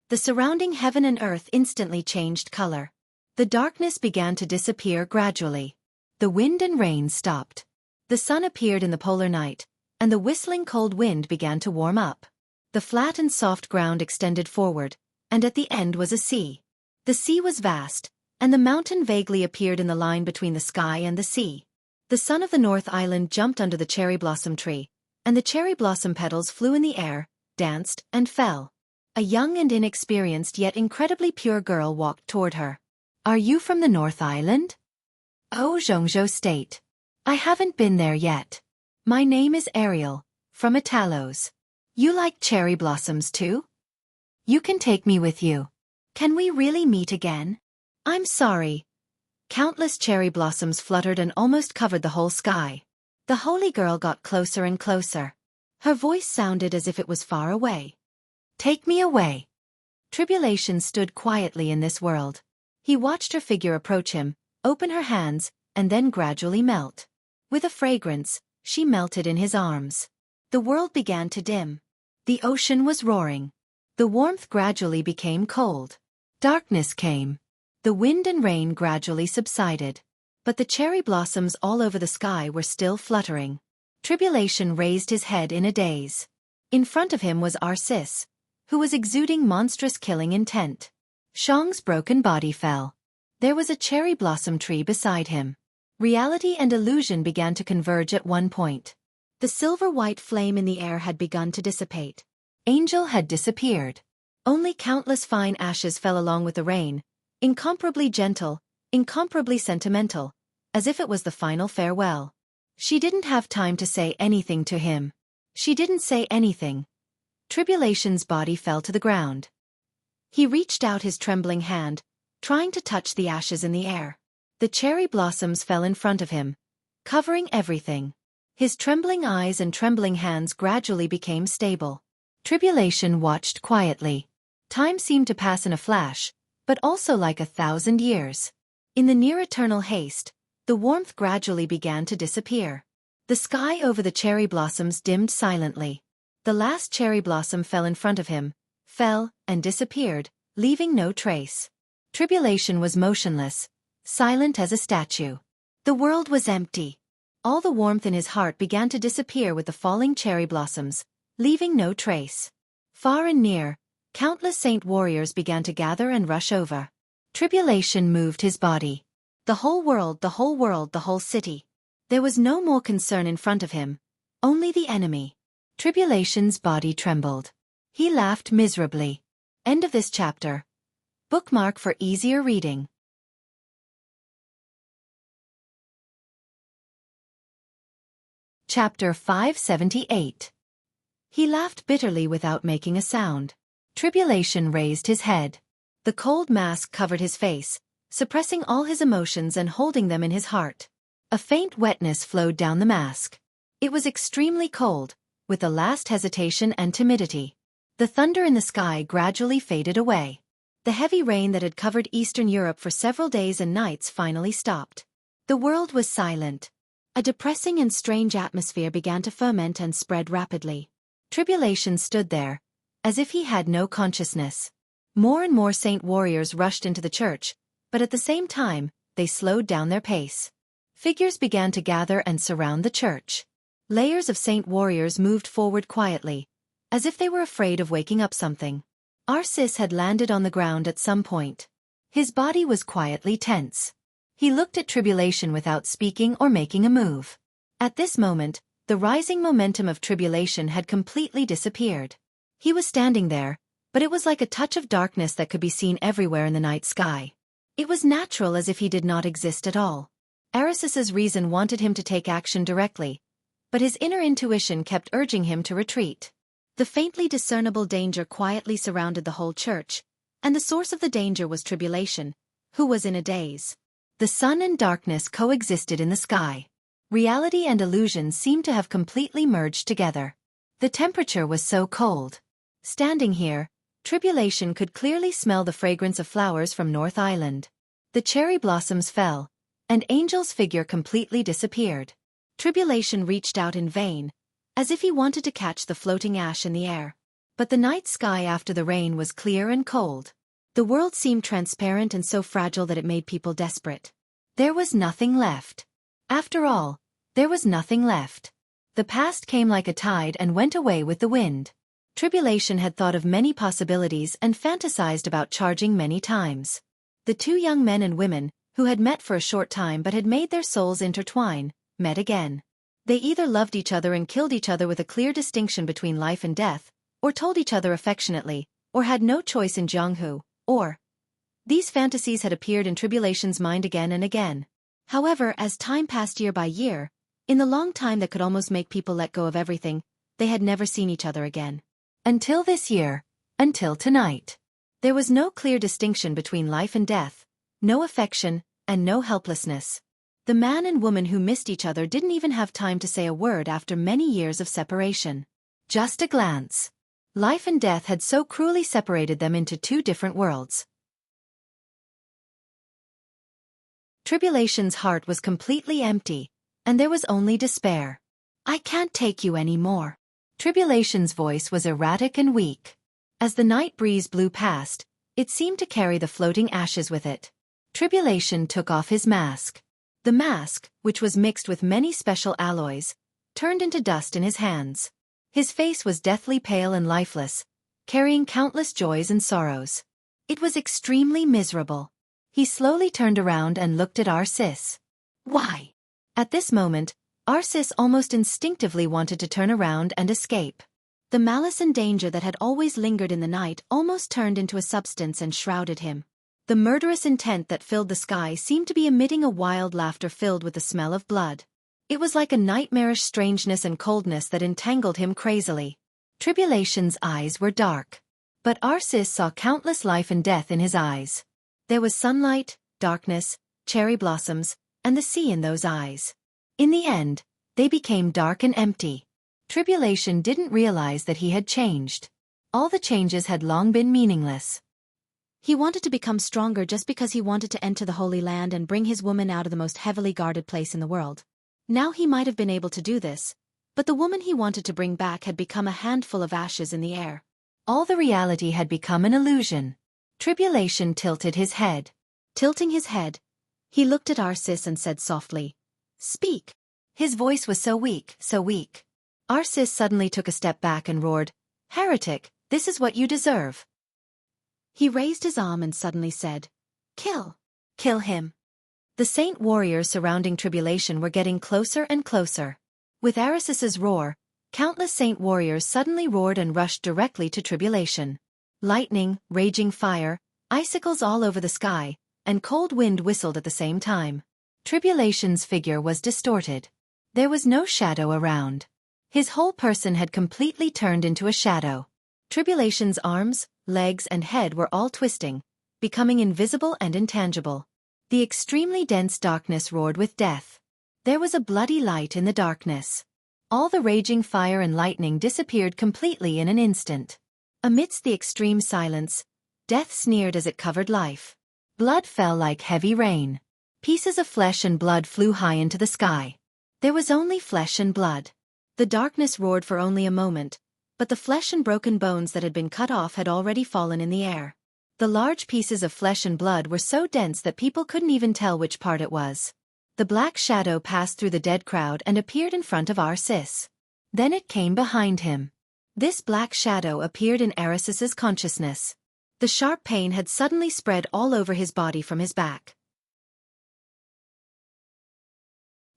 The surrounding heaven and earth instantly changed color. The darkness began to disappear gradually. The wind and rain stopped. The sun appeared in the polar night, and the whistling cold wind began to warm up. The flat and soft ground extended forward, and at the end was a sea. The sea was vast, and the mountain vaguely appeared in the line between the sky and the sea. The son of the North Island jumped under the cherry blossom tree, and the cherry blossom petals flew in the air, danced, and fell. A young and inexperienced yet incredibly pure girl walked toward her. Are you from the North Island? Oh, Jianghu State. I haven't been there yet. My name is Ariel, from Italos. You like cherry blossoms too? You can take me with you. Can we really meet again? I'm sorry. Countless cherry blossoms fluttered and almost covered the whole sky. The holy girl got closer and closer. Her voice sounded as if it was far away. Take me away. Tribulation stood quietly in this world. He watched her figure approach him, open her hands, and then gradually melt. With a fragrance, she melted in his arms. The world began to dim. The ocean was roaring. The warmth gradually became cold. Darkness came. The wind and rain gradually subsided. But the cherry blossoms all over the sky were still fluttering. Tribulation raised his head in a daze. In front of him was Arcis, who was exuding monstrous killing intent. Shang's broken body fell. There was a cherry blossom tree beside him. Reality and illusion began to converge at one point. The silver-white flame in the air had begun to dissipate. Angel had disappeared. Only countless fine ashes fell along with the rain, incomparably gentle, incomparably sentimental, as if it was the final farewell. She didn't have time to say anything to him. She didn't say anything. Tribulation's body fell to the ground. He reached out his trembling hand, trying to touch the ashes in the air. The cherry blossoms fell in front of him, covering everything. His trembling eyes and trembling hands gradually became stable. Tribulation watched quietly. Time seemed to pass in a flash, but also like 1,000 years. In the near-eternal haste, the warmth gradually began to disappear. The sky over the cherry blossoms dimmed silently. The last cherry blossom fell in front of him, fell, and disappeared, leaving no trace. Tribulation was motionless, silent as a statue. The world was empty. All the warmth in his heart began to disappear with the falling cherry blossoms, leaving no trace. Far and near, countless saint warriors began to gather and rush over. Tribulation moved his body. The whole world, the whole world, the whole city. There was no more concern in front of him, only the enemy. Tribulation's body trembled. He laughed miserably. End of this chapter. Bookmark for easier reading. Chapter 578. He laughed bitterly without making a sound. Tribulation raised his head. The cold mask covered his face, suppressing all his emotions and holding them in his heart. A faint wetness flowed down the mask. It was extremely cold, with the last hesitation and timidity. The thunder in the sky gradually faded away. The heavy rain that had covered Eastern Europe for several days and nights finally stopped. The world was silent. A depressing and strange atmosphere began to ferment and spread rapidly. Tribulation stood there, as if he had no consciousness. More and more saint warriors rushed into the church, but at the same time, they slowed down their pace. Figures began to gather and surround the church. Layers of saint warriors moved forward quietly, as if they were afraid of waking up something. Arcis had landed on the ground at some point. His body was quietly tense. He looked at Tribulation without speaking or making a move. At this moment, the rising momentum of Tribulation had completely disappeared. He was standing there, but it was like a touch of darkness that could be seen everywhere in the night sky. It was natural, as if he did not exist at all. Arcis's reason wanted him to take action directly, but his inner intuition kept urging him to retreat. The faintly discernible danger quietly surrounded the whole church, and the source of the danger was Tribulation, who was in a daze. The sun and darkness coexisted in the sky. Reality and illusion seemed to have completely merged together. The temperature was so cold. Standing here, Tribulation could clearly smell the fragrance of flowers from North Island. The cherry blossoms fell, and Angel's figure completely disappeared. Tribulation reached out in vain, as if he wanted to catch the floating ash in the air. But the night sky after the rain was clear and cold. The world seemed transparent and so fragile that it made people desperate. There was nothing left. After all, there was nothing left. The past came like a tide and went away with the wind. Tribulation had thought of many possibilities and fantasized about charging many times. The two young men and women, who had met for a short time but had made their souls intertwine, met again. They either loved each other and killed each other with a clear distinction between life and death, or told each other affectionately, or had no choice in Jianghu, or... These fantasies had appeared in Tribulation's mind again and again. However, as time passed year by year, in the long time that could almost make people let go of everything, they had never seen each other again. Until this year, until tonight. There was no clear distinction between life and death, no affection, and no helplessness. The man and woman who missed each other didn't even have time to say a word after many years of separation. Just a glance. Life and death had so cruelly separated them into two different worlds. Tribulation's heart was completely empty, and there was only despair. I can't take you any more. Tribulation's voice was erratic and weak. As the night breeze blew past, it seemed to carry the floating ashes with it. Tribulation took off his mask. The mask, which was mixed with many special alloys, turned into dust in his hands. His face was deathly pale and lifeless, carrying countless joys and sorrows. It was extremely miserable. He slowly turned around and looked at Arsis. Why? At this moment, Arsis almost instinctively wanted to turn around and escape. The malice and danger that had always lingered in the night almost turned into a substance and shrouded him. The murderous intent that filled the sky seemed to be emitting a wild laughter filled with the smell of blood. It was like a nightmarish strangeness and coldness that entangled him crazily. Tribulation's eyes were dark. But Arsis saw countless life and death in his eyes. There was sunlight, darkness, cherry blossoms, and the sea in those eyes. In the end, they became dark and empty. Tribulation didn't realize that he had changed. All the changes had long been meaningless. He wanted to become stronger just because he wanted to enter the Holy Land and bring his woman out of the most heavily guarded place in the world. Now he might have been able to do this, but the woman he wanted to bring back had become a handful of ashes in the air. All the reality had become an illusion. Tribulation tilted his head. Tilting his head, he looked at Arsis and said softly, "Speak." His voice was so weak, so weak. Arsis suddenly took a step back and roared, "Heretic, this is what you deserve." He raised his arm and suddenly said, "Kill. Kill him." The saint warriors surrounding Tribulation were getting closer and closer. With Arisis's roar, countless saint warriors suddenly roared and rushed directly to Tribulation. Lightning, raging fire, icicles all over the sky, and cold wind whistled at the same time. Tribulation's figure was distorted. There was no shadow around. His whole person had completely turned into a shadow. Tribulation's arms, legs and head were all twisting, becoming invisible and intangible. The extremely dense darkness roared with death. There was a bloody light in the darkness. All the raging fire and lightning disappeared completely in an instant. Amidst the extreme silence, death sneered as it covered life. Blood fell like heavy rain. Pieces of flesh and blood flew high into the sky. There was only flesh and blood. The darkness roared for only a moment, but the flesh and broken bones that had been cut off had already fallen in the air. The large pieces of flesh and blood were so dense that people couldn't even tell which part it was. The black shadow passed through the dead crowd and appeared in front of Arsis. Then it came behind him. This black shadow appeared in Arisis's consciousness. The sharp pain had suddenly spread all over his body from his back.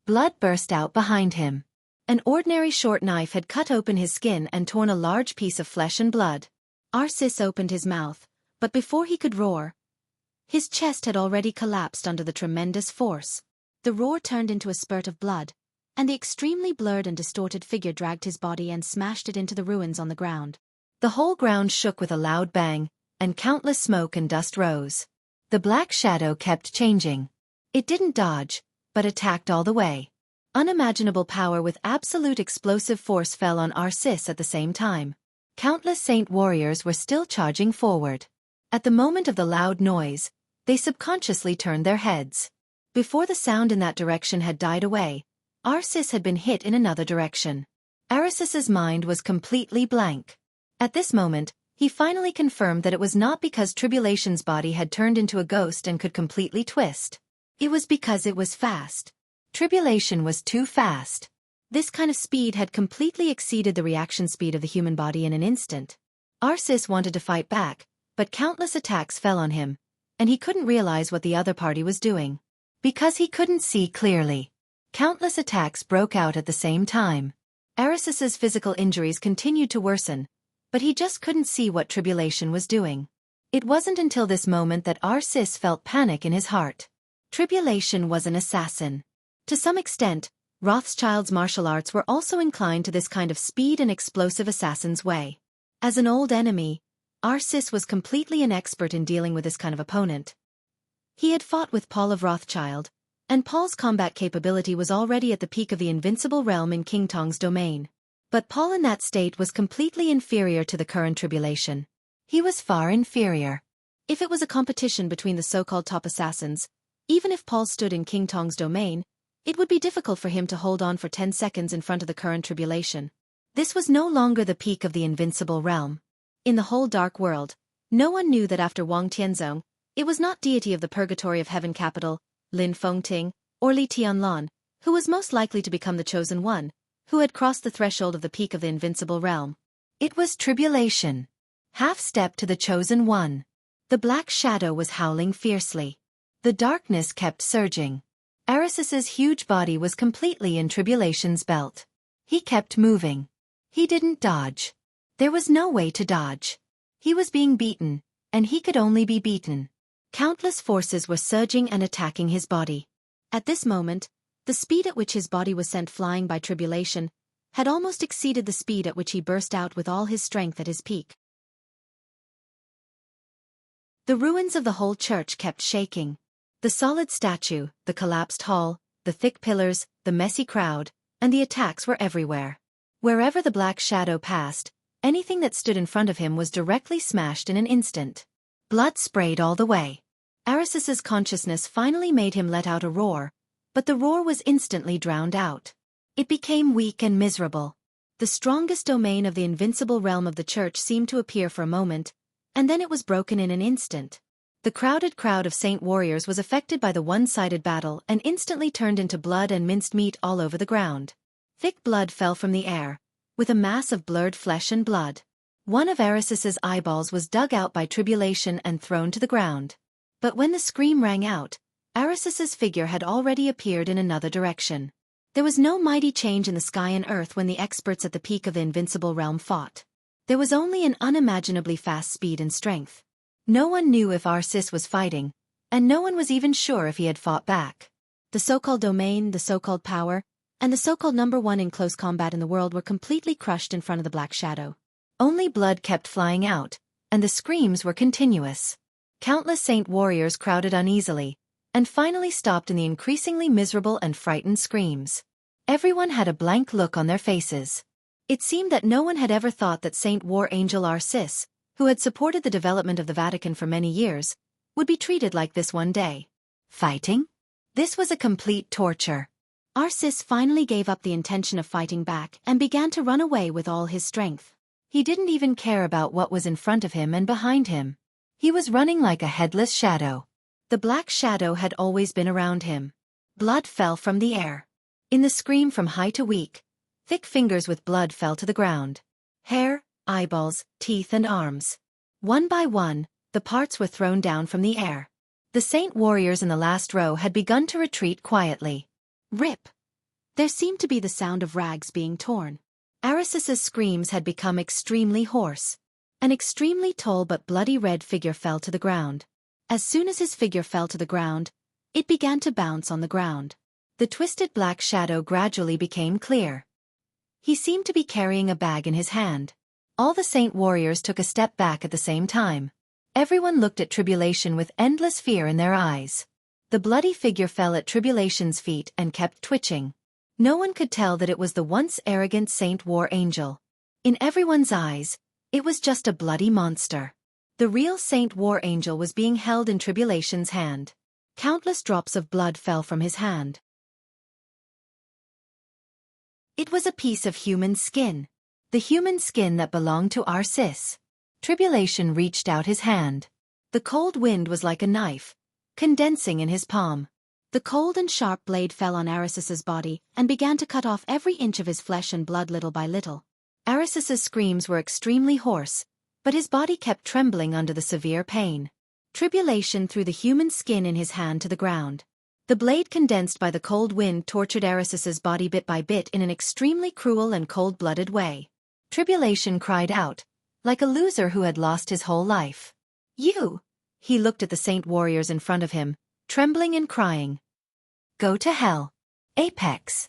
Blood burst out behind him. An ordinary short knife had cut open his skin and torn a large piece of flesh and blood. Arsis opened his mouth, but before he could roar, his chest had already collapsed under the tremendous force. The roar turned into a spurt of blood, and the extremely blurred and distorted figure dragged his body and smashed it into the ruins on the ground. The whole ground shook with a loud bang, and countless smoke and dust rose. The black shadow kept changing. It didn't dodge, but attacked all the way. Unimaginable power with absolute explosive force fell on Arsis at the same time. Countless saint warriors were still charging forward. At the moment of the loud noise, they subconsciously turned their heads. Before the sound in that direction had died away, Arsis had been hit in another direction. Arisis's mind was completely blank. At this moment, he finally confirmed that it was not because Tribulation's body had turned into a ghost and could completely twist. It was because it was fast. Tribulation was too fast. This kind of speed had completely exceeded the reaction speed of the human body in an instant. Arsis wanted to fight back, but countless attacks fell on him, and he couldn't realize what the other party was doing. Because he couldn't see clearly. Countless attacks broke out at the same time. Arisis's physical injuries continued to worsen, but he just couldn't see what Tribulation was doing. It wasn't until this moment that Arsis felt panic in his heart. Tribulation was an assassin. To some extent, Rothschild's martial arts were also inclined to this kind of speed and explosive assassin's way. As an old enemy, Arsis was completely an expert in dealing with this kind of opponent. He had fought with Paul of Rothschild, and Paul's combat capability was already at the peak of the invincible realm in King Tong's domain. But Paul in that state was completely inferior to the current Tribulation. He was far inferior. If it was a competition between the so-called top assassins, even if Paul stood in King Tong's domain, it would be difficult for him to hold on for 10 seconds in front of the current Tribulation. This was no longer the peak of the invincible realm. In the whole dark world, no one knew that after Wang Tianzong, it was not deity of the purgatory of heaven capital, Lin Fengting, or Li Tianlan, who was most likely to become the chosen one, who had crossed the threshold of the peak of the invincible realm. It was Tribulation. Half step to the chosen one. The black shadow was howling fiercely. The darkness kept surging. Arisis's huge body was completely in Tribulation's belt. He kept moving. He didn't dodge. There was no way to dodge. He was being beaten, and he could only be beaten. Countless forces were surging and attacking his body. At this moment, the speed at which his body was sent flying by Tribulation had almost exceeded the speed at which he burst out with all his strength at his peak. The ruins of the whole church kept shaking. The solid statue, the collapsed hall, the thick pillars, the messy crowd, and the attacks were everywhere. Wherever the black shadow passed, anything that stood in front of him was directly smashed in an instant. Blood sprayed all the way. Arisis's consciousness finally made him let out a roar, but the roar was instantly drowned out. It became weak and miserable. The strongest domain of the invincible realm of the church seemed to appear for a moment, and then it was broken in an instant. The crowded crowd of saint warriors was affected by the one-sided battle and instantly turned into blood and minced meat all over the ground. Thick blood fell from the air, with a mass of blurred flesh and blood. One of Arisis's eyeballs was dug out by Tribulation and thrown to the ground. But when the scream rang out, Arisis's figure had already appeared in another direction. There was no mighty change in the sky and earth when the experts at the peak of the invincible realm fought. There was only an unimaginably fast speed and strength. No one knew if Arisis was fighting, and no one was even sure if he had fought back. The so-called domain, the so-called power, and the so-called number one in close combat in the world were completely crushed in front of the black shadow. Only blood kept flying out, and the screams were continuous. Countless saint warriors crowded uneasily, and finally stopped in the increasingly miserable and frightened screams. Everyone had a blank look on their faces. It seemed that no one had ever thought that Saint War Angel Arisis, who had supported the development of the Vatican for many years, would be treated like this one day. Fighting? This was a complete torture. Arisis finally gave up the intention of fighting back and began to run away with all his strength. He didn't even care about what was in front of him and behind him. He was running like a headless shadow. The black shadow had always been around him. Blood fell from the air. In the scream from high to weak, thick fingers with blood fell to the ground. Hair, eyeballs, teeth and arms. One by one, the parts were thrown down from the air. The saint warriors in the last row had begun to retreat quietly. Rip! There seemed to be the sound of rags being torn. Arisis's screams had become extremely hoarse. An extremely tall but bloody red figure fell to the ground. As soon as his figure fell to the ground, it began to bounce on the ground. The twisted black shadow gradually became clear. He seemed to be carrying a bag in his hand. All the saint warriors took a step back at the same time. Everyone looked at Tribulation with endless fear in their eyes. The bloody figure fell at Tribulation's feet and kept twitching. No one could tell that it was the once arrogant Saint War Angel. In everyone's eyes, it was just a bloody monster. The real Saint War Angel was being held in Tribulation's hand. Countless drops of blood fell from his hand. It was a piece of human skin. The human skin that belonged to Arisis. Tribulation reached out his hand. The cold wind was like a knife, condensing in his palm. The cold and sharp blade fell on Arisis's body and began to cut off every inch of his flesh and blood little by little. Arisis's screams were extremely hoarse, but his body kept trembling under the severe pain. Tribulation threw the human skin in his hand to the ground. The blade condensed by the cold wind tortured Arisis's body bit by bit in an extremely cruel and cold-blooded way. Tribulation cried out, like a loser who had lost his whole life. "You!" He looked at the saint warriors in front of him, trembling and crying. "Go to hell. Apex."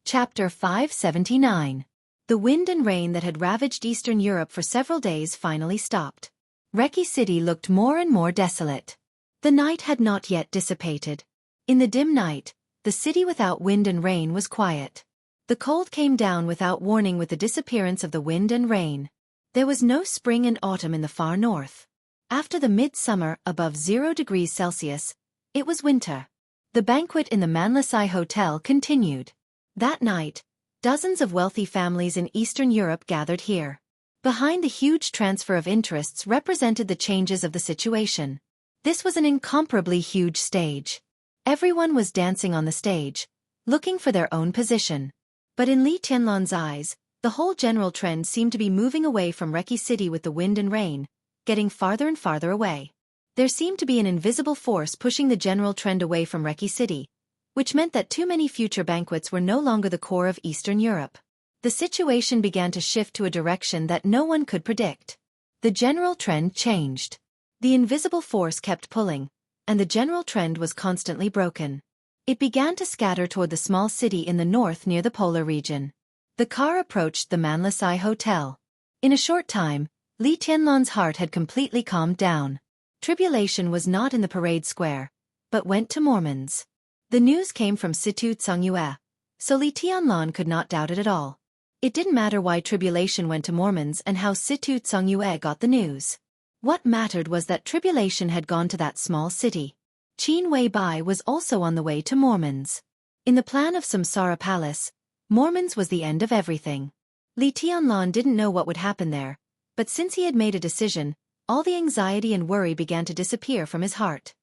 Chapter 579. The wind and rain that had ravaged Eastern Europe for several days finally stopped. Reki City looked more and more desolate. The night had not yet dissipated. In the dim night, the city without wind and rain was quiet. The cold came down without warning with the disappearance of the wind and rain. There was no spring and autumn in the far north. After the midsummer above 0 degrees Celsius, it was winter. The banquet in the Manlisai Hotel continued. That night, dozens of wealthy families in Eastern Europe gathered here. Behind the huge transfer of interests represented the changes of the situation. This was an incomparably huge stage. Everyone was dancing on the stage, looking for their own position. But in Li Tianlan's eyes, the whole general trend seemed to be moving away from Reki City with the wind and rain, getting farther and farther away. There seemed to be an invisible force pushing the general trend away from Reki City, which meant that too many future banquets were no longer the core of Eastern Europe. The situation began to shift to a direction that no one could predict. The general trend changed. The invisible force kept pulling, and the general trend was constantly broken. It began to scatter toward the small city in the north near the polar region. The car approached the Manlisai Hotel. In a short time, Li Tianlan's heart had completely calmed down. Tribulation was not in the parade square, but went to Mormon's. The news came from Situ Xianxia, so Li Tianlan could not doubt it at all. It didn't matter why tribulation went to Mormon's and how Situ Xianxia got the news. What mattered was that tribulation had gone to that small city. Qin Weibai was also on the way to Mormon's. In the plan of Samsara Palace, Mormon's was the end of everything. Li Tianlan didn't know what would happen there, but since he had made a decision, all the anxiety and worry began to disappear from his heart.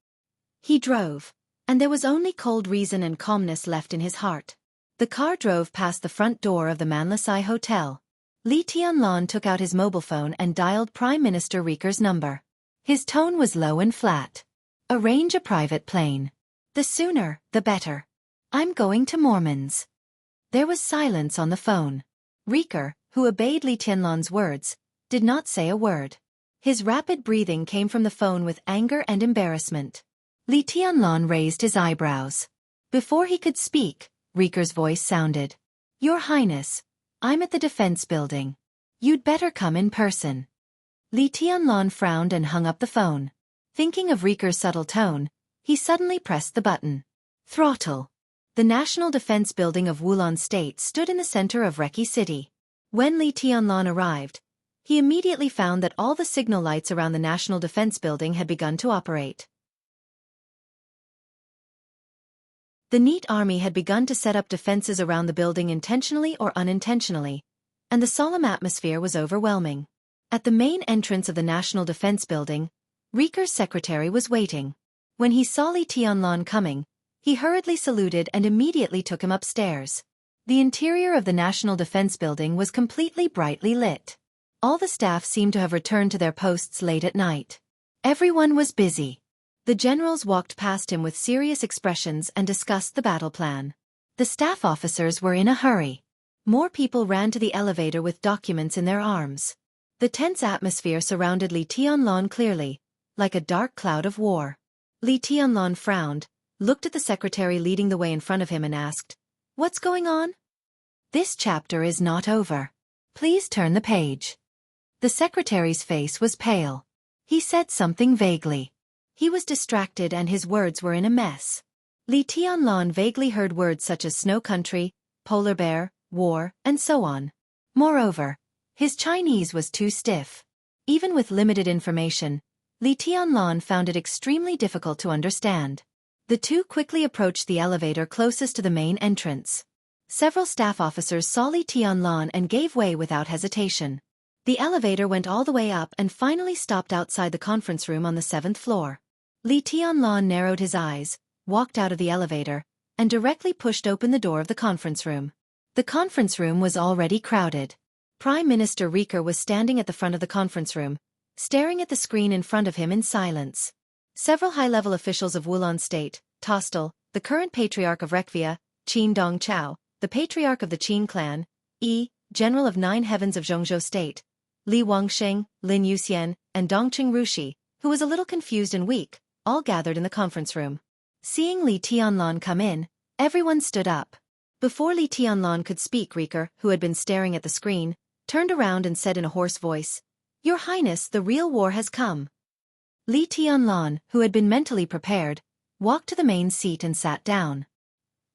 He drove, and there was only cold reason and calmness left in his heart. The car drove past the front door of the Manlisai Hotel. Li Tianlan took out his mobile phone and dialed Prime Minister Rieker's number. His tone was low and flat. Arrange a private plane. The sooner, the better. I'm going to Mormon's. There was silence on the phone. Rieker, who obeyed Li Tianlan's words, did not say a word. His rapid breathing came from the phone with anger and embarrassment. Li Tianlan raised his eyebrows. Before he could speak, Rieker's voice sounded. Your Highness, I'm at the defense building. You'd better come in person. Li Tianlan frowned and hung up the phone. Thinking of Rieker's subtle tone, he suddenly pressed the button. Throttle. The National Defense Building of Wulan State stood in the center of Reki City. When Li Tianlan arrived, he immediately found that all the signal lights around the National Defense Building had begun to operate. The NEAT army had begun to set up defenses around the building intentionally or unintentionally, and the solemn atmosphere was overwhelming. At the main entrance of the National Defense Building, Rieker's secretary was waiting. When he saw Li Tianlan coming, he hurriedly saluted and immediately took him upstairs. The interior of the National Defense Building was completely brightly lit. All the staff seemed to have returned to their posts late at night. Everyone was busy. The generals walked past him with serious expressions and discussed the battle plan. The staff officers were in a hurry. More people ran to the elevator with documents in their arms. The tense atmosphere surrounded Li Tianlan clearly, like a dark cloud of war. Li Tianlan frowned, looked at the secretary leading the way in front of him and asked, "What's going on?" "This chapter is not over. Please turn the page." The secretary's face was pale. He said something vaguely. He was distracted and his words were in a mess. Li Tianlan vaguely heard words such as snow country, polar bear, war, and so on. Moreover, his Chinese was too stiff. Even with limited information, Li Tianlan found it extremely difficult to understand. The two quickly approached the elevator closest to the main entrance. Several staff officers saw Li Tianlan and gave way without hesitation. The elevator went all the way up and finally stopped outside the conference room on the 7th floor. Li Tianlan narrowed his eyes, walked out of the elevator, and directly pushed open the door of the conference room. The conference room was already crowded. Prime Minister Rieker was standing at the front of the conference room, staring at the screen in front of him in silence. Several high-level officials of Wulan State, Tostel, the current Patriarch of Rekvia, Qin Dongchao, the Patriarch of the Qin clan, General of 9 Heavens of Jianghu State, Li Wangsheng, Lin Yuxian, and Dongqing Rushi, who was a little confused and weak, all gathered in the conference room. Seeing Li Tianlan come in, everyone stood up. Before Li Tianlan could speak, Rieker, who had been staring at the screen, turned around and said in a hoarse voice, "Your Highness, the real war has come." Li Tianlan, who had been mentally prepared, walked to the main seat and sat down.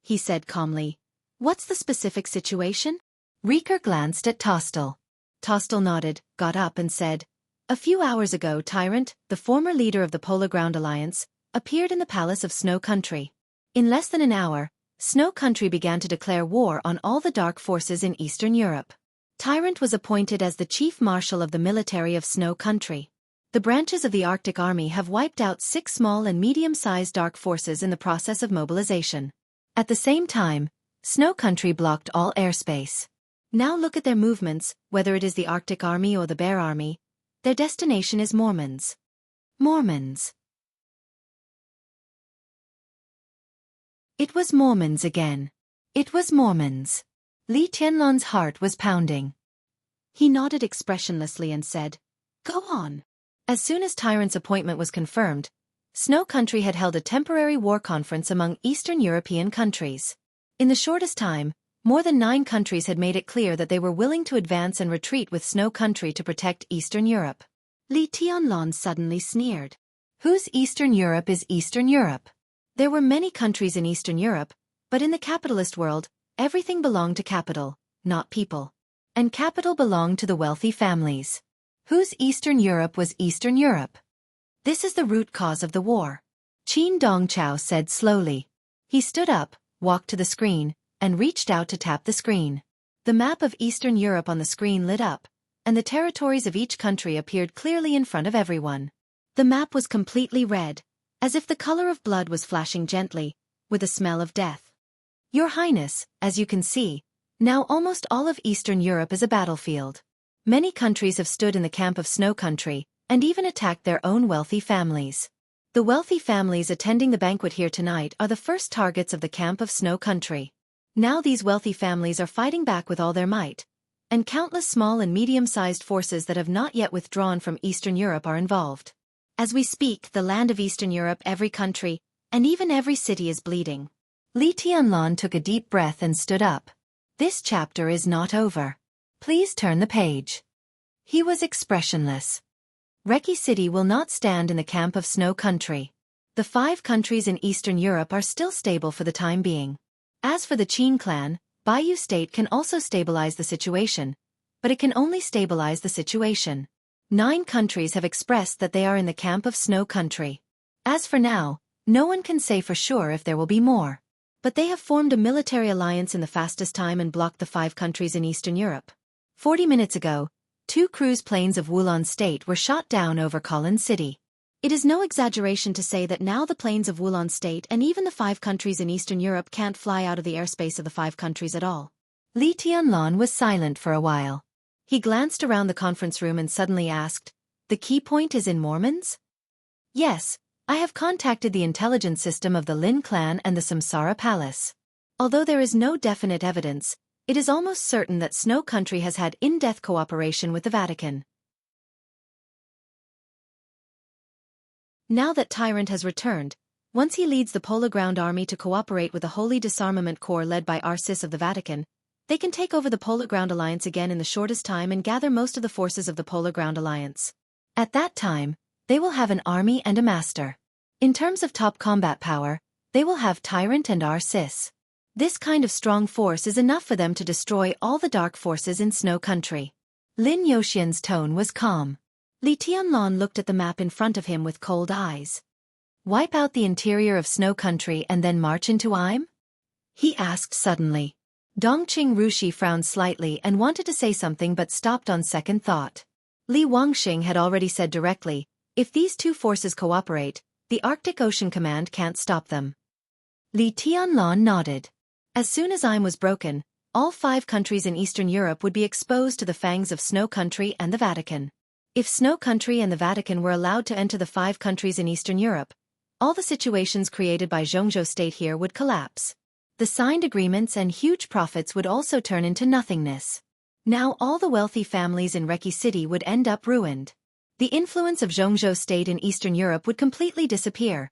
He said calmly, "What's the specific situation?" Rieker glanced at Tostel. Tostel nodded, got up and said, "A few hours ago Tyrant, the former leader of the Polar Ground Alliance, appeared in the palace of Snow Country. In less than an hour, Snow Country began to declare war on all the dark forces in Eastern Europe. Tyrant was appointed as the chief marshal of the military of Snow Country. The branches of the Arctic Army have wiped out 6 small and medium-sized dark forces in the process of mobilization. At the same time, Snow Country blocked all airspace. Now look at their movements, whether it is the Arctic Army or the Bear Army. Their destination is Mormons. Mormons. It was Mormons again. It was Mormons. Li Tianlan's heart was pounding. He nodded expressionlessly and said, "Go on." As soon as Tyrant's appointment was confirmed, Snow Country had held a temporary war conference among Eastern European countries. In the shortest time, more than 9 countries had made it clear that they were willing to advance and retreat with Snow Country to protect Eastern Europe. Li Tianlan suddenly sneered. Whose Eastern Europe is Eastern Europe? There were many countries in Eastern Europe, but in the capitalist world, everything belonged to capital, not people. And capital belonged to the wealthy families. Whose Eastern Europe was Eastern Europe? This is the root cause of the war. Qin Dongchao said slowly. He stood up, walked to the screen, and reached out to tap the screen. The map of Eastern Europe on the screen lit up, and the territories of each country appeared clearly in front of everyone. The map was completely red, as if the color of blood was flashing gently, with a smell of death. Your Highness, as you can see, now almost all of Eastern Europe is a battlefield. Many countries have stood in the camp of Snow Country, and even attacked their own wealthy families. The wealthy families attending the banquet here tonight are the first targets of the camp of Snow Country. Now these wealthy families are fighting back with all their might, and countless small and medium-sized forces that have not yet withdrawn from Eastern Europe are involved. As we speak, the land of Eastern Europe, every country, and even every city is bleeding. Li Tianlan took a deep breath and stood up. This chapter is not over. Please turn the page. He was expressionless. Reki City will not stand in the camp of Snow Country. The 5 countries in Eastern Europe are still stable for the time being. As for the Qin clan, Bayou State can also stabilize the situation, but it can only stabilize the situation. 9 countries have expressed that they are in the camp of Snow Country. As for now, no one can say for sure if there will be more. But they have formed a military alliance in the fastest time and blocked the 5 countries in Eastern Europe. 40 minutes ago, 2 cruise planes of Wulan State were shot down over Kolin City. It is no exaggeration to say that now the planes of Wulan State and even the 5 countries in Eastern Europe can't fly out of the airspace of the 5 countries at all. Li Tianlan was silent for a while. He glanced around the conference room and suddenly asked, "The key point is in Mormons?" "Yes, I have contacted the intelligence system of the Lin clan and the Samsara Palace. Although there is no definite evidence, it is almost certain that Snow Country has had in-depth cooperation with the Vatican. Now that Tyrant has returned, once he leads the Polar Ground Army to cooperate with the Holy Disarmament Corps led by Arcis of the Vatican, they can take over the Polar Ground Alliance again in the shortest time and gather most of the forces of the Polar Ground Alliance. At that time, they will have an army and a master. In terms of top combat power, they will have Tyrant and Arcis. This kind of strong force is enough for them to destroy all the dark forces in Snow Country. Lin Yoxian's tone was calm. Li Tianlan looked at the map in front of him with cold eyes. "Wipe out the interior of Snow Country and then march into Im?" he asked suddenly. Dongqing Rushi frowned slightly and wanted to say something but stopped on second thought. Li Wangxing had already said directly, if these 2 forces cooperate, the Arctic Ocean Command can't stop them. Li Tianlan nodded. As soon as Im was broken, all 5 countries in Eastern Europe would be exposed to the fangs of Snow Country and the Vatican. If Snow Country and the Vatican were allowed to enter the 5 countries in Eastern Europe, all the situations created by Jianghu State here would collapse. The signed agreements and huge profits would also turn into nothingness. Now all the wealthy families in Reki City would end up ruined. The influence of Jianghu State in Eastern Europe would completely disappear,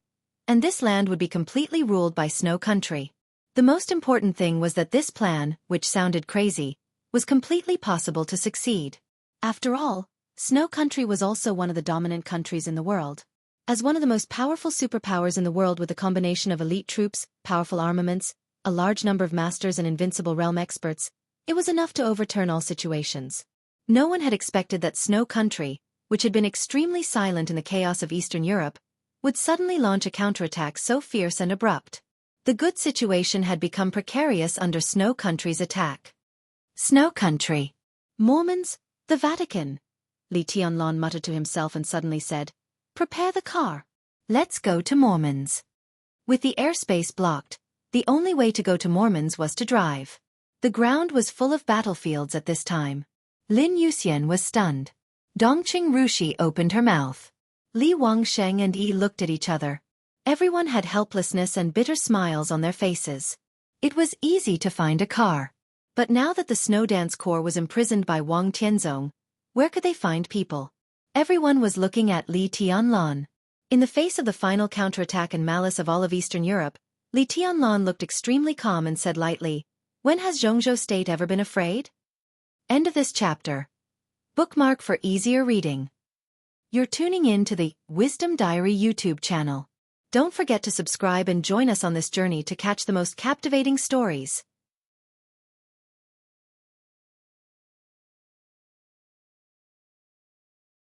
and this land would be completely ruled by Snow Country. The most important thing was that this plan, which sounded crazy, was completely possible to succeed. After all, Snow Country was also one of the dominant countries in the world. As one of the most powerful superpowers in the world with a combination of elite troops, powerful armaments, a large number of masters and invincible realm experts, it was enough to overturn all situations. No one had expected that Snow Country, which had been extremely silent in the chaos of Eastern Europe, would suddenly launch a counterattack so fierce and abrupt. The good situation had become precarious under Snow Country's attack. Snow Country. Mormons, the Vatican. Li Tianlan muttered to himself and suddenly said, "Prepare the car. Let's go to Mormons." With the airspace blocked, the only way to go to Mormons was to drive. The ground was full of battlefields at this time. Lin Yuxian was stunned. Dongqing Rushi opened her mouth. Li Wangsheng and Yi looked at each other. Everyone had helplessness and bitter smiles on their faces. It was easy to find a car. But now that the Snow Dance Corps was imprisoned by Wang Tianzong, where could they find people? Everyone was looking at Li Tianlan. In the face of the final counterattack and malice of all of Eastern Europe, Li Tianlan looked extremely calm and said lightly, "When has Jianghu state ever been afraid?" End of this chapter. Bookmark for easier reading. You're tuning in to the Wisdom Diary YouTube channel. Don't forget to subscribe and join us on this journey to catch the most captivating stories.